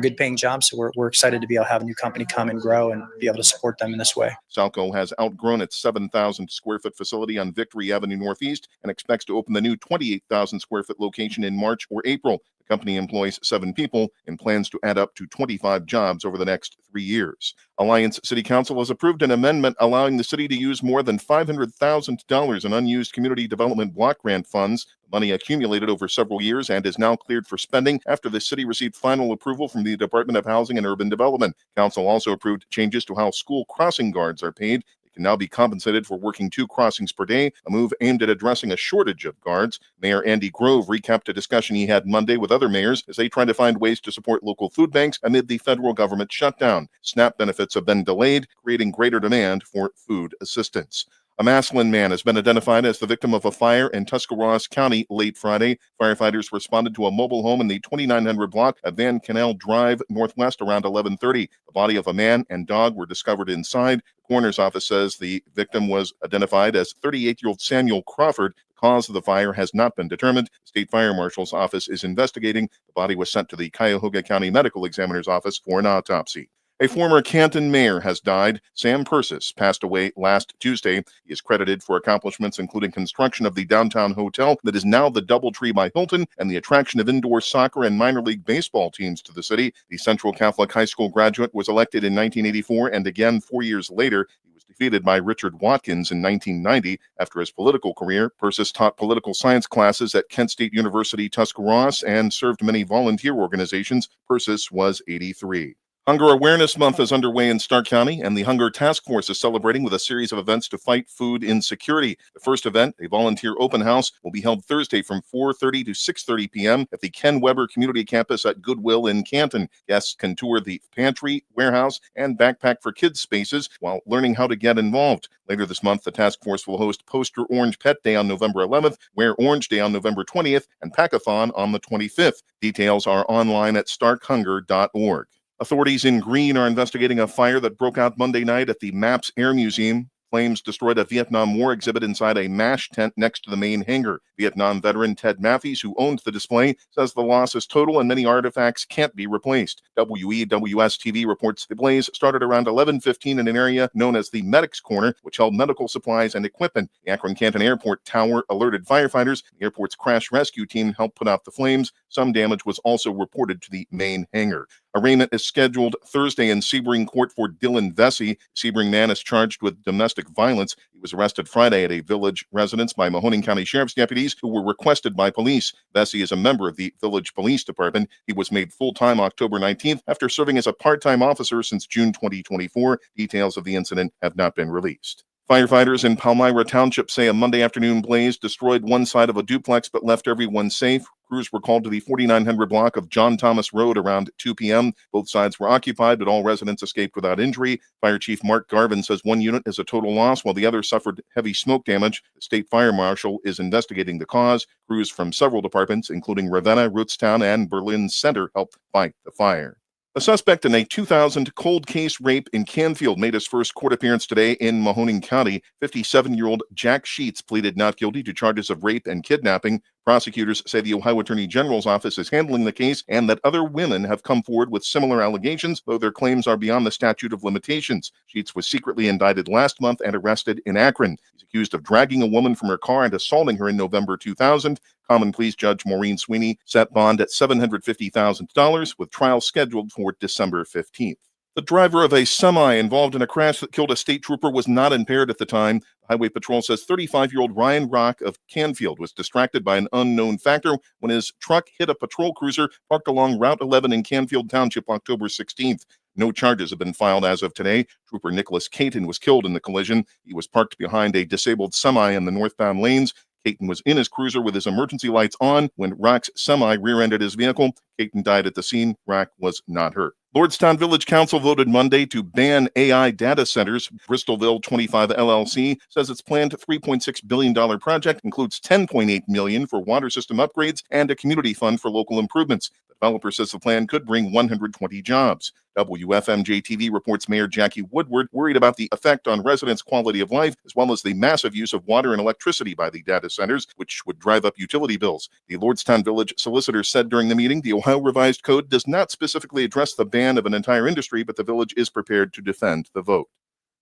good paying jobs. So we're excited to be able to have a new company come and grow and be able to support them in this way. Salco has outgrown its 7,000 square foot facility on Victory Avenue Northeast and expects to open the new 28,000 square foot location in March or April. The company employs 7 people and plans to add up to 25 jobs over the next 3 years. Alliance City Council has approved an amendment allowing the city to use more than $500,000 in unused community development block grant funds. The money accumulated over several years and is now cleared for spending after the city received final approval from the Department of Housing and Urban Development. Council also approved changes to how school crossing guards are paid. Can now be compensated for working 2 crossings per day, a move aimed at addressing a shortage of guards. Mayor Andy Grove recapped a discussion he had Monday with other mayors as they try to find ways to support local food banks amid the federal government shutdown. SNAP benefits have been delayed, creating greater demand for food assistance. A Massillon man has been identified as the victim of a fire in Tuscarawas County late Friday. Firefighters responded to a mobile home in the 2900 block of Van Canal Drive Northwest around 11:30. The body of a man and dog were discovered inside. The coroner's office says the victim was identified as 38-year-old Samuel Crawford. The cause of the fire has not been determined. The state fire marshal's office is investigating. The body was sent to the Cuyahoga County Medical Examiner's office for an autopsy. A former Canton mayor has died. Sam Persis passed away last Tuesday. He is credited for accomplishments including construction of the downtown hotel that is now the DoubleTree by Hilton and the attraction of indoor soccer and minor league baseball teams to the city. The Central Catholic High School graduate was elected in 1984 and again 4 years later. He was defeated by Richard Watkins in 1990. After his political career, Persis taught political science classes at Kent State University Tuscarawas and served many volunteer organizations. Persis was 83. Hunger Awareness Month is underway in Stark County, and the Hunger Task Force is celebrating with a series of events to fight food insecurity. The first event, a volunteer open house, will be held Thursday from 4:30 to 6:30 p.m. at the Ken Weber Community Campus at Goodwill in Canton. Guests can tour the pantry, warehouse, and backpack for kids spaces while learning how to get involved. Later this month, the task force will host Poster Orange Pet Day on November 11th, Wear Orange Day on November 20th, and Packathon on the 25th. Details are online at starkhunger.org. Authorities in Greene are investigating a fire that broke out Monday night at the MAPS Air Museum. Flames destroyed a Vietnam War exhibit inside a MASH tent next to the main hangar. Vietnam veteran Ted Matthews, who owned the display, says the loss is total and many artifacts can't be replaced. WEWS-TV reports the blaze started around 11:15 in an area known as the Medics Corner, which held medical supplies and equipment. The Akron-Canton Airport Tower alerted firefighters. The airport's crash rescue team helped put out the flames. Some damage was also reported to the main hangar. Arraignment is scheduled Thursday in Sebring Court for Dylan Vesey. Sebring man is charged with domestic violence. He was arrested Friday at a village residence by Mahoning County Sheriff's deputies who were requested by police. Vesey is a member of the village police department. He was made full-time October 19th after serving as a part-time officer since June 2024. Details of the incident have not been released. Firefighters in Palmyra Township say a Monday afternoon blaze destroyed one side of a duplex but left everyone safe. Crews were called to the 4900 block of John Thomas Road around 2 p.m. Both sides were occupied, but all residents escaped without injury. Fire Chief Mark Garvin says one unit is a total loss, while the other suffered heavy smoke damage. The state fire marshal is investigating the cause. Crews from several departments, including Ravenna, Rootstown, and Berlin Center, helped fight the fire. A suspect in a 2000 cold case rape in Canfield made his first court appearance today in Mahoning County. 57-year-old Jack Sheets pleaded not guilty to charges of rape and kidnapping. Prosecutors say the Ohio Attorney General's office is handling the case and that other women have come forward with similar allegations, though their claims are beyond the statute of limitations. Sheets was secretly indicted last month and arrested in Akron. He's accused of dragging a woman from her car and assaulting her in November 2000. Common Pleas Judge Maureen Sweeney set bond at $750,000 with trial scheduled for December 15th. The driver of a semi involved in a crash that killed a state trooper was not impaired at the time. The Highway Patrol says 35-year-old Ryan Rock of Canfield was distracted by an unknown factor when his truck hit a patrol cruiser parked along Route 11 in Canfield Township October 16th. No charges have been filed as of today. Trooper Nicholas Caton was killed in the collision. He was parked behind a disabled semi in the northbound lanes. Caton was in his cruiser with his emergency lights on when Rock's semi rear-ended his vehicle. Caton died at the scene. Rock was not hurt. Lordstown Village Council voted Monday to ban AI data centers. Bristolville 25 LLC says its planned $3.6 billion project includes $10.8 million for water system upgrades and a community fund for local improvements. The developer says the plan could bring 120 jobs. WFMJ-TV reports Mayor Jackie Woodward worried about the effect on residents' quality of life, as well as the massive use of water and electricity by the data centers, which would drive up utility bills. The Lordstown Village solicitor said during the meeting the Ohio Revised Code does not specifically address the ban of an entire industry, but the village is prepared to defend the vote.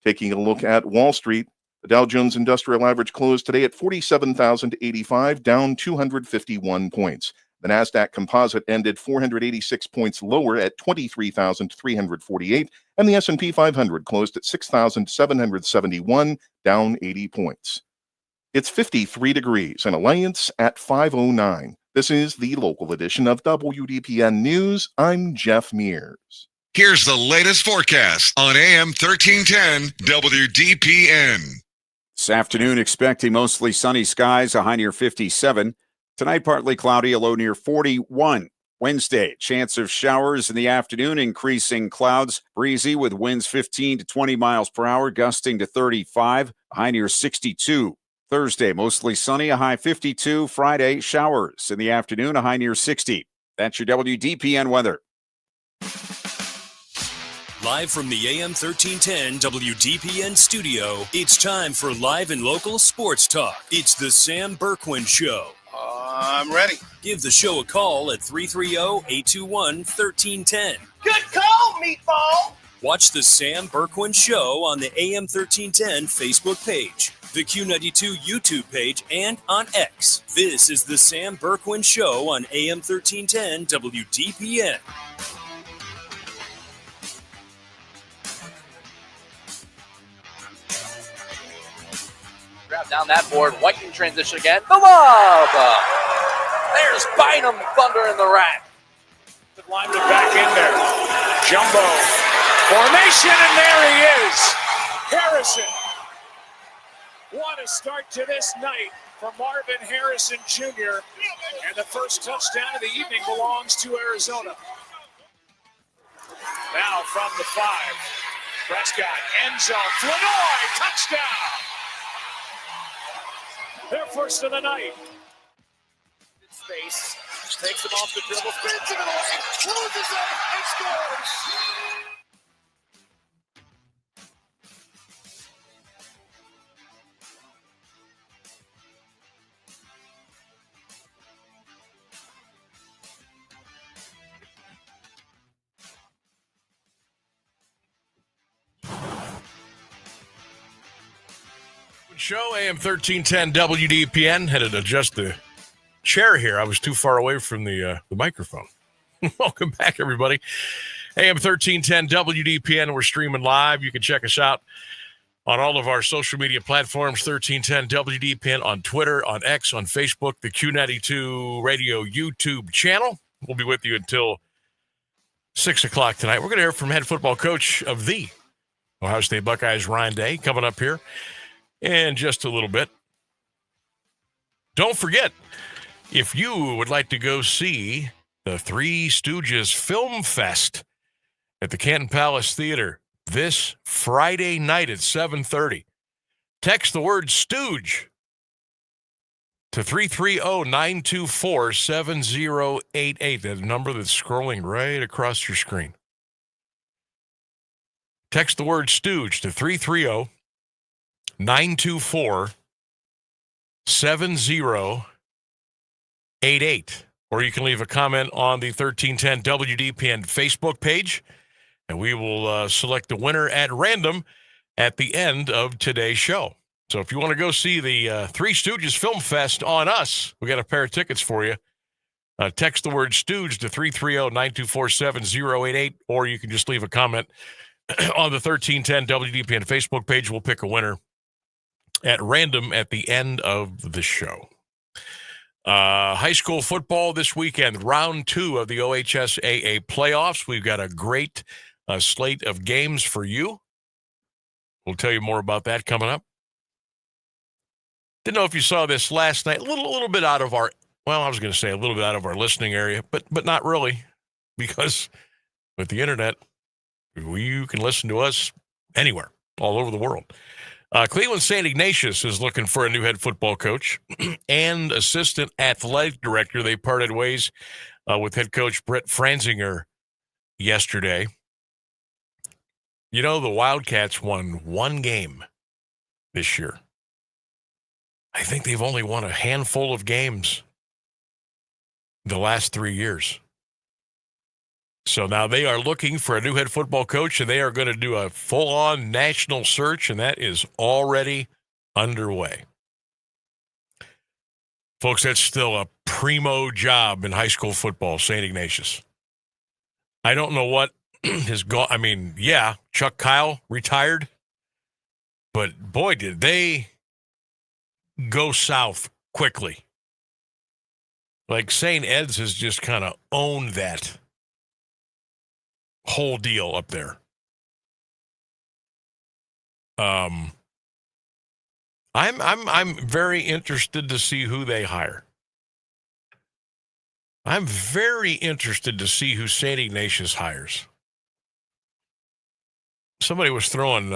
Taking a look at Wall Street, the Dow Jones Industrial Average closed today at 47,085, down 251 points. The NASDAQ Composite ended 486 points lower at 23,348, and the S&P 500 closed at 6,771, down 80 points. It's 53 degrees and Alliance at 509. This is the local edition of WDPN News. I'm Jeff Mears. Here's the latest forecast on AM 1310 WDPN. This afternoon, expecting mostly sunny skies, a high near 57. Tonight, partly cloudy, a low near 41. Wednesday, chance of showers in the afternoon, increasing clouds, breezy with winds 15 to 20 miles per hour, gusting to 35, a high near 62. Thursday, mostly sunny, a high 52. Friday, showers in the afternoon, a high near 60. That's your WDPN weather. Live from the AM 1310 WDPN studio, it's time for live and local sports talk. It's the Sam Bourquin Show. I'm ready. Give the show a call at 330-821-1310. Good call, meatball. Watch the Sam Bourquin Show on the AM 1310 Facebook page, the Q92 YouTube page, and on X. This is the Sam Bourquin Show on AM 1310 WDPN. Grab down that board. White in transition again. The lob. There's Bynum, Thunder in the rack. The lineman back in there. Jumbo formation, and there he is. Harrison. What a start to this night for Marvin Harrison Jr. And the first touchdown of the evening belongs to Arizona. Now from the 5. Prescott, end zone, Flournoy, touchdown! Their first of the night. Space, takes him off the dribble, spins it away, loses it, and scores! Show AM1310 WDPN. Had to adjust the chair here. I was too far away from the microphone. Welcome back, everybody. AM1310 WDPN. We're streaming live. You can check us out on all of our social media platforms. 1310 WDPN on Twitter, on X, on Facebook, the Q92 Radio YouTube channel. We'll be with you until 6 o'clock tonight. We're going to hear from head football coach of the Ohio State Buckeyes, Ryan Day, coming up here in just a little bit. Don't forget, if you would like to go see the Three Stooges Film Fest at the Canton Palace Theater this Friday night at 7:30, text the word Stooge to 330-924-7088. That number that's scrolling right across your screen. Text the word Stooge to 330-924-7088. Or you can leave a comment on the 1310 WDPN Facebook page, and we will select the winner at random at the end of today's show. So if you want to go see the Three Stooges Film Fest on us, we got a pair of tickets for you. Text the word Stooge to 330-924-7088, or you can just leave a comment on the 1310 WDPN Facebook page. We'll pick a winner at random at the end of the show. High school football this weekend, round 2 of the OHSAA playoffs. We've got a great slate of games for you. We'll tell you more about that coming up. Didn't know if you saw this last night. A little bit out of our, well, I was going to say a little bit out of our listening area, but not really, because with the internet, you can listen to us anywhere, all over the world. Cleveland St. Ignatius is looking for a new head football coach and assistant athletic director. They parted ways with head coach Brett Franzinger yesterday. You know, the Wildcats won one game this year. I think they've only won a handful of games the last 3 years. So now they are looking for a new head football coach, and they are going to do a full-on national search, and that is already underway. Folks, that's still a primo job in high school football, St. Ignatius. I don't know what has gone. I mean, yeah, Chuck Kyle retired, but boy, did they go south quickly. Like St. Ed's has just kind of owned that whole deal up there. I'm very interested to see who they hire. I'm very interested to see who St. Ignatius hires. Somebody was throwing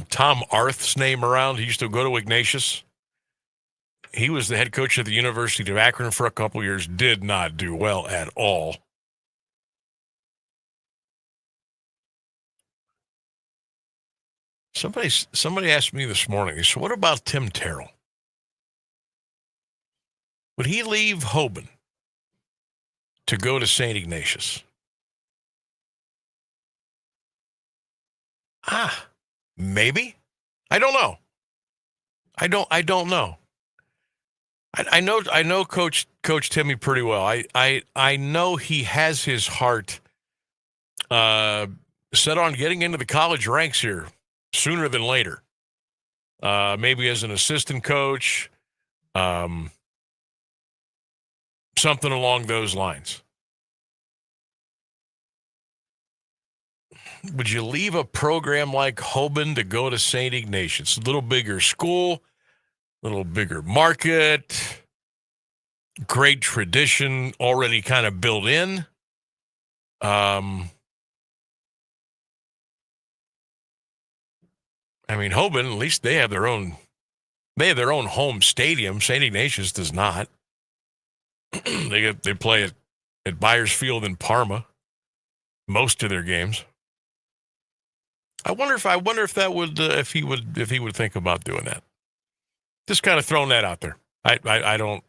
Tom Arth's name around. He used to go to Ignatius. He was the head coach at the University of Akron for a couple years. Did not do well at all. Somebody asked me this morning, they said, what about Tim Terrell? Would he leave Hoban to go to St. Ignatius? Maybe. I don't know. I don't know. I know Coach Timmy pretty well. I know he has his heart set on getting into the college ranks here sooner than later. Maybe as an assistant coach, something along those lines. would you leave a program like Hoban to go to St. Ignatius? A little bigger school, a little bigger market, great tradition already kind of built in. I mean, Hoban, at least they have their own home stadium. St. Ignatius does not. They play at Byers Field in Parma most of their games. I wonder if that would if he would think about doing that. Just kind of throwing that out there. I don't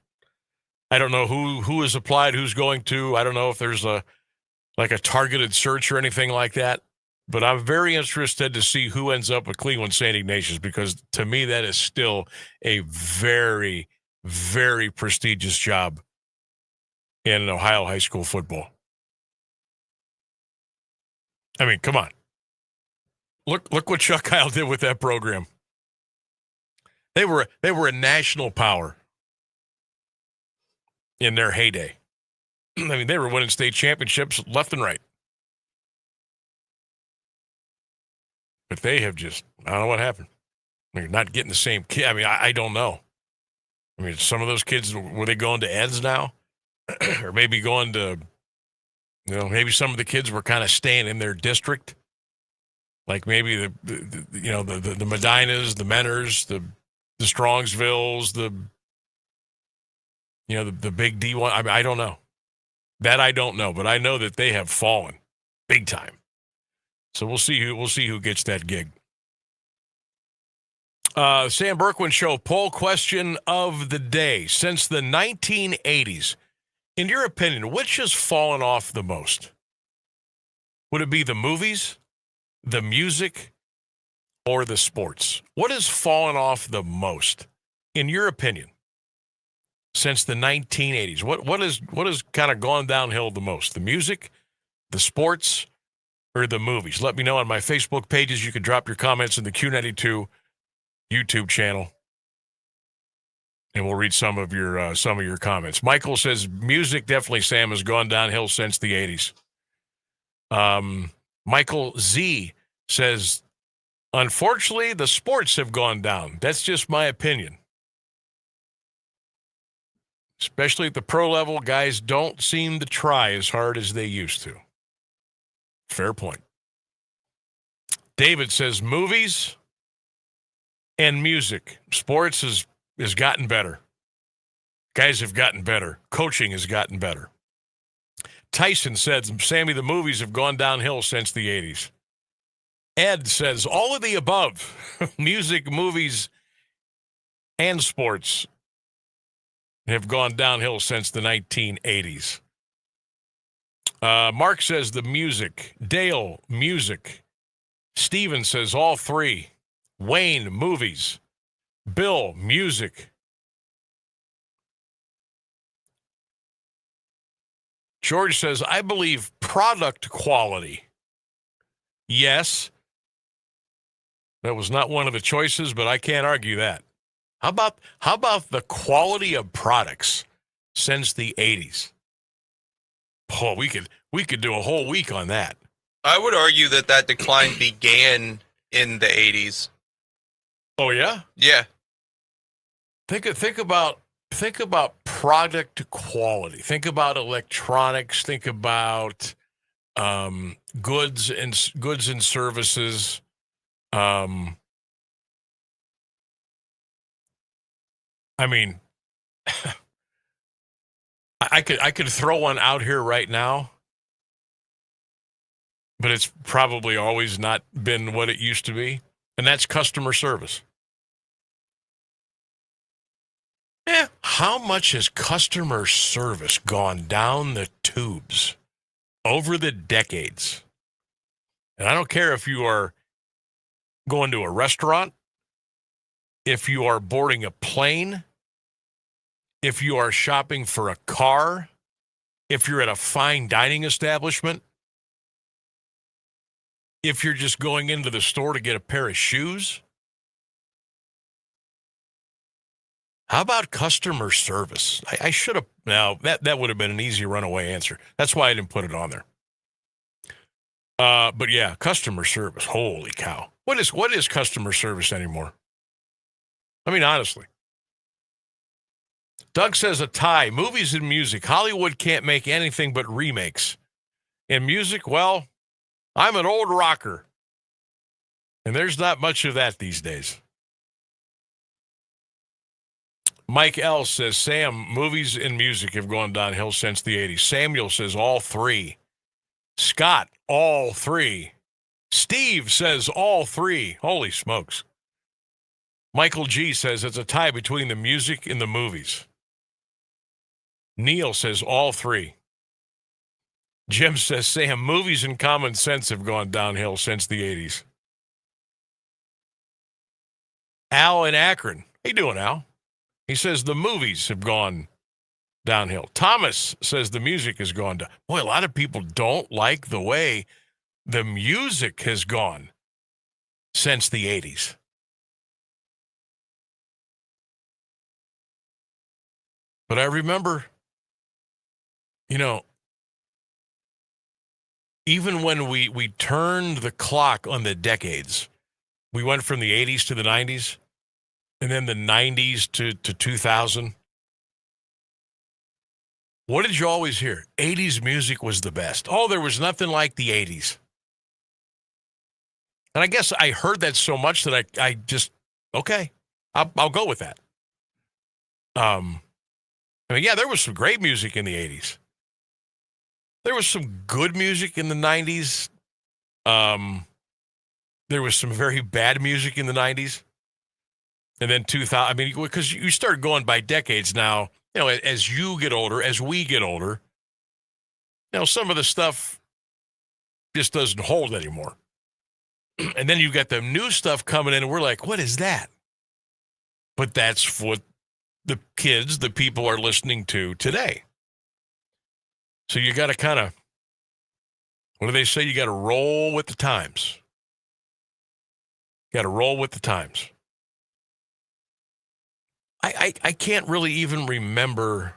know who has applied, who's going to. I don't know if there's a targeted search or anything like that. But I'm very interested to see who ends up with Cleveland St. Ignatius, because to me that is still a very, very prestigious job in Ohio high school football. I mean, come on. Look what Chuck Kyle did with that program. They were a national power in their heyday. I mean, they were winning state championships left and right. But they have just, I don't know what happened. They're not getting the same kid. I mean, I don't know. I mean, some of those kids, were they going to Eds now? Or maybe going to, maybe some of the kids were kind of staying in their district. Like maybe the Medinas, the Menners, the Strongsvilles, the big D1. I mean, I don't know. That I don't know, but I know that they have fallen big time. So we'll see who gets that gig. Sam Bourquin Show poll question of the day. Since the 1980s, in your opinion, which has fallen off the most? Would it be the movies, the music, or the sports? What has fallen off the most, in your opinion, since the 1980s? What has kind of gone downhill the most? The music, the sports, or the movies? Let me know on my Facebook pages. You can drop your comments in the Q92 YouTube channel, and we'll read some of your comments. Michael says music, definitely, Sam, has gone downhill since the 80s. Michael Z says, unfortunately, the sports have gone down. That's just my opinion. Especially at the pro level, guys don't seem to try as hard as they used to. Fair point. David says movies and music. Sports has gotten better. Guys have gotten better. Coaching has gotten better. Tyson says, Sammy, the movies have gone downhill since the 80s. Ed says, all of the above. Music, movies, and sports have gone downhill since the 1980s. Mark says the music. Dale, music. Steven says all three. Wayne, movies. Bill, music. George says, I believe product quality. Yes. That was not one of the choices, but I can't argue that. How about the quality of products since the 80s? Oh, we could do a whole week on that. I would argue that decline began in the 80s. Oh yeah? Yeah. Think about product quality. Think about electronics. Think about goods and services. I mean, I could throw one out here right now, but it's probably always not been what it used to be, and that's customer service. Yeah, how much has customer service gone down the tubes over the decades? And I don't care if you are going to a restaurant, if you are boarding a plane, if you are shopping for a car, if you're at a fine dining establishment, if you're just going into the store to get a pair of shoes. How about customer service? I should have, now that would have been an easy runaway answer. That's why I didn't put it on there. But yeah, customer service. Holy cow. What is customer service anymore? I mean, honestly. Doug says a tie. Movies and music. Hollywood can't make anything but remakes. In music, well, I'm an old rocker. And there's not much of that these days. Mike L. says, Sam, movies and music have gone downhill since the 80s. Samuel says all three. Scott, all three. Steve says all three. Holy smokes. Michael G. says it's a tie between the music and the movies. Neil says all three. Jim says, Sam, movies and common sense have gone downhill since the 80s. Al in Akron. How you doing, Al? He says the movies have gone downhill. Thomas says the music has gone down. Boy, a lot of people don't like the way the music has gone since the 80s. But I remember, even when we turned the clock on the decades, we went from the 80s to the 90s, and then the 90s to 2000. What did you always hear? 80s music was the best. Oh, there was nothing like the 80s. And I guess I heard that so much that I just, okay, I'll go with that. I mean, yeah, there was some great music in the 80s. There was some good music in the 90s. There was some very bad music in the 90s. And then 2000, I mean, because you start going by decades now, as you get older, as we get older, some of the stuff just doesn't hold anymore. And then you've got the new stuff coming in, and we're like, what is that? But that's what the kids, the people are listening to today. So you got to kind of, what do they say? You got to roll with the times. Got to roll with the times. I can't really even remember,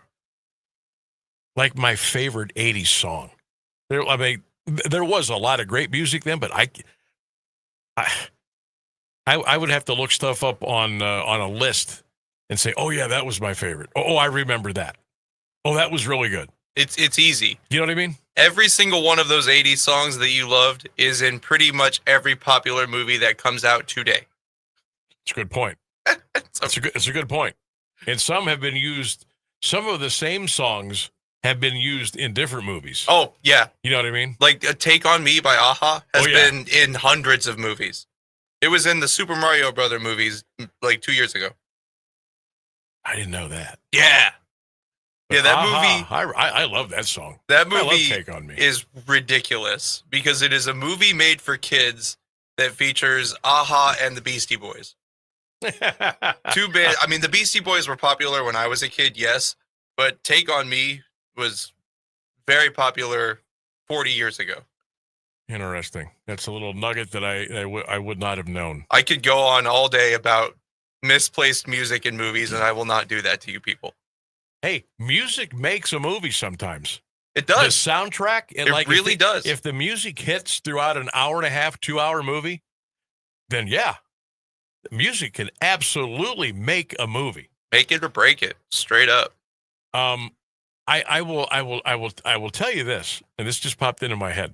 like, my favorite 80s song. There was a lot of great music then, but I would have to look stuff up on a list and say, oh, yeah, that was my favorite. Oh, I remember that. Oh, that was really good. It's easy. You know what I mean? Every single one of those 80s songs that you loved is in pretty much every popular movie that comes out today. It's a good point. It's a good point. And some have been used, some of the same songs have been used in different movies. Oh, yeah. You know what I mean? Like Take On Me by Aha has been in hundreds of movies. It was in the Super Mario Brother movies like 2 years ago. I didn't know that. Yeah. But yeah, that movie. I love that song. That movie I love Take On Me. Is ridiculous because it is a movie made for kids that features Aha and the Beastie Boys. Too bad. I mean, the Beastie Boys were popular when I was a kid, yes, but Take On Me was very popular 40 years ago. Interesting. That's a little nugget that I would not have known. I could go on all day about misplaced music in movies, and I will not do that to you people. Hey, music makes a movie sometimes. It does. The soundtrack, and it really does. If the music hits throughout an hour and a half, 2 hour movie, then yeah. Music can absolutely make a movie. Make it or break it, straight up. I will tell you this, and this just popped into my head.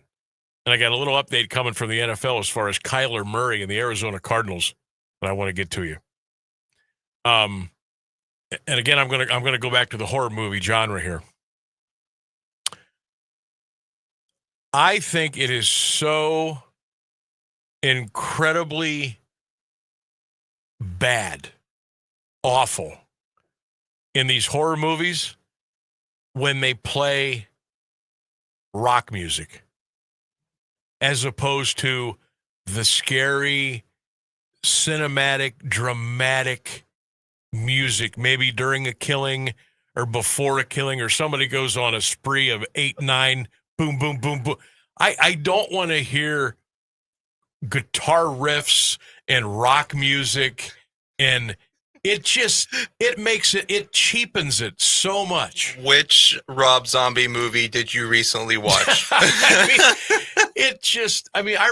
And I got a little update coming from the NFL as far as Kyler Murray and the Arizona Cardinals that I want to get to you. And again, I'm gonna go back to the horror movie genre here. I think it is so incredibly bad, awful in these horror movies when they play rock music as opposed to the scary, cinematic, dramatic music, maybe during a killing or before a killing, or somebody goes on a spree of 8, 9, boom, boom, boom, boom. I don't want to hear guitar riffs and rock music and it cheapens it so much. Which Rob Zombie movie did you recently watch? I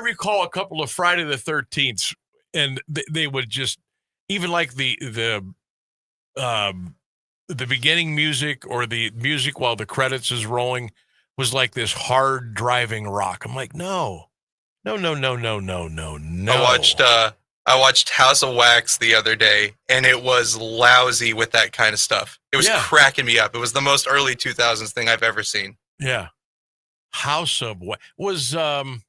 recall a couple of Friday the 13th, and they would just, even like the beginning music or the music while the credits is rolling was like this hard driving rock. I'm like, no. I watched House of Wax the other day, and it was lousy with that kind of stuff. It was cracking me up. It was the most early 2000s thing I've ever seen. Yeah. House of Wax was, God,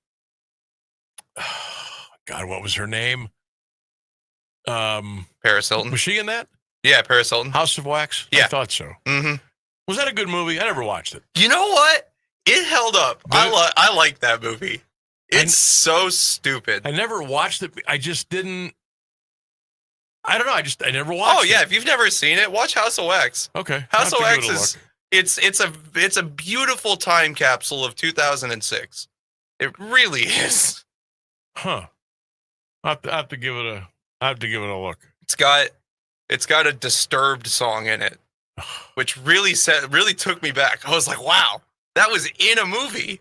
what was her name? Paris Hilton. Was she in that? Yeah, Paris Hilton. House of Wax? Yeah. I thought so. Mm-hmm. Was that a good movie? I never watched it. You know what? It held up. I like that movie. It's so stupid. I never watched it. I just didn't. I don't know. I never watched it. Oh, yeah. If you've never seen it, watch House of Wax. Okay. House of Wax is it's a beautiful time capsule of 2006. It really is. Huh. I have to give it a look. It's got a Disturbed song in it, which really took me back. I was like, wow, that was in a movie.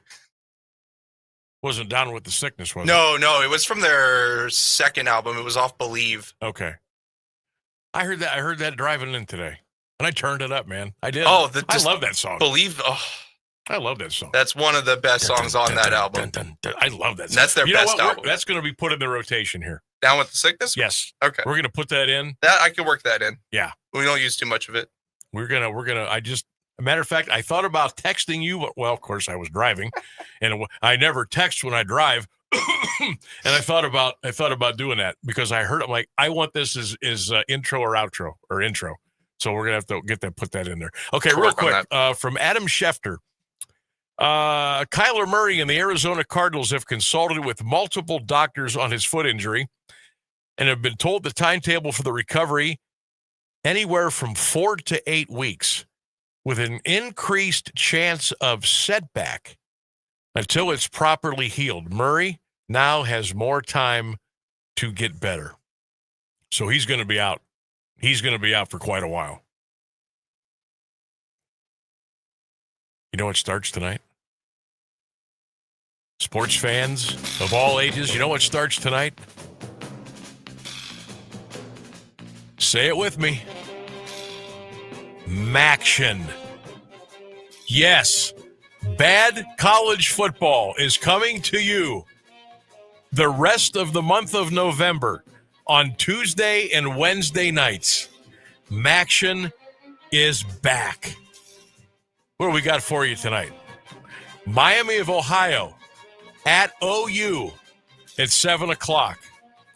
Wasn't Down with the Sickness, was it? No, it was from their second album. It was off Believe. Okay. I heard that driving in today, and I turned it up, man. I did. Oh, I love that song. Believe. Oh, I love that song. That's one of the best songs on that album. I love that song. That's their best album. That's going to be put in the rotation here. Down with the Sickness? Yes. Okay. We're going to put that in. That I can work that in. Yeah. We don't use too much of it. We're gonna. A matter of fact, I thought about texting you, but well, of course, I was driving, and I never text when I drive. And I thought about doing that because I heard. I'm like, I want this as intro or outro or intro. So we're gonna have to put that in there. Okay, real quick from Adam Schefter. Kyler Murray and the Arizona Cardinals have consulted with multiple doctors on his foot injury and have been told the timetable for the recovery anywhere from 4 to 8 weeks, with an increased chance of setback until it's properly healed. Murray now has more time to get better. So he's going to be out. He's going to be out for quite a while. You know what starts tonight? Sports fans of all ages, you know what starts tonight? Say it with me. Maction. Yes, bad college football is coming to you the rest of the month of November on Tuesday and Wednesday nights. Maction is back. What do we got for you tonight? Miami of Ohio at OU at 7 o'clock.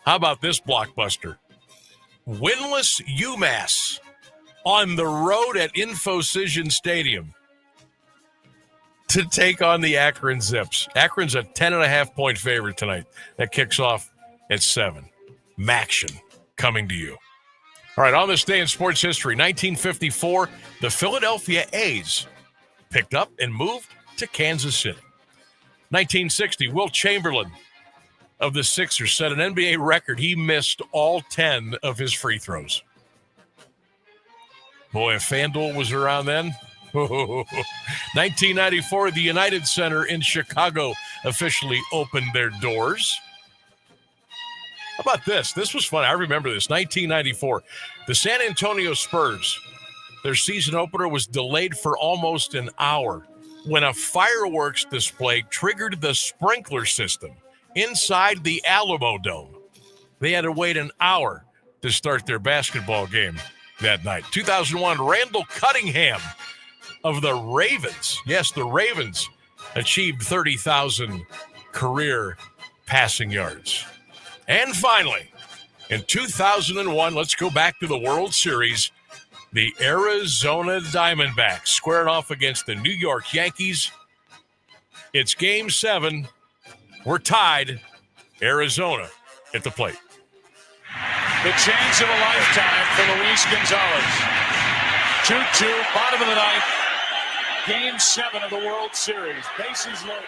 How about this blockbuster? Winless UMass on the road at Infocision Stadium to take on the Akron Zips. Akron's a 10.5-point favorite tonight. That kicks off at 7. Maction coming to you. All right, on this day in sports history, 1954, the Philadelphia A's picked up and moved to Kansas City. 1960, Wilt Chamberlain of the Sixers set an NBA record. He missed all 10 of his free throws. Boy, if FanDuel was around then. 1994, the United Center in Chicago officially opened their doors. How about this? This was fun. I remember this. 1994, the San Antonio Spurs, their season opener was delayed for almost an hour when a fireworks display triggered the sprinkler system inside the Alamo Dome. They had to wait an hour to start their basketball game that night. 2001, Randall Cunningham of the Ravens. Yes, the Ravens achieved 30,000 career passing yards. And finally, in 2001, let's go back to the World Series. The Arizona Diamondbacks squared off against the New York Yankees. It's Game 7. We're tied. Arizona at the plate. The chance of a lifetime for Luis Gonzalez. 2-2, bottom of the ninth. Game 7 of the World Series. Bases loaded.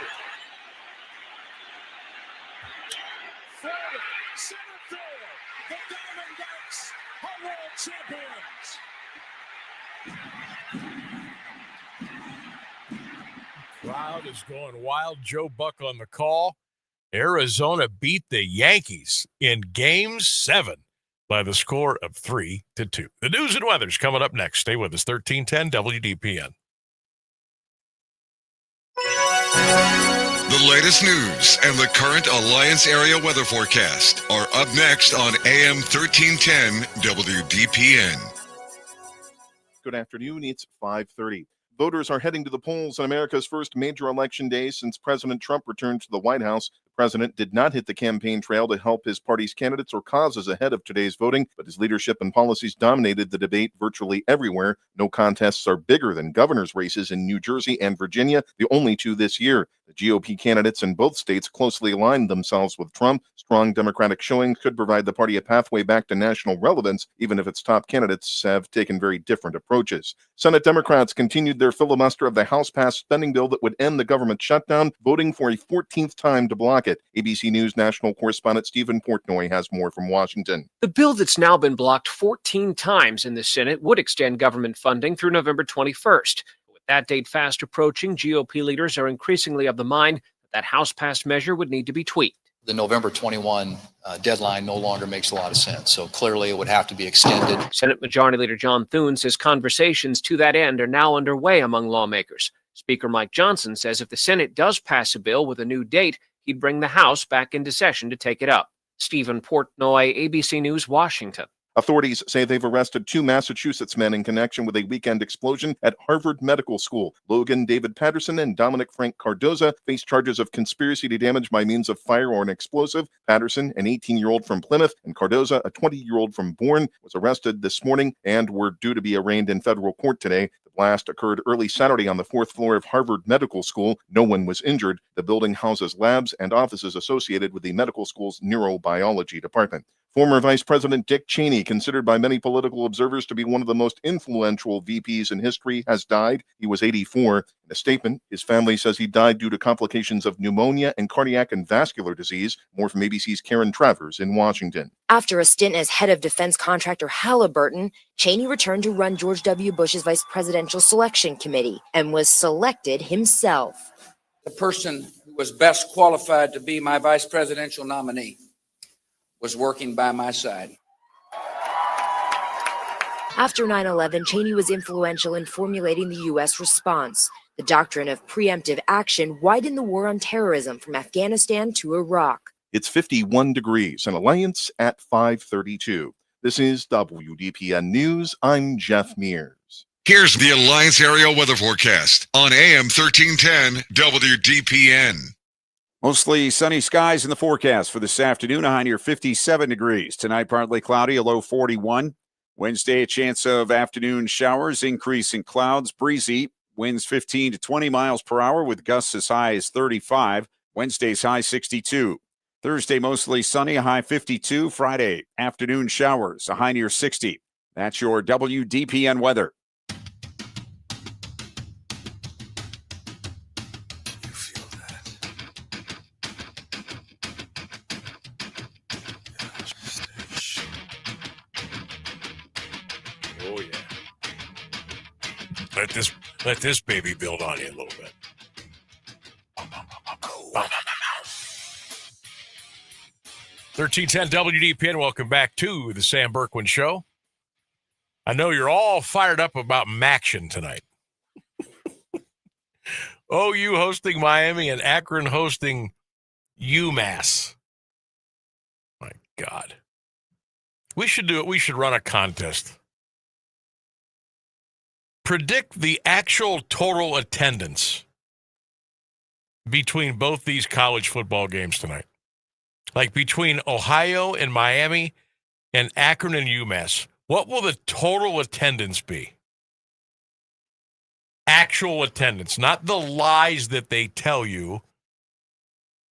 Center field. The Bucks are world champions. Crowd is going wild. Joe Buck on the call. Arizona beat the Yankees in Game 7 by the score of 3-2. The news and weather's coming up next. Stay with us. 1310 WDPN. The latest news and the current Alliance area weather forecast are up next on AM 1310 WDPN. Good afternoon. It's 5:30. Voters are heading to the polls on America's first major election day since President Trump returned to the White House. The president did not hit the campaign trail to help his party's candidates or causes ahead of today's voting, but his leadership and policies dominated the debate virtually everywhere. No contests are bigger than governor's races in New Jersey and Virginia, the only two this year. The GOP candidates in both states closely aligned themselves with Trump. Strong Democratic showings could provide the party a pathway back to national relevance, even if its top candidates have taken very different approaches. Senate Democrats continued their filibuster of the House-passed spending bill that would end the government shutdown, voting for a 14th time to block it. ABC News national correspondent Stephen Portnoy has more from Washington. The bill that's now been blocked 14 times in the Senate would extend government funding through November 21st. With that date fast approaching, GOP leaders are increasingly of the mind that House-passed measure would need to be tweaked. The November 21 deadline no longer makes a lot of sense. So clearly it would have to be extended. Senate Majority Leader John Thune says conversations to that end are now underway among lawmakers. Speaker Mike Johnson says if the Senate does pass a bill with a new date, he'd bring the House back into session to take it up. Stephen Portnoy, ABC News, Washington. Authorities say they've arrested two Massachusetts men in connection with a weekend explosion at Harvard Medical School. Logan David Patterson and Dominic Frank Cardoza face charges of conspiracy to damage by means of fire or an explosive. Patterson, an 18-year-old from Plymouth, and Cardoza, a 20-year-old from Bourne, was arrested this morning and were due to be arraigned in federal court today. The blast occurred early Saturday on the fourth floor of Harvard Medical School. No one was injured. The building houses labs and offices associated with the medical school's neurobiology department. Former Vice President Dick Cheney, considered by many political observers to be one of the most influential VPs in history, has died. He was 84. In a statement, his family says he died due to complications of pneumonia and cardiac and vascular disease. More from ABC's Karen Travers in Washington. After a stint as head of defense contractor Halliburton, Cheney returned to run George W. Bush's Vice Presidential Selection Committee and was selected himself. The person who was best qualified to be my vice presidential nominee was working by my side. After 9/11, Cheney was influential in formulating the U.S. response. The doctrine of preemptive action widened the war on terrorism from Afghanistan to Iraq. It's 51 degrees and Alliance at 5:32. This is WDPN News. I'm Jeff Mears. Here's the Alliance area weather forecast on AM 1310 WDPN. Mostly sunny skies in the forecast for this afternoon, a high near 57 degrees. Tonight, partly cloudy, a low 41. Wednesday, a chance of afternoon showers, increase in clouds, breezy, winds 15 to 20 miles per hour with gusts as high as 35. Wednesday's high 62. Thursday, mostly sunny, a high 52. Friday, afternoon showers, a high near 60. That's your WDPN weather. Oh, yeah. Let this baby build on you a little bit. 1310 WDPN, welcome back to the Sam Bourquin Show. I know you're all fired up about Maction tonight. OU hosting Miami and Akron hosting UMass. My God. We should do it. We should run a contest. Predict the actual total attendance between both these college football games tonight. Like between Ohio and Miami and Akron and UMass. What will the total attendance be? Actual attendance, not the lies that they tell you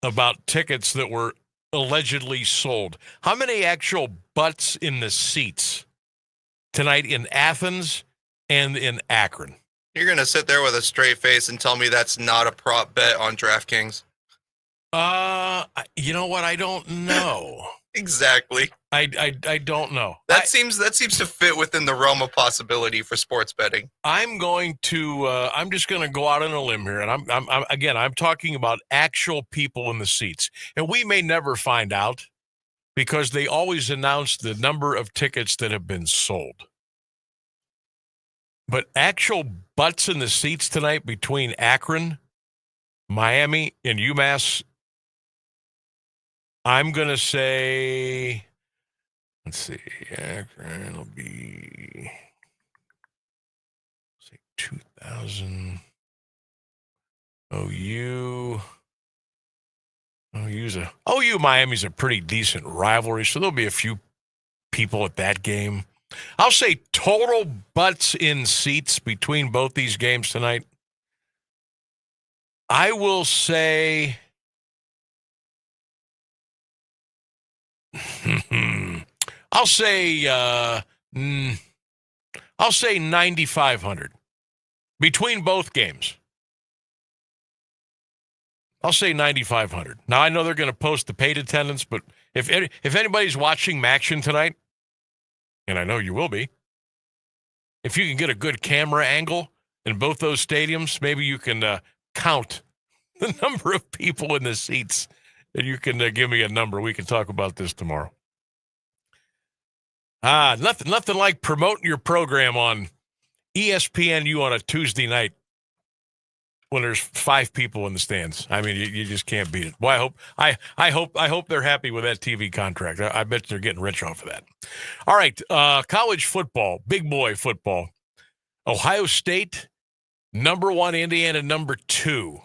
about tickets that were allegedly sold. How many actual butts in the seats tonight in Athens and in Akron? You're going to sit there with a straight face and tell me that's not a prop bet on DraftKings? You know what? I don't know. Exactly. I don't know. That seems to fit within the realm of possibility for sports betting. I'm just going to go out on a limb here, and I'm talking about actual people in the seats, and we may never find out because they always announce the number of tickets that have been sold. But actual butts in the seats tonight between Akron, Miami, and UMass, I'm going to say, let's see, Akron will be, say, 2,000. OU Miami's a pretty decent rivalry, so there'll be a few people at that game. I'll say total butts in seats between both these games tonight. I will say I'll say 9,500 between both games. I'll say 9,500. Now I know they're going to post the paid attendance, but if anybody's watching Maction tonight, and I know you will be, if you can get a good camera angle in both those stadiums, maybe you can count the number of people in the seats, and you can give me a number. We can talk about this tomorrow. Nothing like promoting your program on ESPNU on a Tuesday night when there's 5 people in the stands. I mean, you just can't beat it. Well, I hope they're happy with that TV contract. I bet they're getting rich off of that. All right, college football, big boy football. Ohio State, number 1, Indiana, number 2.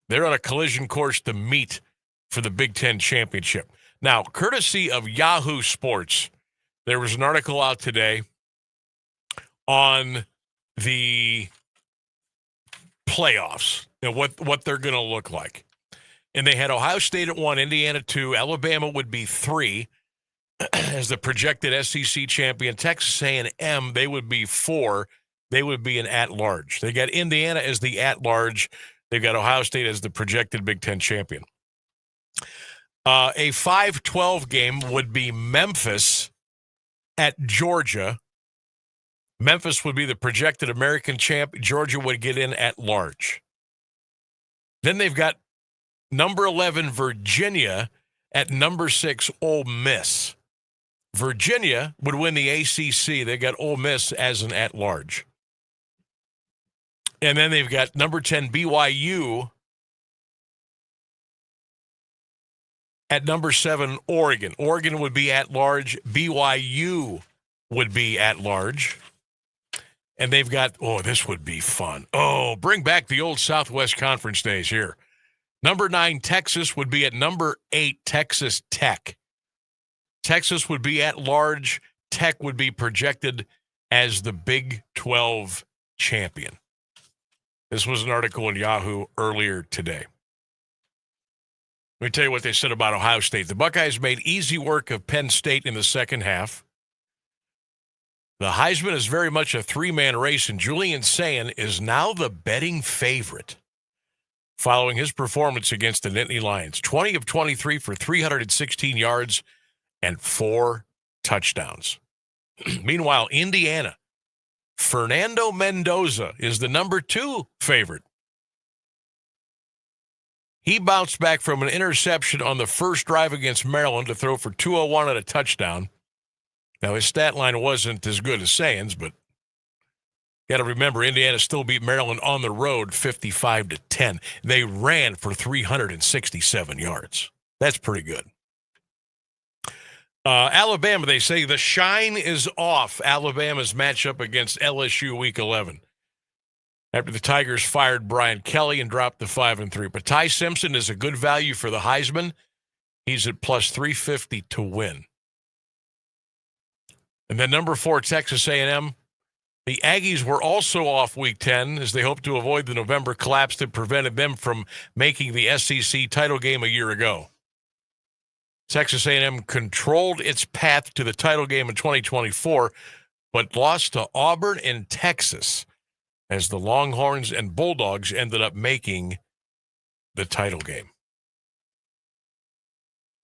They're on a collision course to meet for the Big Ten championship. Now, courtesy of Yahoo Sports, there was an article out today on the playoffs and what they're going to look like. And they had Ohio State at 1, Indiana 2, Alabama would be 3 as the projected SEC champion. Texas A&M, they would be 4. They would be an at-large. They got Indiana as the at-large. They've got Ohio State as the projected Big Ten champion. A 5-12 game would be Memphis at Georgia. Memphis would be the projected American champ. Georgia would get in at large. Then they've got number 11, Virginia, at number 6, Ole Miss. Virginia would win the ACC. They got Ole Miss as an at-large. And then they've got number 10, BYU, at number 7, Oregon. Oregon would be at large. BYU would be at large. And they've got, this would be fun. Bring back the old Southwest Conference days here. Number 9, Texas would be at number 8, Texas Tech. Texas would be at large. Tech would be projected as the Big 12 champion. This was an article in Yahoo earlier today. Let me tell you what they said about Ohio State. The Buckeyes made easy work of Penn State in the second half. The Heisman is very much a 3-man race, and Julian Sayin is now the betting favorite following his performance against the Nittany Lions. 20 of 23 for 316 yards and 4 touchdowns. Meanwhile, Indiana, Fernando Mendoza is the number 2 favorite. He bounced back from an interception on the first drive against Maryland to throw for 201 and a touchdown. Now, his stat line wasn't as good as Sayin's, but got to remember, Indiana still beat Maryland on the road 55-10. They ran for 367 yards. That's pretty good. Alabama, they say the shine is off Alabama's matchup against LSU Week 11. After the Tigers fired Brian Kelly and dropped to 5-3. But Ty Simpson is a good value for the Heisman. He's at plus 350 to win. And then number 4, Texas A&M. The Aggies were also off Week 10 as they hoped to avoid the November collapse that prevented them from making the SEC title game a year ago. Texas A&M controlled its path to the title game in 2024, but lost to Auburn and Texas as the Longhorns and Bulldogs ended up making the title game.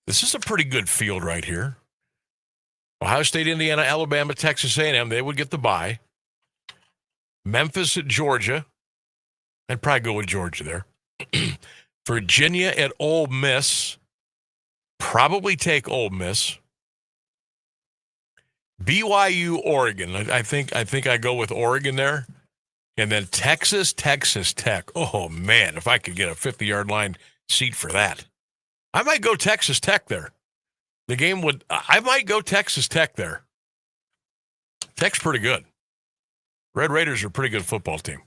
This is a pretty good field right here. Ohio State, Indiana, Alabama, Texas A&M, they would get the bye. Memphis at Georgia. I'd probably go with Georgia there. Virginia at Ole Miss. Probably take Ole Miss. BYU, Oregon. I think I go with Oregon there. And then Texas Tech. Oh, man, if I could get a 50-yard line seat for that. I might go Texas Tech there. I might go Texas Tech there. Tech's pretty good. Red Raiders are a pretty good football team.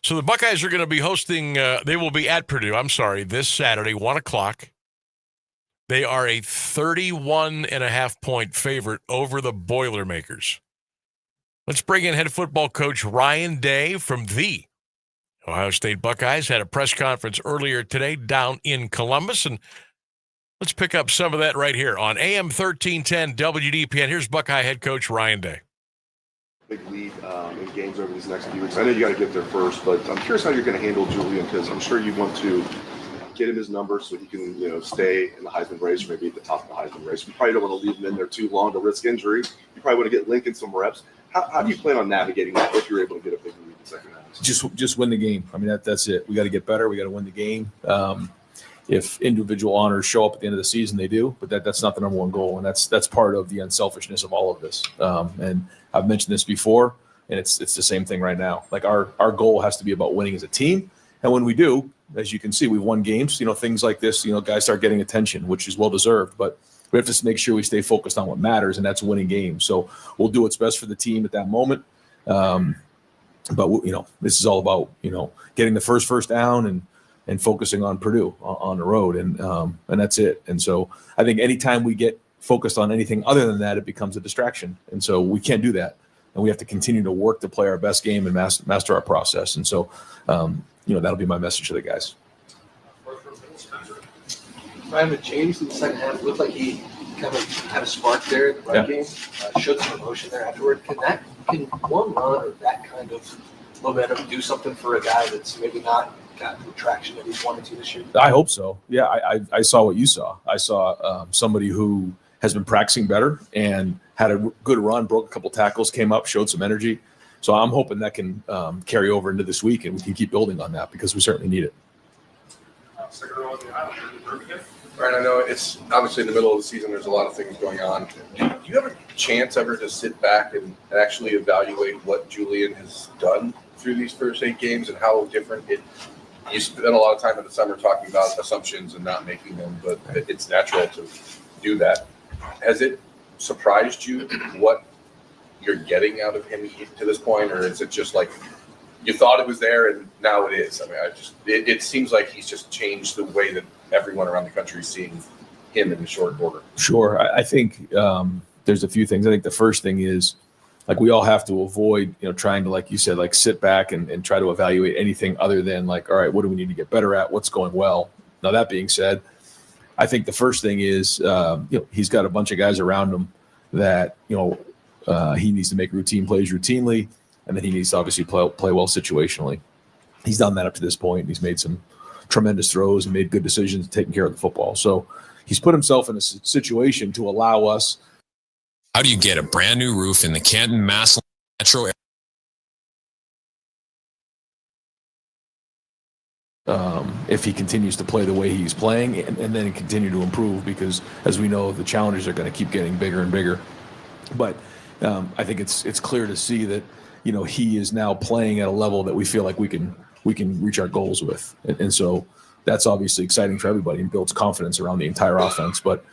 So the Buckeyes are going to be hosting, they will be at Purdue, this Saturday, 1 o'clock. They are a 31.5-point favorite over the Boilermakers. Let's bring in head football coach Ryan Day from the Ohio State Buckeyes. Had a press conference earlier today down in Columbus, and let's pick up some of that right here on AM 1310 WDPN. Here's Buckeye head coach Ryan Day. Big lead in games over these next few weeks. I know you got to get there first, but I'm curious how you're going to handle Julian, because I'm sure you want to get him his numbers so he can, stay in the Heisman race, or maybe at the top of the Heisman race. You probably don't want to leave him in there too long to risk injury. You probably want to get Lincoln some reps. How do you plan on navigating that if you're able to get a big lead in the second half? Just win the game. I mean, that's it. We got to get better. We got to win the game. If individual honors show up at the end of the season, they do, but that's not the number one goal, and that's part of the unselfishness of all of this. And I've mentioned this before, and it's the same thing right now. Like our goal has to be about winning as a team, and when we do, as you can see, we've won games. Things like this, guys start getting attention, which is well deserved, but we have to make sure we stay focused on what matters, and that's winning games. So we'll do what's best for the team at that moment. But this is all about getting the first down and focusing on Purdue on the road, and that's it. And so I think anytime we get focused on anything other than that, it becomes a distraction. And so we can't do that, and we have to continue to work to play our best game and master our process. And so that'll be my message to the guys. Ryan changed in the second half. It looked like he kind of had a spark there in the right game. Showed some emotion there afterward. Can one run or that kind of momentum do something for a guy that's maybe not got the traction that he's wanted to this year? I hope so. Yeah, I saw what you saw. I saw somebody who has been practicing better and had a good run, broke a couple tackles, came up, showed some energy. So I'm hoping that can carry over into this week, and we can keep building on that because we certainly need it. Right, I know it's obviously in the middle of the season. There's a lot of things going on. Do you have a chance ever to sit back and actually evaluate what Julian has done through these first 8 games and how different it? You spend a lot of time in the summer talking about assumptions and not making them, but it's natural to do that. Has it surprised you what you're getting out of him to this point, or is it just like you thought it was there and now it is? I mean, it seems like he's just changed the way that everyone around the country is seeing him in the short order. Sure. I think there's a few things. I think the first thing is, like, we all have to avoid, trying to, like you said, like sit back and try to evaluate anything other than like, all right, what do we need to get better at? What's going well? Now, that being said, I think the first thing is, he's got a bunch of guys around him that, he needs to make routine plays routinely, and then he needs to obviously play well situationally. He's done that up to this point. He's made some tremendous throws and made good decisions taking care of the football. So he's put himself in a situation to allow us. How do you get a brand new roof in the Canton, Mass metro area? If he continues to play the way he's playing and then continue to improve, because as we know, the challenges are going to keep getting bigger and bigger. But I think it's clear to see that, he is now playing at a level that we feel like we can reach our goals with. And so that's obviously exciting for everybody and builds confidence around the entire offense. But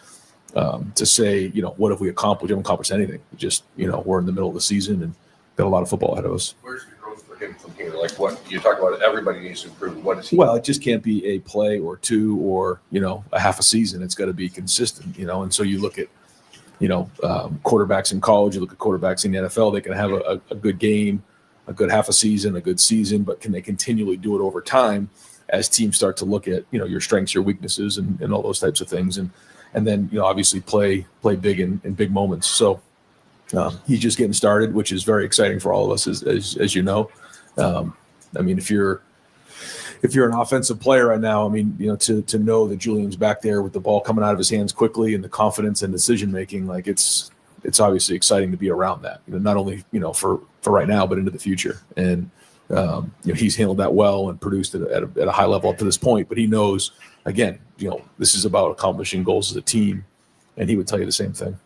to say, what have we accomplished? We haven't accomplished anything. Just, we're in the middle of the season and got a lot of football ahead of us. Where's the growth for him from here? Like, what you talk about, everybody needs to improve. What is he? Well, it just can't be a play or two or, a half a season. It's got to be consistent, and so you look at, quarterbacks in college, you look at quarterbacks in the NFL, they can have a good game, a good half a season, a good season, but can they continually do it over time as teams start to look at, your strengths, your weaknesses, and all those types of things. And then, obviously play big in big moments. So he's just getting started, which is very exciting for all of us, as you know. I mean, if you're if you're an offensive player right now, I mean, to know that Julian's back there with the ball coming out of his hands quickly and the confidence and decision making, like it's obviously exciting to be around that. Not only for right now, but into the future. And he's handled that well and produced it at a high level up to this point. But he knows, again, this is about accomplishing goals as a team, and he would tell you the same thing.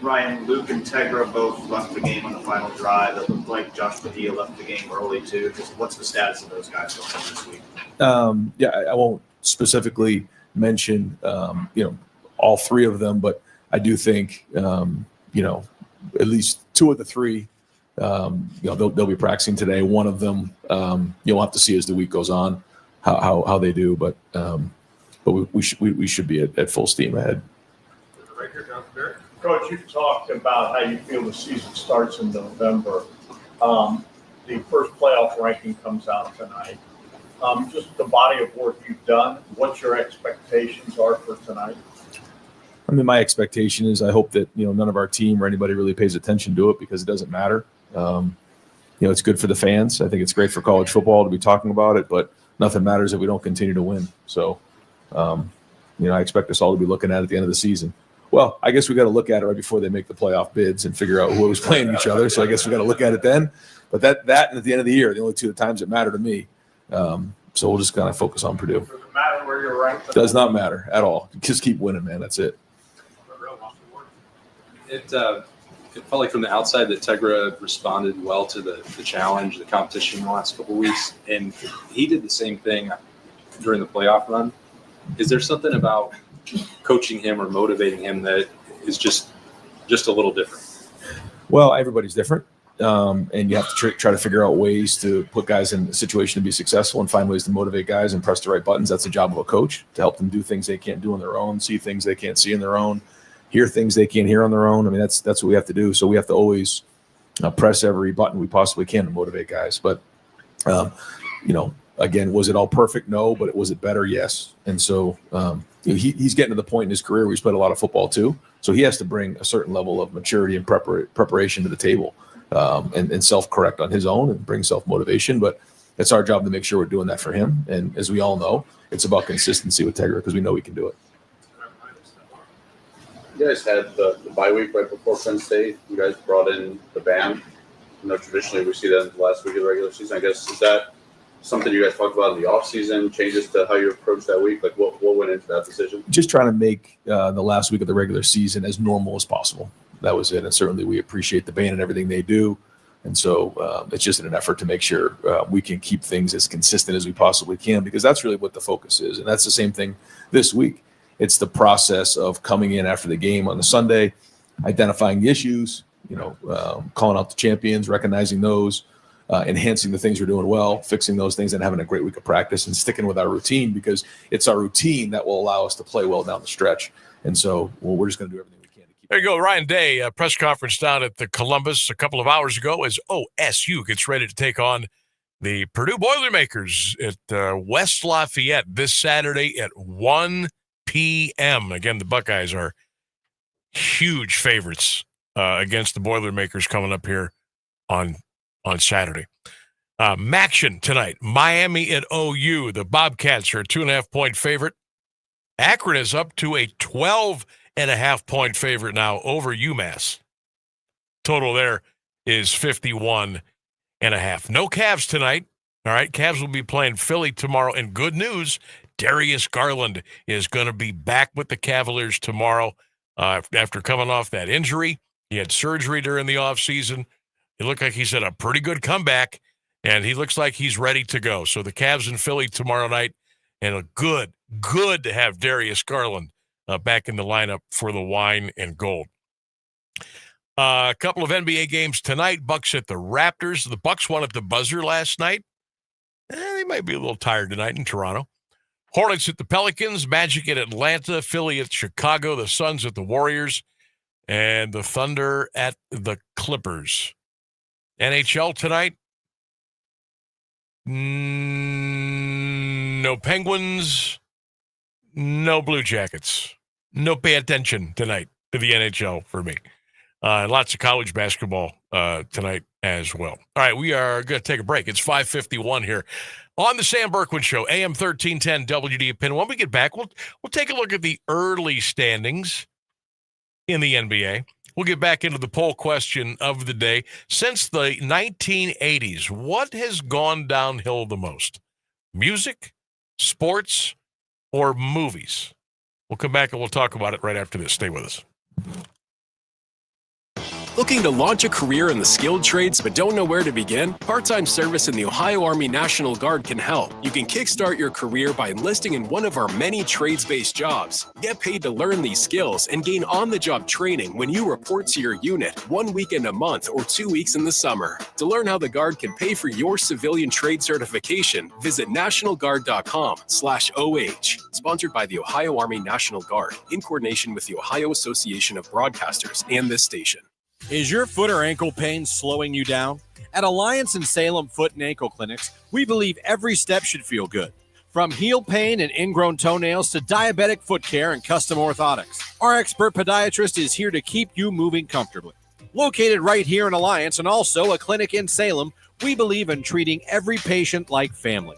Ryan, Luke, and Tegra both left the game on the final drive. It looked like Josh Padilla left the game early too. Just what's the status of those guys going on this week? I won't specifically mention all three of them, but I do think at least two of the three they'll be practicing today. One of them you'll have to see as the week goes on how they do, but we should be at full steam ahead. Right here, John Barrett. Coach, you've talked about how you feel the season starts in November. The first playoff ranking comes out tonight. Just the body of work you've done, what your expectations are for tonight? I mean, my expectation is I hope that none of our team or anybody really pays attention to it, because it doesn't matter. It's good for the fans. I think it's great for college football to be talking about it, but nothing matters if we don't continue to win. So, I expect us all to be looking at it at the end of the season. Well, I guess we got to look at it right before they make the playoff bids and figure out who's playing each other. So I guess we got to look at it then. But that and at the end of the year, the only two times that matter to me. So we'll just kind of focus on Purdue. Does it matter where you're ranked? Does not matter at all. Just keep winning, man. That's it. It felt like from the outside that Tegra responded well to the challenge, the competition in the last couple of weeks, and he did the same thing during the playoff run. Is there something about coaching him or motivating him that is just a little different? Well, everybody's different, and you have to try to figure out ways to put guys in a situation to be successful and find ways to motivate guys and press the right buttons. That's the job of a coach, to help them do things they can't do on their own, see things they can't see on their own, hear things they can't hear on their own. I mean, that's what we have to do. So we have to always press every button we possibly can to motivate guys. But, again, was it all perfect? No. But was it better? Yes. And so he's getting to the point in his career where he's played a lot of football too. So he has to bring a certain level of maturity and preparation to the table and self-correct on his own and bring self-motivation. But it's our job to make sure we're doing that for him. And as we all know, it's about consistency with Tegra, because we know we can do it. You guys had the bye week right before Penn State. You guys brought in the band. Traditionally we see that in the last week of the regular season. I guess, is that something you guys talked about in the offseason, changes to how you approach that week? Like what went into that decision? Just trying to make the last week of the regular season as normal as possible. That was it. And certainly we appreciate the band and everything they do. And so it's just in an effort to make sure we can keep things as consistent as we possibly can, because that's really what the focus is. And that's the same thing this week. It's the process of coming in after the game on the Sunday, identifying the issues, calling out the champions, recognizing those, enhancing the things we're doing well, fixing those things, and having a great week of practice and sticking with our routine, because it's our routine that will allow us to play well down the stretch. And so we're just going to do everything we can to keep. There you go. Ryan Day, press conference down at the Columbus a couple of hours ago as OSU gets ready to take on the Purdue Boilermakers at West Lafayette this Saturday at 1 p.m. Again, the Buckeyes are huge favorites against the Boilermakers coming up here on Saturday. Maction tonight, Miami at OU. The Bobcats are a 2.5-point favorite. Akron is up to a 12.5-point favorite now over UMass. Total there is 51.5. No Cavs tonight. All right, Cavs will be playing Philly tomorrow. And good news, Darius Garland is going to be back with the Cavaliers tomorrow after coming off that injury. He had surgery during the offseason. It looked like he's had a pretty good comeback, and he looks like he's ready to go. So the Cavs in Philly tomorrow night, and a good to have Darius Garland back in the lineup for the wine and gold. A couple of NBA games tonight. Bucks at the Raptors. The Bucks won at the buzzer last night. They might be a little tired tonight in Toronto. Hornets at the Pelicans. Magic at Atlanta. Philly at Chicago. The Suns at the Warriors. And the Thunder at the Clippers. NHL tonight. No Penguins. No Blue Jackets. No pay attention tonight to the NHL for me. And lots of college basketball tonight as well. All right, we are going to take a break. It's 5:51 here on the Sam Bourquin Show, AM 1310 WDPN. When we get back, we'll take a look at the early standings in the NBA. We'll get back into the poll question of the day. Since the 1980s, what has gone downhill the most? Music, sports, or movies? We'll come back and we'll talk about it right after this. Stay with us. Looking to launch a career in the skilled trades but don't know where to begin? Part-time service in the Ohio Army National Guard can help. You can kickstart your career by enlisting in one of our many trades-based jobs. Get paid to learn these skills and gain on-the-job training when you report to your unit 1 weekend a month or 2 weeks in the summer. To learn how the Guard can pay for your civilian trade certification, visit nationalguard.com/OH. Sponsored by the Ohio Army National Guard in coordination with the Ohio Association of Broadcasters and this station. Is your foot or ankle pain slowing you down? At Alliance and Salem Foot and Ankle Clinics, we believe every step should feel good. From heel pain and ingrown toenails to diabetic foot care and custom orthotics, our expert podiatrist is here to keep you moving comfortably. Located right here in Alliance and also a clinic in Salem, we believe in treating every patient like family.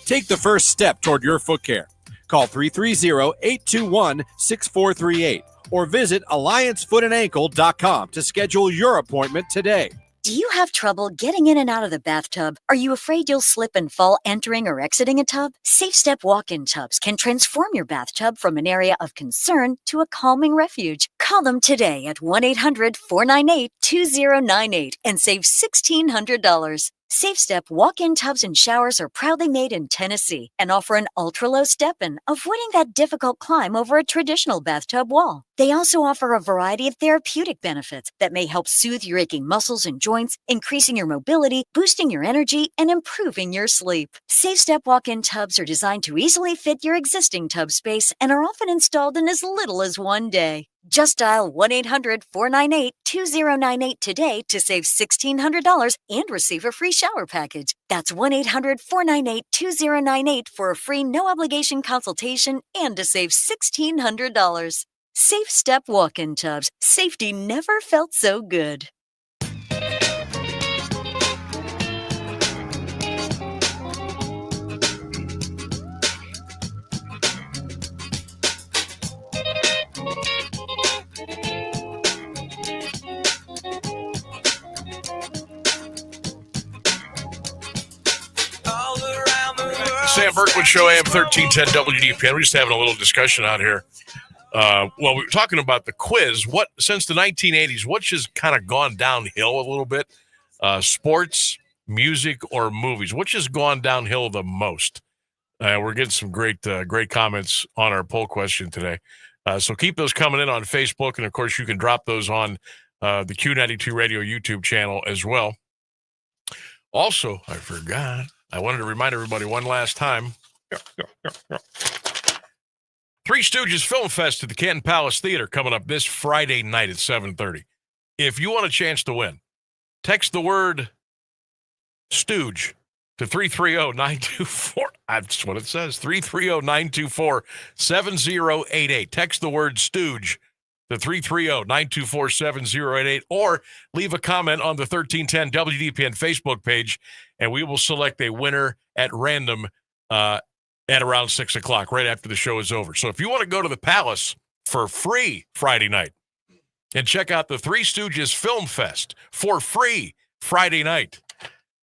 Take the first step toward your foot care. Call 330-821-6438. or visit alliancefootanankle.com to schedule your appointment today. Do you have trouble getting in and out of the bathtub? Are you afraid you'll slip and fall entering or exiting a tub? Safe Step walk-in tubs can transform your bathtub from an area of concern to a calming refuge. Call them today at 1-800-498-2098 and save $1,600. Safe Step walk-in tubs and showers are proudly made in Tennessee and offer an ultra-low step-in, avoiding that difficult climb over a traditional bathtub wall. They also offer a variety of therapeutic benefits that may help soothe your aching muscles and joints, increasing your mobility, boosting your energy, and improving your sleep. Safe Step walk-in tubs are designed to easily fit your existing tub space and are often installed in as little as 1 day. Just dial 1-800-498-2098 today to save $1,600 and receive a free shower package. That's 1-800-498-2098 for a free no-obligation consultation and to save $1,600. Safe Step walk-in tubs. Safety never felt so good. Sam Bourquin Show, AM 1310 WDPN. We're just having a little discussion out here. Well, we were talking about the quiz. What since the 1980s, what's just kind of gone downhill a little bit? Sports, music, or movies? Which has gone downhill the most? We're getting some great comments on our poll question today. So keep those coming in on Facebook, and of course you can drop those on the Q92 Radio YouTube channel as well. Also, I forgot. I wanted to remind everybody one last time. Three Stooges Film Fest at the Canton Palace Theater coming up this Friday night at 7:30. If you want a chance to win, text the word Stooge to 330-924. That's what it says, 330-924-7088. Text the word Stooge to 330-924-7088, or leave a comment on the 1310 WDPN Facebook page, and we will select a winner at random at around 6 o'clock, right after the show is over. So if you want to go to the Palace for free Friday night and check out the Three Stooges Film Fest for free Friday night,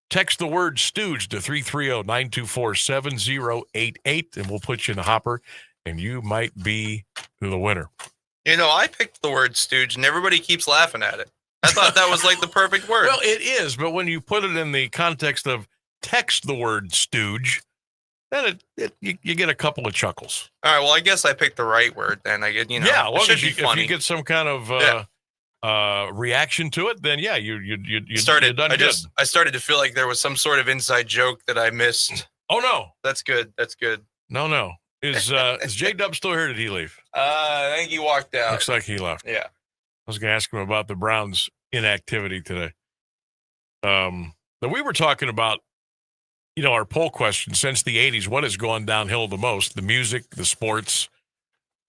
text the word Stooge to 330-924-7088, and we'll put you in the hopper, and you might be the winner. You know, I picked the word stooge, and everybody keeps laughing at it. I thought that was like the perfect word. Well, it is, but when you put it in the context of text the word stooge, then you get a couple of chuckles. All right, well, I guess I picked the right word then. I get, yeah, well, it should be funny. If you get some kind of reaction to it, then yeah, you done good. I started to feel like there was some sort of inside joke that I missed. Oh no, that's good. That's good. No. Is J-Dub still here? Or did he leave? I think he walked out. Looks like he left. Yeah. I was going to ask him about the Browns' inactivity today. But we were talking about, our poll question since the 80s, what has gone downhill the most, the music, the sports,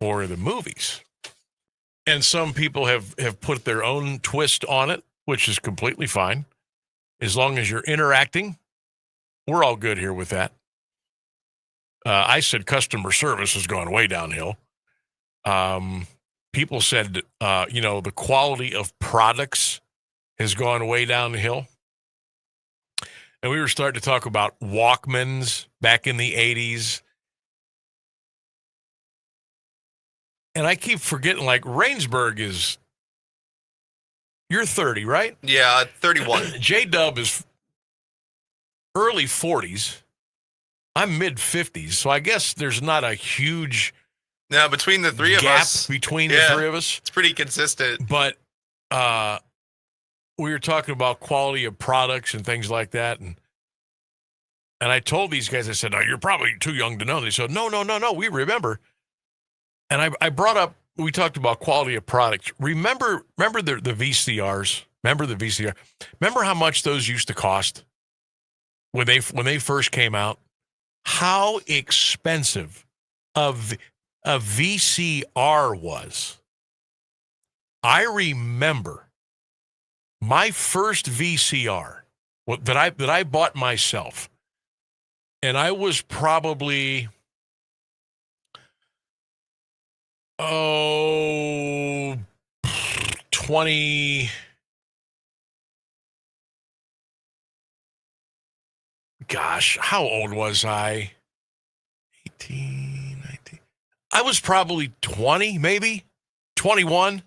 or the movies? And some people have put their own twist on it, which is completely fine. As long as you're interacting, we're all good here with that. I said customer service has gone way downhill. People said, the quality of products has gone way downhill. And we were starting to talk about Walkmans back in the 80s. And I keep forgetting, like, Rainsburg is, you're 30, right? Yeah, 31. J-Dub is early 40s. I'm mid-50s, so I guess there's not a huge between the three of gap us. between the three of us. It's pretty consistent. But we were talking about quality of products and things like that, and I told these guys, I said, "No, you're probably too young to know." They said, "No, we remember." And I brought up, we talked about quality of products. Remember the VCRs? Remember the VCR? Remember how much those used to cost when they first came out? How expensive a VCR was. I remember my first VCR that I bought myself, and I was probably 20. Gosh, how old was I? 18, 19. I was probably 20, maybe 21.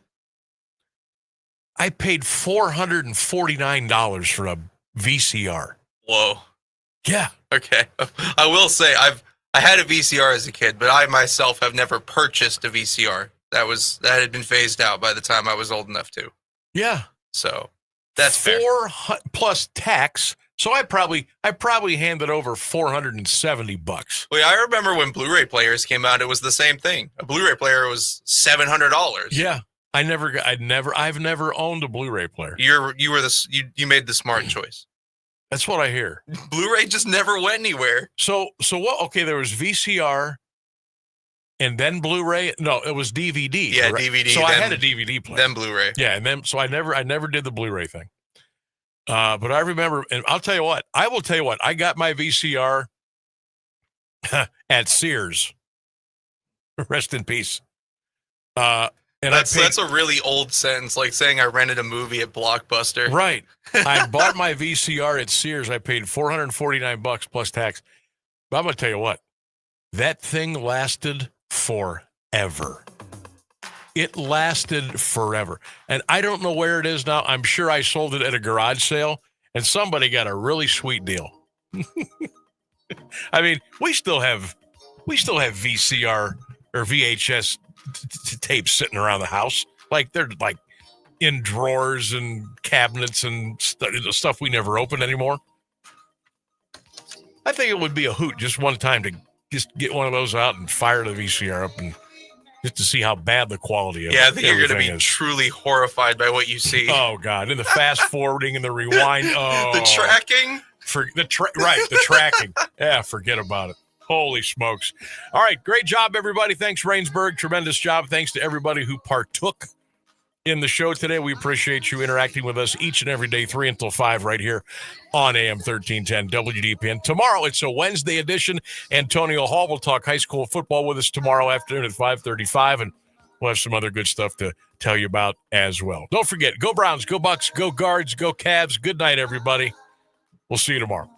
I paid $449 for a VCR. Whoa. Yeah. Okay. I will say I had a VCR as a kid, but I myself have never purchased a VCR. That had been phased out by the time I was old enough to. Yeah. So that's fair. Plus tax. So I probably handed over $470. Well, I remember when Blu-ray players came out, it was the same thing. A Blu-ray player was $700. Yeah. I've never owned a Blu-ray player. You made the smart choice. That's what I hear. Blu-ray just never went anywhere. So what? Okay, there was VCR, and then Blu-ray. No, it was DVD. Yeah, right? DVD. So I had a DVD player. Then Blu-ray. Yeah, and then so I never did the Blu-ray thing. But I remember, and I will tell you what, I got my VCR at Sears. Rest in peace. And that's a really old sentence, like saying I rented a movie at Blockbuster. Right. I bought my VCR at Sears. I paid $449 plus tax. But I'm going to tell you what, that thing lasted forever. It lasted forever. And I don't know where it is now. I'm sure I sold it at a garage sale, and somebody got a really sweet deal. I mean, we still have VCR or VHS tapes sitting around the house. Like, they're like in drawers and cabinets and stuff we never open anymore. I think it would be a hoot just one time to just get one of those out and fire the VCR up and just to see how bad the quality of it is. Yeah, I think you're going to be truly horrified by what you see. Oh, God. And the fast forwarding and the rewind. Oh, the tracking? The tracking. Yeah, forget about it. Holy smokes. All right, great job, everybody. Thanks, Rainsburg. Tremendous job. Thanks to everybody who partook in the show today. We appreciate you interacting with us each and every day, 3 until 5, right here on AM 1310 WDPN. Tomorrow, it's a Wednesday edition. Antonio Hall will talk high school football with us tomorrow afternoon at 5:35, and we'll have some other good stuff to tell you about as well. Don't forget, go Browns, go Bucks, go Guards, go Cavs. Good night, everybody. We'll see you tomorrow.